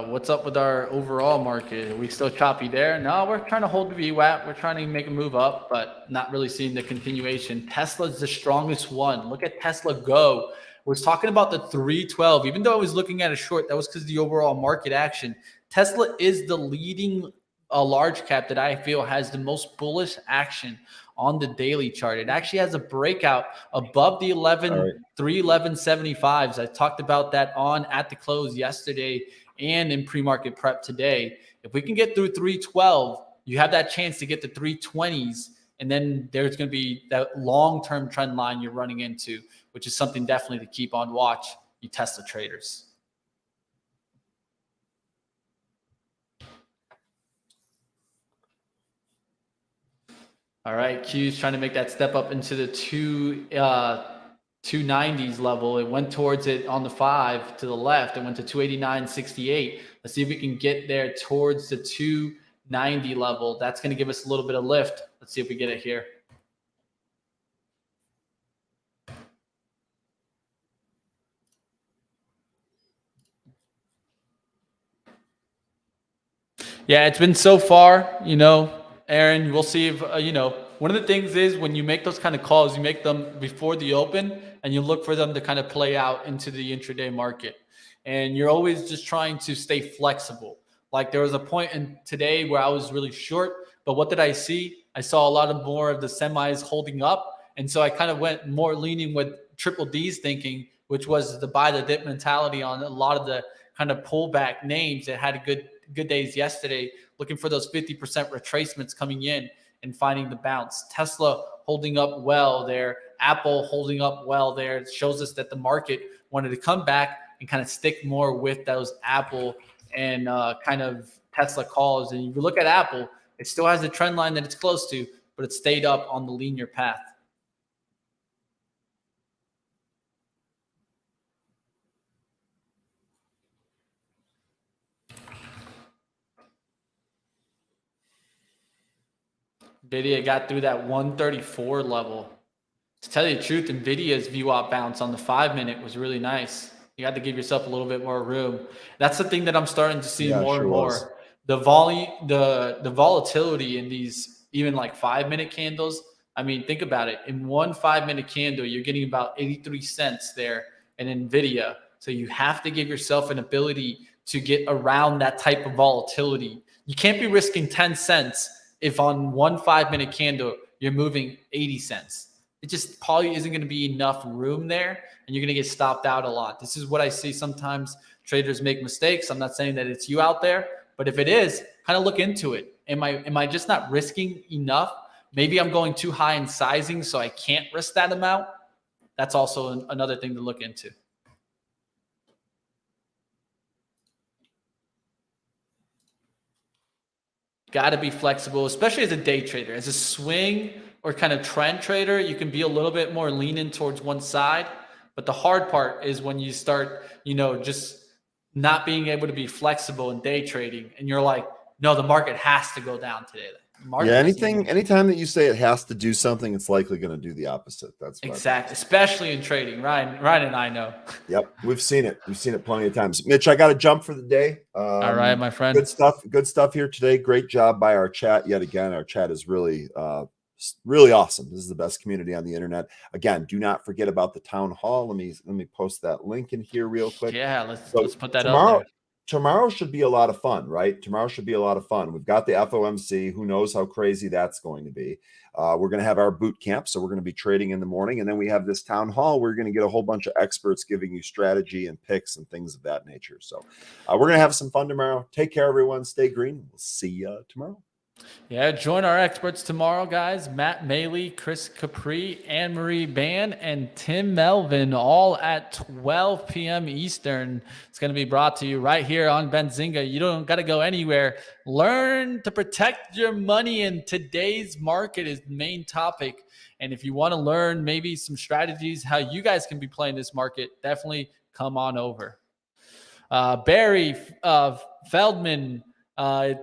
[SPEAKER 1] What's up with our overall market? Are we still choppy there? No, we're trying to hold the VWAP. We're trying to make a move up, but not really seeing the continuation. Tesla's the strongest one. Look at Tesla go. Was talking about the 312. Even though I was looking at a short, that was because of the overall market action. Tesla is the leading large cap that I feel has the most bullish action on the daily chart. It actually has a breakout above the 311.75s. I talked about that at the close yesterday and in pre-market prep today. If we can get through 312, you have that chance to get to 320s, and then there's going to be that long-term trend line you're running into, which is something definitely to keep on watch, you Tesla traders. All right, Q's trying to make that step up into the 290s level. It went towards it on the 5 to the left. It went to 289.68. Let's see if we can get there towards the 290 level. That's going to give us a little bit of lift. Let's see if we get it here. Yeah, it's been so far, Aaron, we'll see if, one of the things is when you make those kind of calls, you make them before the open and you look for them to kind of play out into the intraday market. And you're always just trying to stay flexible. Like there was a point in today where I was really short, but what did I see? I saw a lot of more of the semis holding up. And so I kind of went more leaning with triple D's thinking, which was the buy the dip mentality on a lot of the kind of pullback names that had a good days yesterday, looking for those 50% retracements coming in and finding the bounce. Tesla holding up well there. Apple holding up well there. It shows us that the market wanted to come back and kind of stick more with those Apple and kind of Tesla calls. And if you look at Apple, it still has a trend line that it's close to, but it stayed up on the linear path. Nvidia got through that 134 level. To tell you the truth, Nvidia's VWAP bounce on the 5-minute was really nice. You had to give yourself a little bit more room. That's the thing that I'm starting to see more and more. The volume, the volatility in these even like 5-minute candles, I mean, think about it. In one 5-minute candle, you're getting about 83 cents there in Nvda. So you have to give yourself an ability to get around that type of volatility. You can't be risking 10 cents if on one 5-minute candle you're moving 80 cents. It just probably isn't going to be enough room there, and you're going to get stopped out a lot. This is what I see sometimes traders make mistakes. I'm not saying that it's you out there, but if it is, kind of look into it. Am I just not risking enough? Maybe I'm going too high in sizing, so I can't risk that amount. That's also another thing to look into. Got to be flexible, especially as a day trader. As a swing or kind of trend trader, you can be a little bit more leaning towards one side. But the hard part is when you start, just not being able to be flexible in day trading. And you're like, no, the market has to go down today.
[SPEAKER 3] Anytime that you say it has to do something, it's likely going to do the opposite. That's
[SPEAKER 1] exactly, especially in trading. Ryan and I know.
[SPEAKER 3] Yep, we've seen it. We've seen it plenty of times. Mitch, I got to jump for the day.
[SPEAKER 1] All right, my friend.
[SPEAKER 3] Good stuff here today. Great job by our chat yet again. Our chat is really awesome. This is the best community on the internet. Again, do not forget about the town hall. Let me post that link in here real quick.
[SPEAKER 1] Yeah, let's put that up there.
[SPEAKER 3] Tomorrow should be a lot of fun, right? Tomorrow should be a lot of fun. We've got the FOMC. Who knows how crazy that's going to be? We're going to have our boot camp, so we're going to be trading in the morning, and then we have this town hall. We're going to get a whole bunch of experts giving you strategy and picks and things of that nature. So we're going to have some fun tomorrow. Take care, everyone. Stay green. We'll see you tomorrow.
[SPEAKER 1] Yeah, join our experts tomorrow, guys. Matt Maley, Chris Capri, Anne-Marie Ban, and Tim Melvin, all at 12 p.m. Eastern. It's going to be brought to you right here on Benzinga. You don't got to go anywhere. Learn to protect your money in today's market is the main topic. And if you want to learn maybe some strategies, how you guys can be playing this market, definitely come on over. Barry Feldman,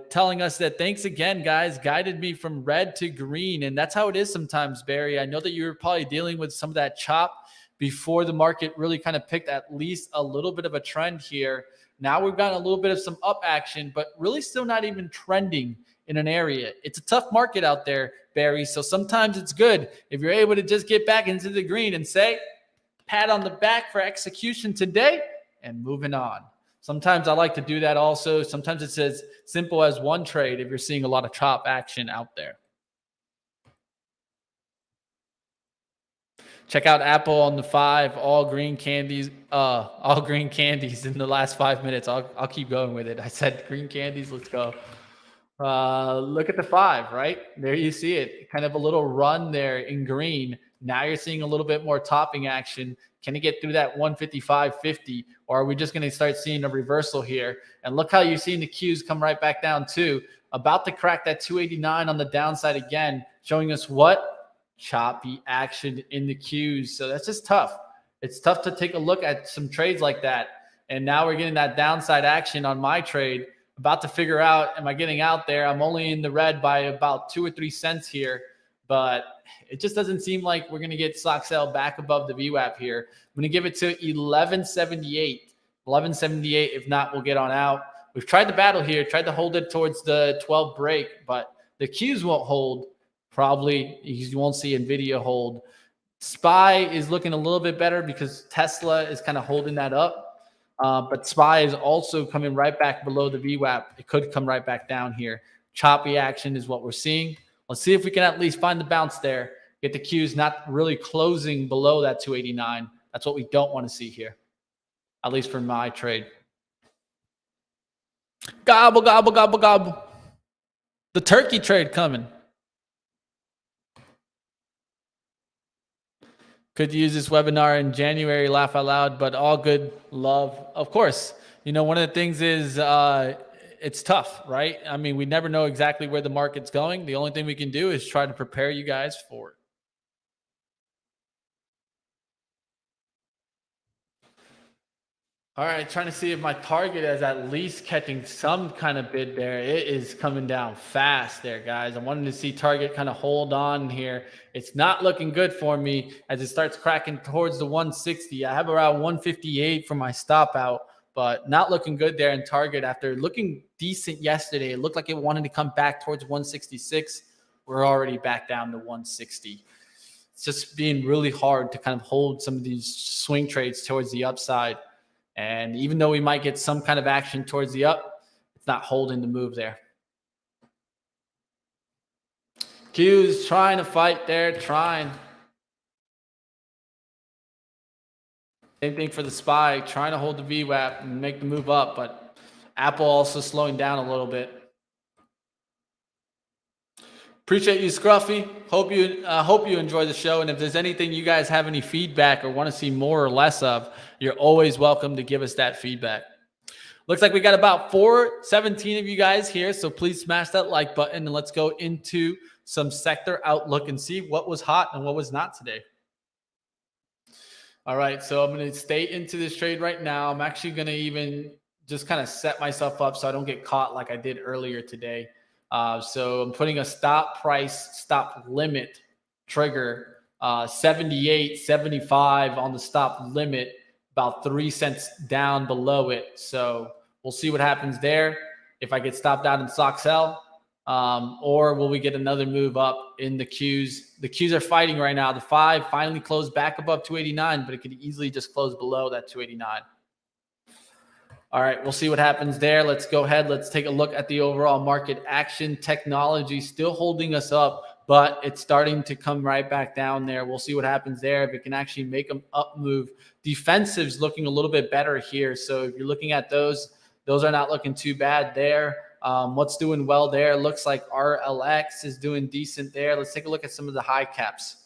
[SPEAKER 1] telling us that thanks again, guys, guided me from red to green. And that's how it is sometimes, Barry. I know that you were probably dealing with some of that chop before the market really kind of picked at least a little bit of a trend here. Now we've gotten a little bit of some up action, but really still not even trending in an area. It's a tough market out there, Barry. So sometimes it's good if you're able to just get back into the green and say, pat on the back for execution today and moving on. Sometimes I like to do that also. Sometimes it's as simple as one trade if you're seeing a lot of chop action out there. Check out Apple on the 5, all green candies in the last 5 minutes. I'll keep going with it. I said green candies, let's go. Look at the 5, right? There you see it. Kind of a little run there in green. Now you're seeing a little bit more topping action. Can it get through that 155.50, or are we just going to start seeing a reversal here? And look how you're seeing the Qs come right back down too. About to crack that 289 on the downside again, showing us what? Choppy action in the Qs. So that's just tough. It's tough to take a look at some trades like that. And now we're getting that downside action on my trade. About to figure out, am I getting out there? I'm only in the red by about 2 or 3 cents here. But it just doesn't seem like we're going to get stock sell back above the VWAP here. I'm going to give it to 1178. 1178. If not, we'll get on out. We've tried the battle here, tried to hold it towards the 12 break, but the Qs won't hold. Probably you won't see Nvidia hold. SPY is looking a little bit better because Tesla is kind of holding that up. But SPY is also coming right back below the VWAP. It could come right back down here. Choppy action is what we're seeing. Let's see if we can at least find the bounce there. Get the Qs not really closing below that 289. That's what we don't want to see here, at least for my trade. Gobble, gobble, gobble, gobble. The turkey trade coming. Could use this webinar in January, laugh out loud, but all good love. Of course, one of the things is it's tough, right? I mean, we never know exactly where the market's going. The only thing we can do is try to prepare you guys for it. All right, trying to see if my target is at least catching some kind of bid there. It is coming down fast there, guys. I wanted to see target kind of hold on here. It's not looking good for me as it starts cracking towards the 160. I have around 158 for my stop out, but not looking good there in target after looking decent yesterday. It looked like it wanted to come back towards 166. we're already back down to 160. It's just being really hard to kind of hold some of these swing trades towards the upside. And even though we might get some kind of action towards the up, it's not holding the move there. Q's trying to fight there, trying. Same thing for the SPY, trying to hold the VWAP and make the move up, but Apple also slowing down a little bit. Appreciate you, Scruffy. Hope you enjoy the show. And if there's anything you guys have any feedback or want to see more or less of, you're always welcome to give us that feedback. Looks like we got about 417 of you guys here, so please smash that like button and let's go into some sector outlook and see what was hot and what was not today. All right, so I'm going to stay into this trade right now. I'm actually going to even just kind of set myself up so I don't get caught like I did earlier today. So I'm putting a stop price, stop limit trigger, 78.75 on the stop limit, about 3 cents down below it. So we'll see what happens there. If I get stopped out in stock sell, or will we get another move up in the Qs? The Qs are fighting right now. The 5 finally closed back above 289, but it could easily just close below that 289. All right, we'll see what happens there. Let's go ahead. Let's take a look at the overall market action. Technology still holding us up, but it's starting to come right back down there. We'll see what happens there. If it can actually make them up move. Defensive's looking a little bit better here. So if you're looking at those are not looking too bad there. What's doing well there? Looks like RLX is doing decent there. Let's take a look at some of the high caps.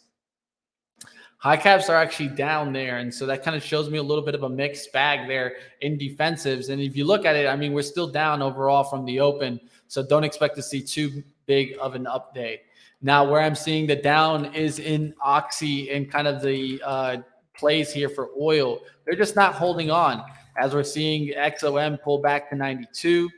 [SPEAKER 1] High caps are actually down there, and so that kind of shows me a little bit of a mixed bag there in defensives. And if you look at it, I mean, we're still down overall from the open, so don't expect to see too big of an update. Now, where I'm seeing the down is in Oxy and kind of the plays here for oil. They're just not holding on, as we're seeing XOM pull back to 92.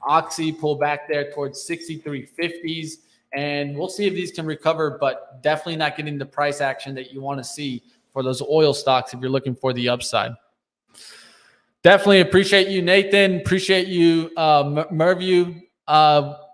[SPEAKER 1] Oxy pull back there towards 63.50s, and we'll see if these can recover, but definitely not getting the price action that you want to see for those oil stocks if you're looking for the upside. Definitely appreciate you, Nathan. Appreciate you, Merview.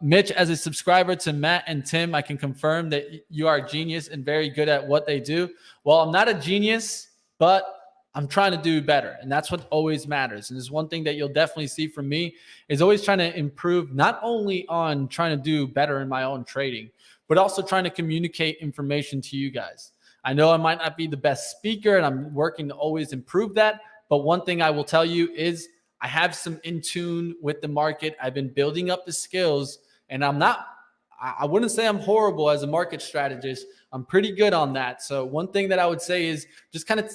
[SPEAKER 1] Mitch, as a subscriber to Matt and Tim, I can confirm that you are a genius and very good at what they do. Well, I'm not a genius, but I'm trying to do better, and that's what always matters. And there's one thing that you'll definitely see from me is always trying to improve, not only on trying to do better in my own trading, but also trying to communicate information to you guys. I know I might not be the best speaker, and I'm working to always improve that. But one thing I will tell you is I have some in tune with the market. I've been building up the skills, and I wouldn't say I'm horrible as a market strategist. I'm pretty good on that. So one thing that I would say is just kind of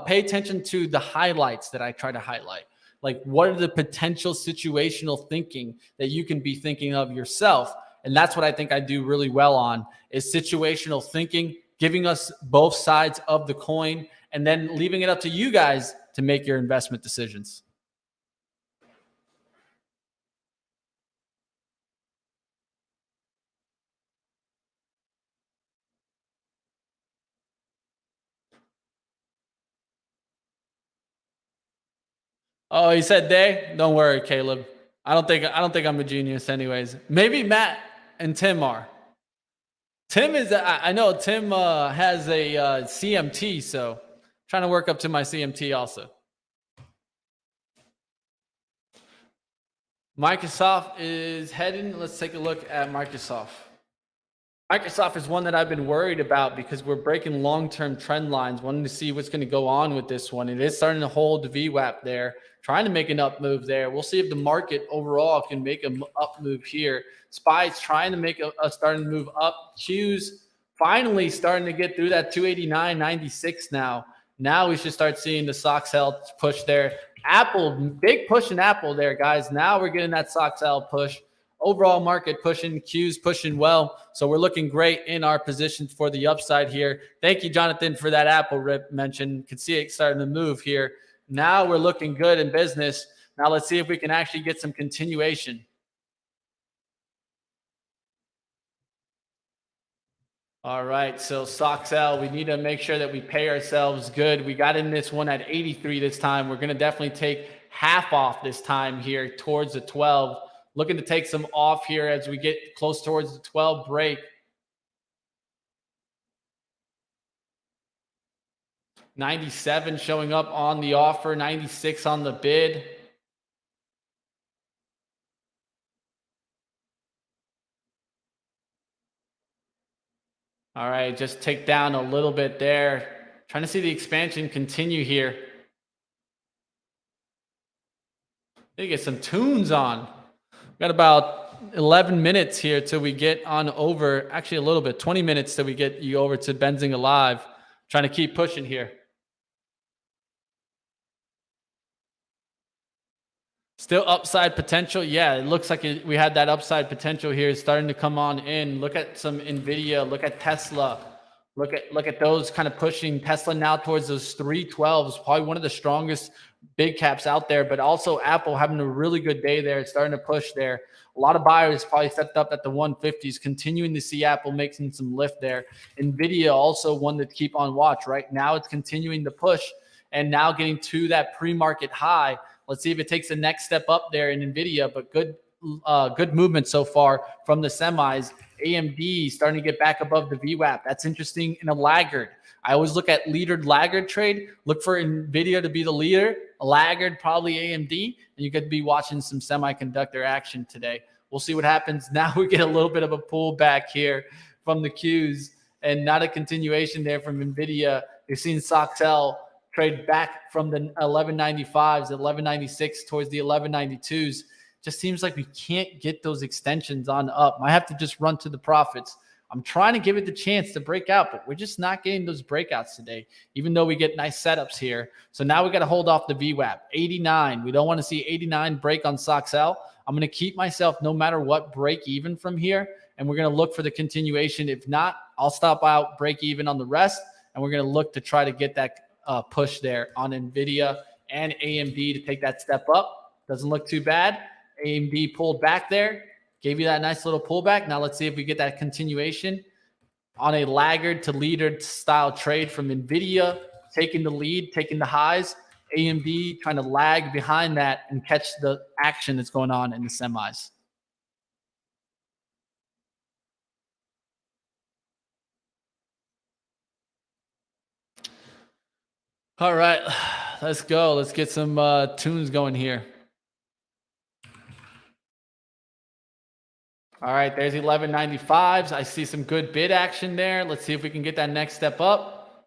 [SPEAKER 1] pay attention to the highlights that I try to highlight. Like, what are the potential situational thinking that you can be thinking of yourself? And that's what I think I do really well on, is situational thinking, giving us both sides of the coin, and then leaving it up to you guys to make your investment decisions. Oh, he said they? Don't worry, Caleb. I don't think I'm a genius anyways. Maybe Matt and Tim are. Tim is, I know Tim has a CMT, so trying to work up to my CMT also. Microsoft is heading. Let's take a look at Microsoft. Microsoft is one that I've been worried about because we're breaking long-term trend lines, wanting to see what's going to go on with this one. It is starting to hold the VWAP there, trying to make an up move there. We'll see if the market overall can make an up move here. SPY's trying to make starting to move up. Q's finally starting to get through that 289.96 now. Now we should start seeing the stocks held push there. Apple, big push in Apple there, guys. Now we're getting that stocks held push. Overall market pushing, Q's pushing well. So we're looking great in our positions for the upside here. Thank you, Jonathan, for that Apple rip mention. Could see it starting to move here. Now we're looking good in business. Now let's see if we can actually get some continuation. All right, so stock sell, we need to make sure that we pay ourselves good. We got in this one at 83 this time. We're going to definitely take half off this time here towards the 12. looking to take some off here as we get close towards the 12 break. $97 showing up on the offer, $96 on the bid. All right, just take down a little bit there. Trying to see the expansion continue here. Need to get some tunes on. Got about 11 minutes here till we get on over. Actually, a little bit, 20 minutes till we get you over to Benzinga Live. Trying to keep pushing here. Still upside potential. Yeah, it looks like we had that upside potential here. It's starting to come on in. Look at some Nvda. Look at Tesla. Look at those kind of pushing Tesla now towards those 312s. Probably one of the strongest big caps out there. But also Apple having a really good day there. It's starting to push there. A lot of buyers probably stepped up at the 150s, continuing to see Apple making some lift there. Nvda also one to keep on watch. Right now it's continuing to push and now getting to that pre-market high. Let's see if it takes the next step up there in Nvidia, but good movement so far from the semis. AMD starting to get back above the VWAP. That's interesting in a laggard. I always look at leader laggard trade. Look for Nvidia to be the leader. A laggard, probably AMD. And you could be watching some semiconductor action today. We'll see what happens. Now we get a little bit of a pullback here from the Qs and not a continuation there from Nvidia. You're seeing Soxel trade back from the 1195s, 1196 towards the 1192s. Just seems like we can't get those extensions on up. I have to just run to the profits. I'm trying to give it the chance to break out, but we're just not getting those breakouts today, even though we get nice setups here. So now we got to hold off the VWAP. 89. We don't want to see 89 break on Soxel. I'm going to keep myself no matter what break even from here, and we're going to look for the continuation. If not, I'll stop out, break even on the rest, and we're going to look to try to get that push there on Nvidia and AMD to take that step up. Doesn't look too bad. AMD pulled back there, gave you that nice little pullback. Now let's see if we get that continuation on a laggard to leader style trade from Nvidia, taking the lead, taking the highs. AMD trying to lag behind that and catch the action that's going on in the semis. All right, let's go. Let's get some tunes going here. All right, there's 1195s. I see some good bid action there. Let's see if we can get that next step up.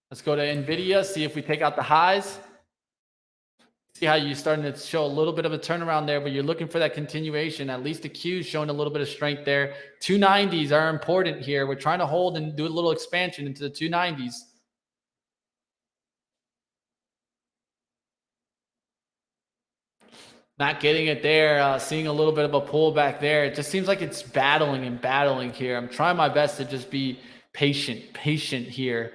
[SPEAKER 1] Let's go to Nvidia, see if we take out the highs. See how you're starting to show a little bit of a turnaround there, but you're looking for that continuation. At least the Q's showing a little bit of strength there. 290s are important here. We're trying to hold and do a little expansion into the 290s. Not getting it there, seeing a little bit of a pullback there. It just seems like it's battling and battling here. I'm trying my best to just be patient here.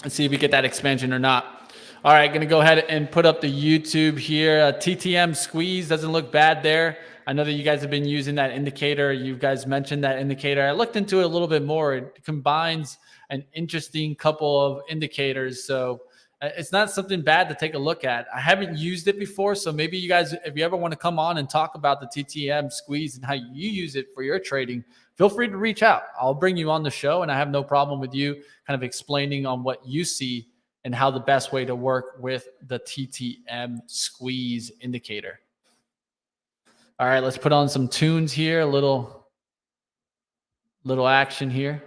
[SPEAKER 1] Let's see if we get that expansion or not. All right, going to go ahead and put up the YouTube here. TTM squeeze doesn't look bad there. I know that you guys have been using that indicator. You guys mentioned that indicator. I looked into it a little bit more. It combines an interesting couple of indicators. So it's not something bad to take a look at. I haven't used it before, so maybe you guys, if you ever want to come on and talk about the TTM squeeze and how you use it for your trading, feel free to reach out. I'll bring you on the show, and I have no problem with you kind of explaining on what you see and how the best way to work with the TTM squeeze indicator. All right, let's put on some tunes here, a little action here.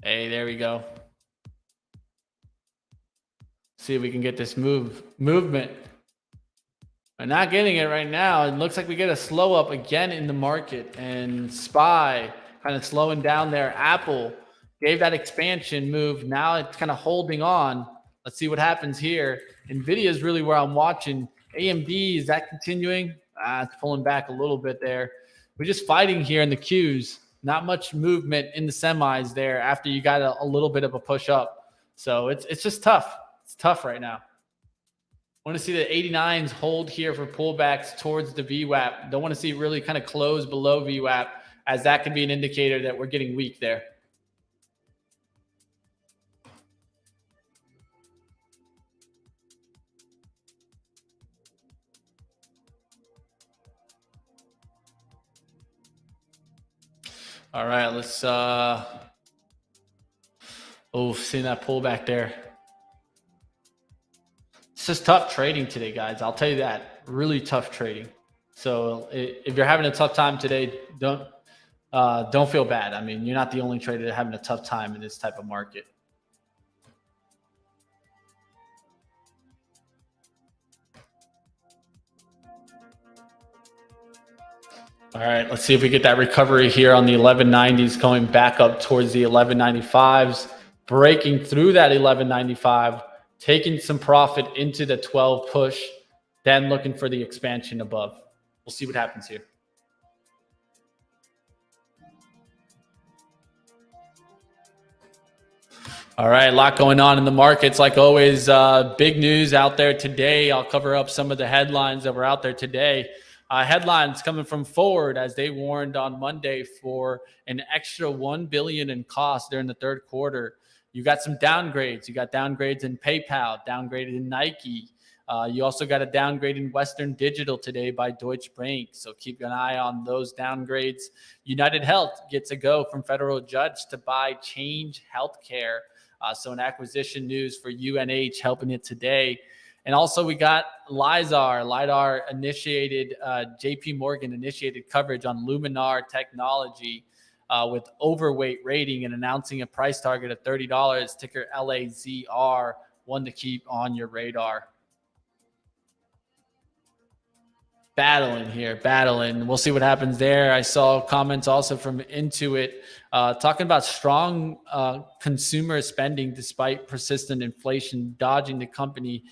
[SPEAKER 1] Hey, there we go. See if we can get this movement. We're not getting it right now. It looks like we get a slow up again in the market, and SPY kind of slowing down there. Apple gave that expansion move. Now it's kind of holding on. Let's see what happens here. Nvidia is really where I'm watching. AMD, is that continuing? It's pulling back a little bit there. We're just fighting here in the Qs. Not much movement in the semis there after you got a little bit of a push up. So it's just tough. It's tough right now. I want to see the 89s hold here for pullbacks towards the VWAP. Don't want to see it really kind of close below VWAP, as that could be an indicator that we're getting weak there. All right, let's seeing that pullback there. It's just tough trading today, guys. I'll tell you that. Really tough trading. So if you're having a tough time today, don't feel bad. I mean, you're not the only trader having a tough time in this type of market. All right, let's see if we get that recovery here on the 1190s, going back up towards the 1195s, breaking through that 1195, taking some profit into the 12 push, then looking for the expansion above. We'll see what happens here. All right, a lot going on in the markets. Like always, big news out there today. I'll cover up some of the headlines that were out there today. Headlines coming from Ford as they warned on Monday for an extra $1 billion in costs during the third quarter. You got some downgrades. You got downgrades in PayPal, downgraded in Nike. You also got a downgrade in Western Digital today by Deutsche Bank. So keep an eye on those downgrades. United Health gets a go from federal judge to buy Change Healthcare. So an acquisition news for UNH helping it today. And also we got LIDAR initiated, JP Morgan initiated coverage on Luminar Technology with overweight rating and announcing a price target of $30, ticker LAZR, one to keep on your radar. Battling. We'll see what happens there. I saw comments also from Intuit talking about strong consumer spending despite persistent inflation, dodging the company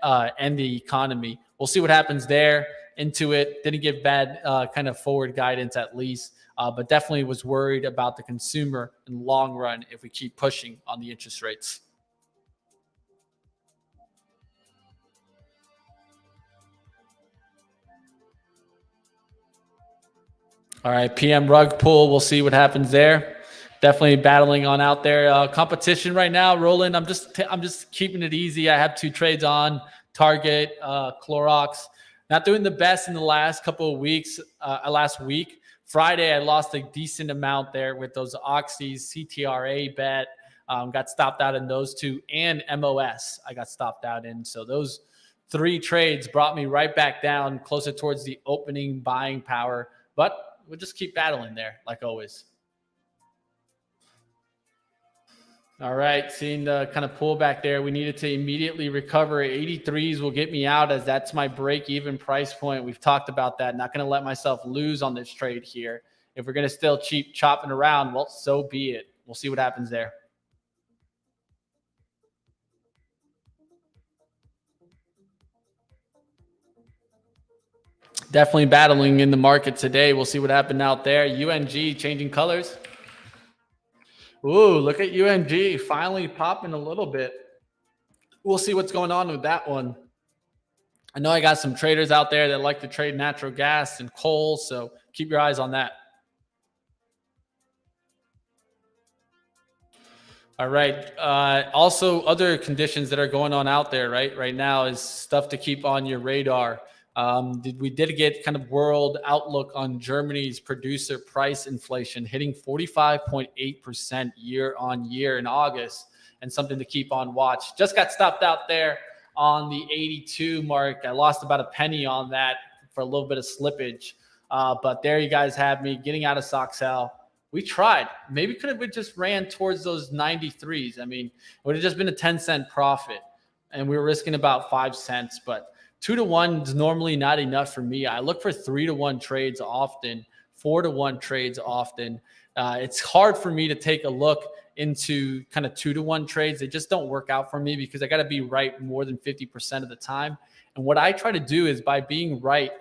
[SPEAKER 1] and the economy. We'll see what happens there. Intuit didn't give bad kind of forward guidance at least, but definitely was worried about the consumer in the long run if we keep pushing on the interest rates. All right, PM rug pull. We'll see what happens there. Definitely battling on out there. Competition right now, Roland. I'm just keeping it easy. I have 2 trades on Target, Clorox. Not doing the best in the last couple of weeks. Last week, Friday, I lost a decent amount there with those Oxys, CTRA bet. Got stopped out in those 2, and MOS I got stopped out in. So those 3 trades brought me right back down closer towards the opening buying power. But we'll just keep battling there, like always. All right, seeing the kind of pullback there. We needed to immediately recover. 83s will get me out as that's my break-even price point. We've talked about that. Not going to let myself lose on this trade here. If we're going to still keep chopping around, well, so be it. We'll see what happens there. Definitely battling in the market today. We'll see what happened out there. UNG changing colors. Ooh, look at UNG finally popping a little bit. We'll see what's going on with that one. I know I got some traders out there that like to trade natural gas and coal, so keep your eyes on that. All right. Also, other conditions that are going on out there right now is stuff to keep on your radar. We did get kind of world outlook on Germany's producer price inflation hitting 45.8% year on year in August, and something to keep on watch. Just got stopped out there on the 82 mark. I lost about a penny on that for a little bit of slippage. But there you guys have me getting out of sock sell. We tried. Maybe could have just ran towards those 93s. I mean, it would have just been a 10-cent profit, and we were risking about 5 cents, but 2-to-1 is normally not enough for me. I look for 3-to-1 trades often, 4-to-1 trades often. It's hard for me to take a look into kind of 2-to-1 trades. They just don't work out for me because I got to be right more than 50% of the time. And what I try to do is by being right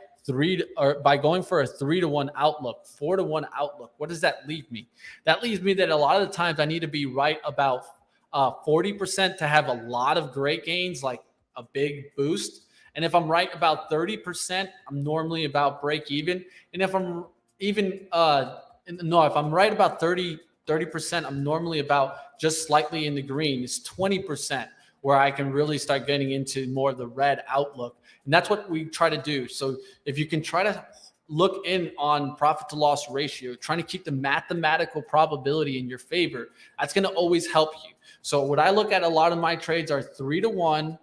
[SPEAKER 1] by going for a 3-to-1 outlook, 4-to-1 outlook. What does that leave me? That leaves me that a lot of the times I need to be right about 40% to have a lot of great gains, like a big boost. And if I'm right about 30%, I'm normally about break even. And if I'm if I'm right about 30%, I'm normally about just slightly in the green. It's 20% where I can really start getting into more of the red outlook. And that's what we try to do. So if you can try to look in on profit to loss ratio, trying to keep the mathematical probability in your favor, that's going to always help you. So what I look at, a lot of my trades are 3-to-1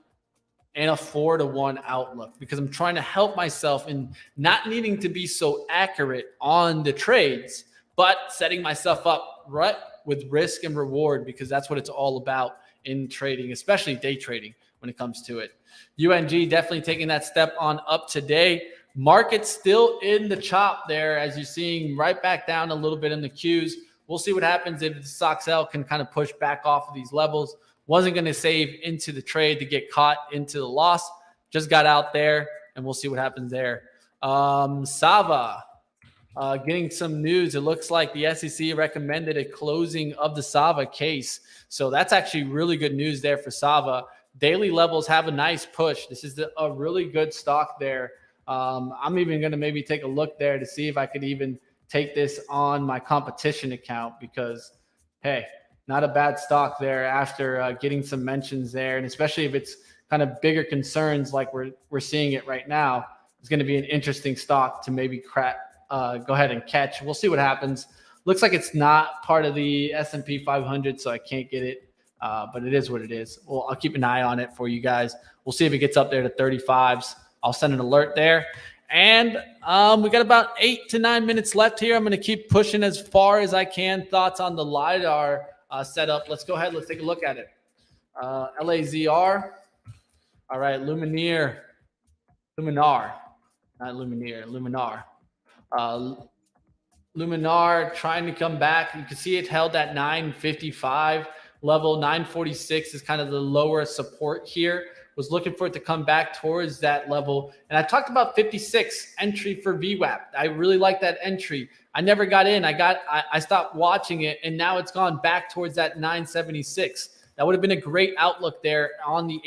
[SPEAKER 1] and a 4-to-1 outlook, because I'm trying to help myself in not needing to be so accurate on the trades, but setting myself up right with risk and reward, because that's what it's all about in trading, especially day trading when it comes to it. UNG definitely taking that step on up today. Market still in the chop there, as you're seeing, right back down a little bit in the Qs. We'll see what happens if the SOXL can kind of push back off of these levels. Wasn't going to save into the trade to get caught into the loss. Just got out there, and we'll see what happens there. Sava, getting some news. It looks like the SEC recommended a closing of the Sava case. So that's actually really good news there for Sava. Daily levels have a nice push. This is a really good stock there. I'm even going to maybe take a look there to see if I could even take this on my competition account, because, hey, not a bad stock there after getting some mentions there. And especially if it's kind of bigger concerns like we're seeing it right now, it's going to be an interesting stock to maybe go ahead and catch. We'll see what happens. Looks like it's not part of the S&P 500, so I can't get it. But it is what it is. Well, I'll keep an eye on it for you guys. We'll see if it gets up there to 35s. I'll send an alert there. And we got about 8 to 9 minutes left here. I'm going to keep pushing as far as I can. Thoughts on the LiDAR setup. Let's go ahead. Let's take a look at it. LAZR. All right, Luminar, not Lumineer, Luminar. Luminar trying to come back. You can see it held at 955 level. 946 is kind of the lower support here. Was looking for it to come back towards that level. And I talked about 56 entry for VWAP. I really like that entry. I never got in. I stopped watching it, and now it's gone back towards that 976. That would have been a great outlook there on the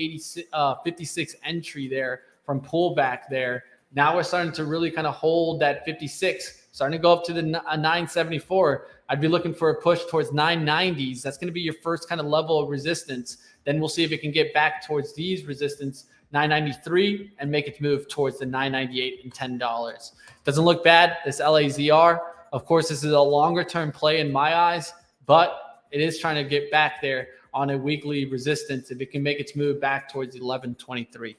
[SPEAKER 1] 56 entry there from pullback there. Now we're starting to really kind of hold that 56, starting to go up to the 974. I'd be looking for a push towards 990s. That's going to be your first kind of level of resistance. Then we'll see if it can get back towards these resistance, 993, and make it move towards the 998 and $10. Doesn't look bad, this LAZR. Of course, this is a longer term play in my eyes, but it is trying to get back there on a weekly resistance if it can make its move back towards 1123.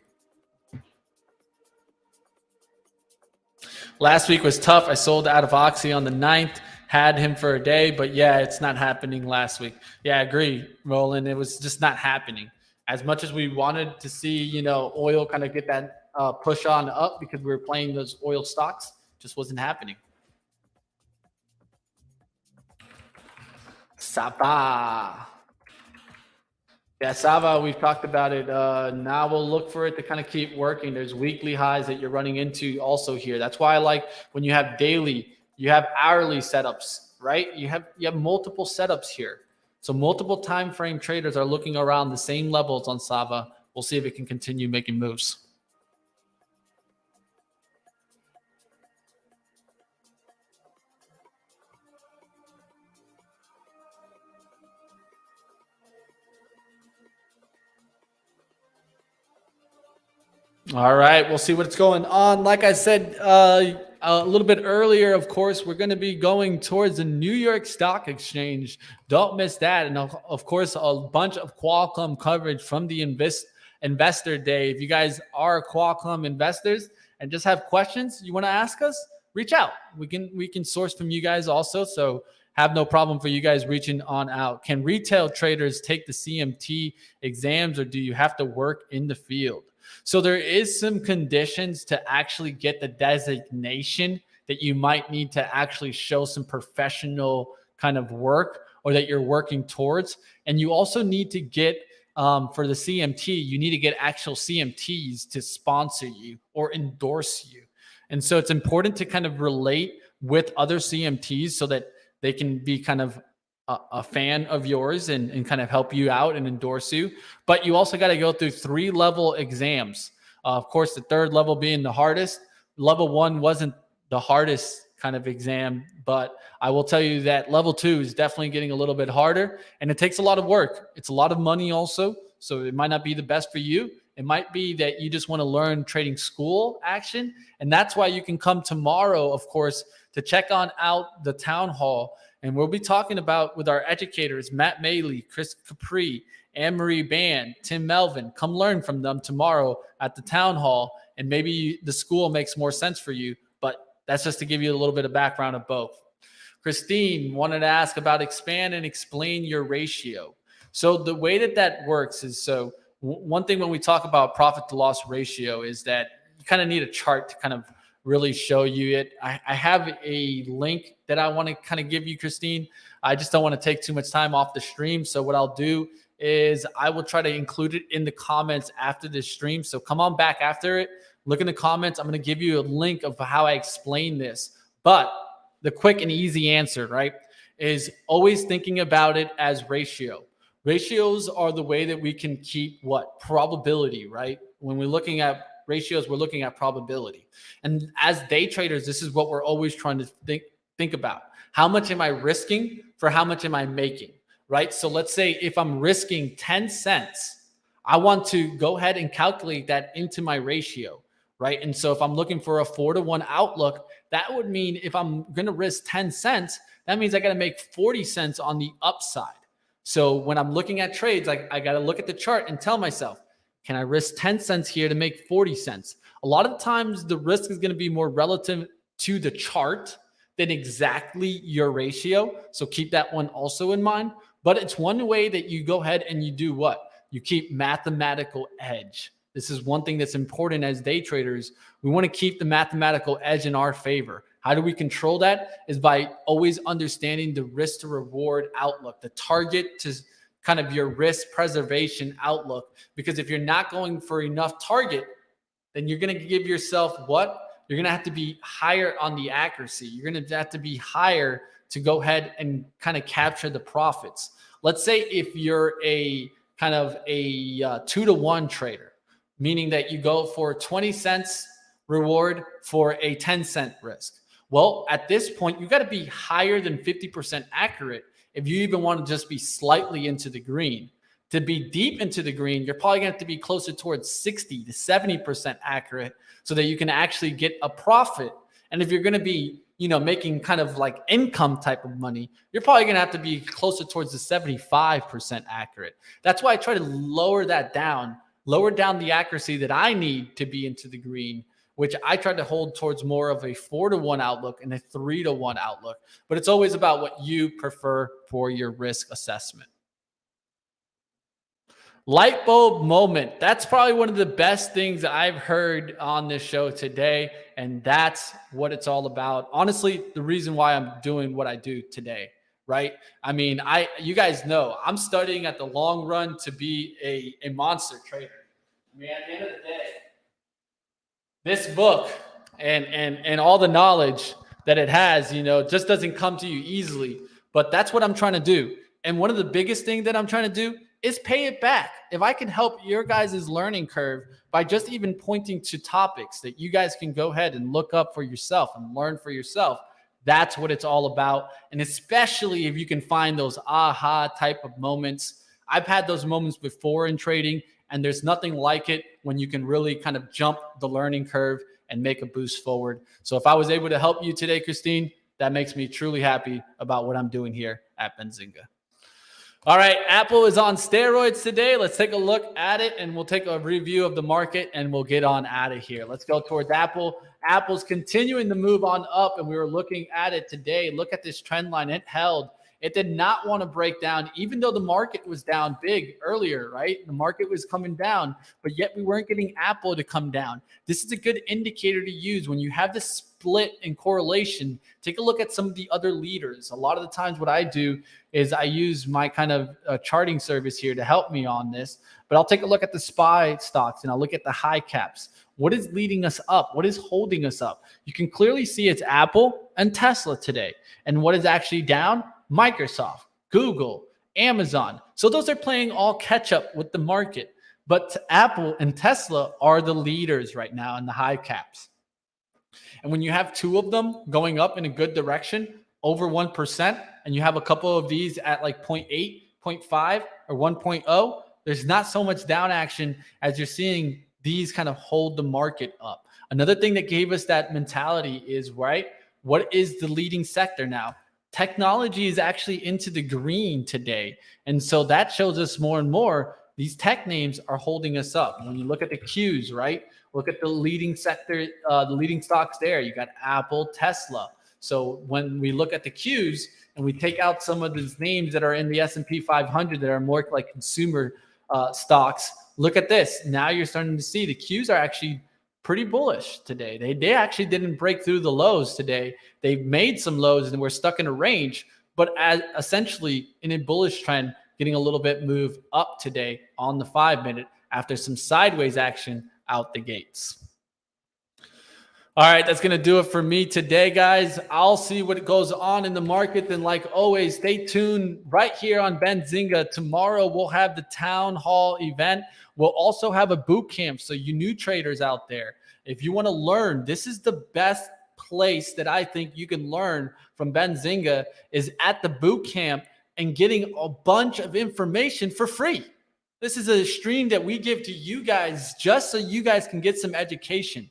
[SPEAKER 1] Last week was tough. I sold out of Oxy on the 9th, had him for a day, but yeah, it's not happening last week. Yeah, I agree, Roland. It was just not happening. As much as we wanted to see, oil kind of get that push on up because we were playing those oil stocks, just wasn't happening. Sava. Yeah, Sava, we've talked about it. Now we'll look for it to kind of keep working. There's weekly highs that you're running into also here. That's why I like when you have daily, you have hourly setups, right? You have multiple setups here. So multiple time frame traders are looking around the same levels on Sava. We'll see if it can continue making moves. All right, we'll see what's going on. Like I said a little bit earlier, of course, we're going to be going towards the New York Stock Exchange. Don't miss that. And of course, a bunch of Qualcomm coverage from the Investor Day. If you guys are Qualcomm investors and just have questions you want to ask us, reach out. We can source from you guys also. So have no problem for you guys reaching on out. Can retail traders take the CMT exams, or do you have to work in the field? So there is some conditions to actually get the designation that you might need to actually show some professional kind of work, or that you're working towards. And you also need to get, for the CMT, you need to get actual CMTs to sponsor you or endorse you. And so it's important to kind of relate with other CMTs so that they can be kind of a fan of yours and kind of help you out and endorse you. But you also got to go through 3-level exams. Of course, the 3rd level being the hardest. Level 1 wasn't the hardest kind of exam, but I will tell you that level 2 is definitely getting a little bit harder, and it takes a lot of work. It's a lot of money also, so it might not be the best for you. It might be that you just want to learn trading school action. And that's why you can come tomorrow, of course, to check out the town hall. And we'll be talking about with our educators, Matt Maley, Chris Capri, Anne-Marie Band, Tim Melvin. Come learn from them tomorrow at the town hall. And maybe the school makes more sense for you. But that's just to give you a little bit of background of both. Christine wanted to ask about expand and explain your ratio. So the way that works is, one thing when we talk about profit to loss ratio is that you kind of need a chart to kind of really show you it. I have a link that I want to kind of give you, Christine. I just don't want to take too much time off the stream. So what I'll do is I will try to include it in the comments after this stream. So come on back after it, look in the comments. I'm going to give you a link of how I explain this. But the quick and easy answer, right, is always thinking about it as ratio. Ratios are the way that we can keep what? Probability, right? When we're looking at ratios, we're looking at probability. And as day traders, this is what we're always trying to think about. How much am I risking for how much am I making, right? So let's say if I'm risking 10 cents, I want to go ahead and calculate that into my ratio, right? And so if I'm looking for a 4-to-1 outlook, that would mean if I'm going to risk 10 cents, that means I got to make 40 cents on the upside. So when I'm looking at trades, I got to look at the chart and tell myself, can I risk 10 cents here to make 40 cents? A lot of times the risk is going to be more relative to the chart than exactly your ratio. So keep that one also in mind. But it's one way that you go ahead and you do what? You keep mathematical edge. This is one thing that's important as day traders. We want to keep the mathematical edge in our favor. How do we control that? Is by always understanding the risk to reward outlook, the target to kind of your risk preservation outlook. Because if you're not going for enough target, then you're going to give yourself what? You're going to have to be higher on the accuracy. You're going to have to be higher to go ahead and kind of capture the profits. Let's say if you're a kind of a 2-to-1 trader, meaning that you go for 20 cents reward for a 10-cent risk. Well, at this point, you got to be higher than 50% accurate if you even want to just be slightly into the green. To be deep into the green, you're probably going to have to be closer towards 60 to 70% accurate so that you can actually get a profit. And if you're going to be, making kind of like income type of money, you're probably going to have to be closer towards the 75% accurate. That's why I try to lower down the accuracy that I need to be into the green, which I try to hold towards more of a 4-to-1 outlook and a 3-to-1 outlook. But it's always about what you prefer for your risk assessment. Light bulb moment. That's probably one of the best things I've heard on this show today. And that's what it's all about. Honestly, the reason why I'm doing what I do today, right? I mean, you guys know I'm studying at the long run to be a monster trader. I mean, at the end of the day, this book and all the knowledge that it has, just doesn't come to you easily. But that's what I'm trying to do. And one of the biggest things that I'm trying to do is pay it back. If I can help your guys' learning curve by just even pointing to topics that you guys can go ahead and look up for yourself and learn for yourself, that's what it's all about. And especially if you can find those aha type of moments. I've had those moments before in trading, and there's nothing like it when you can really kind of jump the learning curve and make a boost forward. So if I was able to help you today, Christine, that makes me truly happy about what I'm doing here at Benzinga. All right, Apple is on steroids today. Let's take a look at it, and we'll take a review of the market, and we'll get on out of here. Let's go towards Apple. Apple's continuing to move on up, and we were looking at it today. Look at this trend line. It held. It did not want to break down, even though the market was down big earlier, right? The market was coming down, but yet we weren't getting Apple to come down. This is a good indicator to use when you have this split in correlation. Take a look at some of the other leaders. A lot of the times what I do is I use my kind of charting service here to help me on this, but I'll take a look at the SPY stocks and I'll look at the high caps. What is leading us up? What is holding us up? You can clearly see it's Apple and Tesla today. And what is actually down? Microsoft, Google, Amazon. So those are playing all catch up with the market. But Apple and Tesla are the leaders right now in the high caps. And when you have two of them going up in a good direction, over 1%, and you have a couple of these at like 0.8, 0.5, or 1.0, There's not so much down action as you're seeing these kind of hold the market up. Another thing that gave us that mentality is, right, what is the leading sector now? Technology is actually into the green today. And so that shows us more and more these tech names are holding us up. When you look at the Qs, right? Look at the leading sector, the leading stocks there. You got Apple, Tesla. So when we look at the Qs and we take out some of these names that are in the S&P 500 that are more like consumer stocks, look at this. Now you're starting to see the Qs are actually pretty bullish today. They actually didn't break through the lows today. They made some lows and we're stuck in a range, but as essentially in a bullish trend, getting a little bit moved up today on the 5-minute after some sideways action out the gates. All right, that's going to do it for me today, guys. I'll see what goes on in the market. Then, like always, stay tuned right here on Benzinga. Tomorrow, we'll have the town hall event. We'll also have a boot camp. So you new traders out there, if you want to learn, this is the best place that I think you can learn from Benzinga is at the boot camp and getting a bunch of information for free. This is a stream that we give to you guys just so you guys can get some education.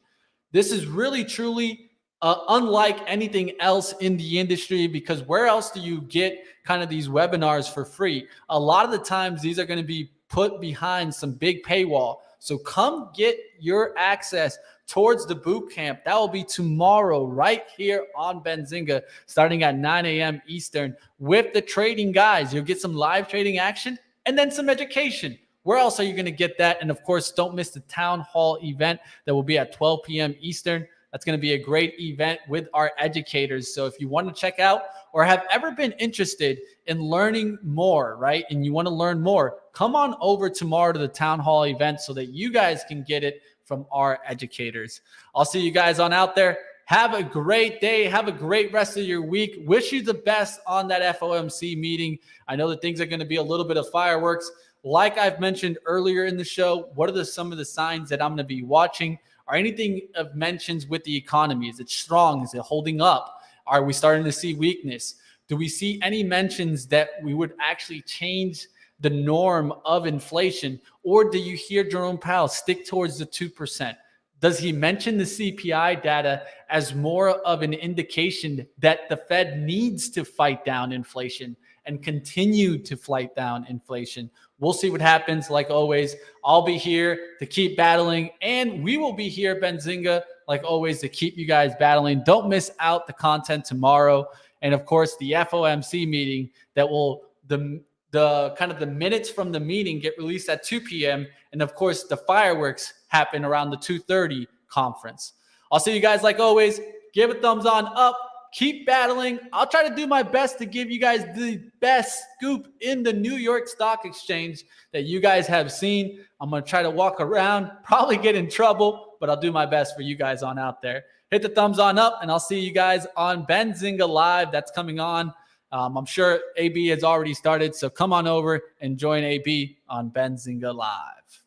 [SPEAKER 1] This is really, truly unlike anything else in the industry, because where else do you get kind of these webinars for free? A lot of the times these are going to be put behind some big paywall. So come get your access towards the boot camp. That will be tomorrow right here on Benzinga starting at 9 a.m. Eastern with the trading guys. You'll get some live trading action and then some education. Where else are you going to get that? And of course, don't miss the town hall event that will be at 12 p.m. Eastern. That's going to be a great event with our educators. So if you want to check out or have ever been interested in learning more, right, and you want to learn more, come on over tomorrow to the town hall event so that you guys can get it from our educators. I'll see you guys on out there. Have a great day. Have a great rest of your week. Wish you the best on that FOMC meeting. I know that things are going to be a little bit of fireworks. Like I've mentioned earlier in the show, what are some of the signs that I'm going to be watching? Are anything of mentions with the economy? Is it strong? Is it holding up? Are we starting to see weakness? Do we see any mentions that we would actually change the norm of inflation? Or do you hear Jerome Powell stick towards the 2%? Does he mention the CPI data as more of an indication that the Fed needs to fight down inflation and continue to fight down inflation? We'll see what happens. Like always, I'll be here to keep battling, and we will be here, Benzinga, like always, to keep you guys battling. Don't miss out the content tomorrow. And of course, the FOMC meeting that will, the kind of the minutes from the meeting get released at 2 p.m. And of course, the fireworks happen around the 2:30 conference. I'll see you guys like always. Give a thumbs on up. Keep battling. I'll try to do my best to give you guys the best scoop in the New York Stock Exchange that you guys have seen. I'm going to try to walk around, probably get in trouble, but I'll do my best for you guys on out there. Hit the thumbs on up, and I'll see you guys on Benzinga Live. That's coming on. I'm sure AB has already started, so come on over and join AB on Benzinga Live.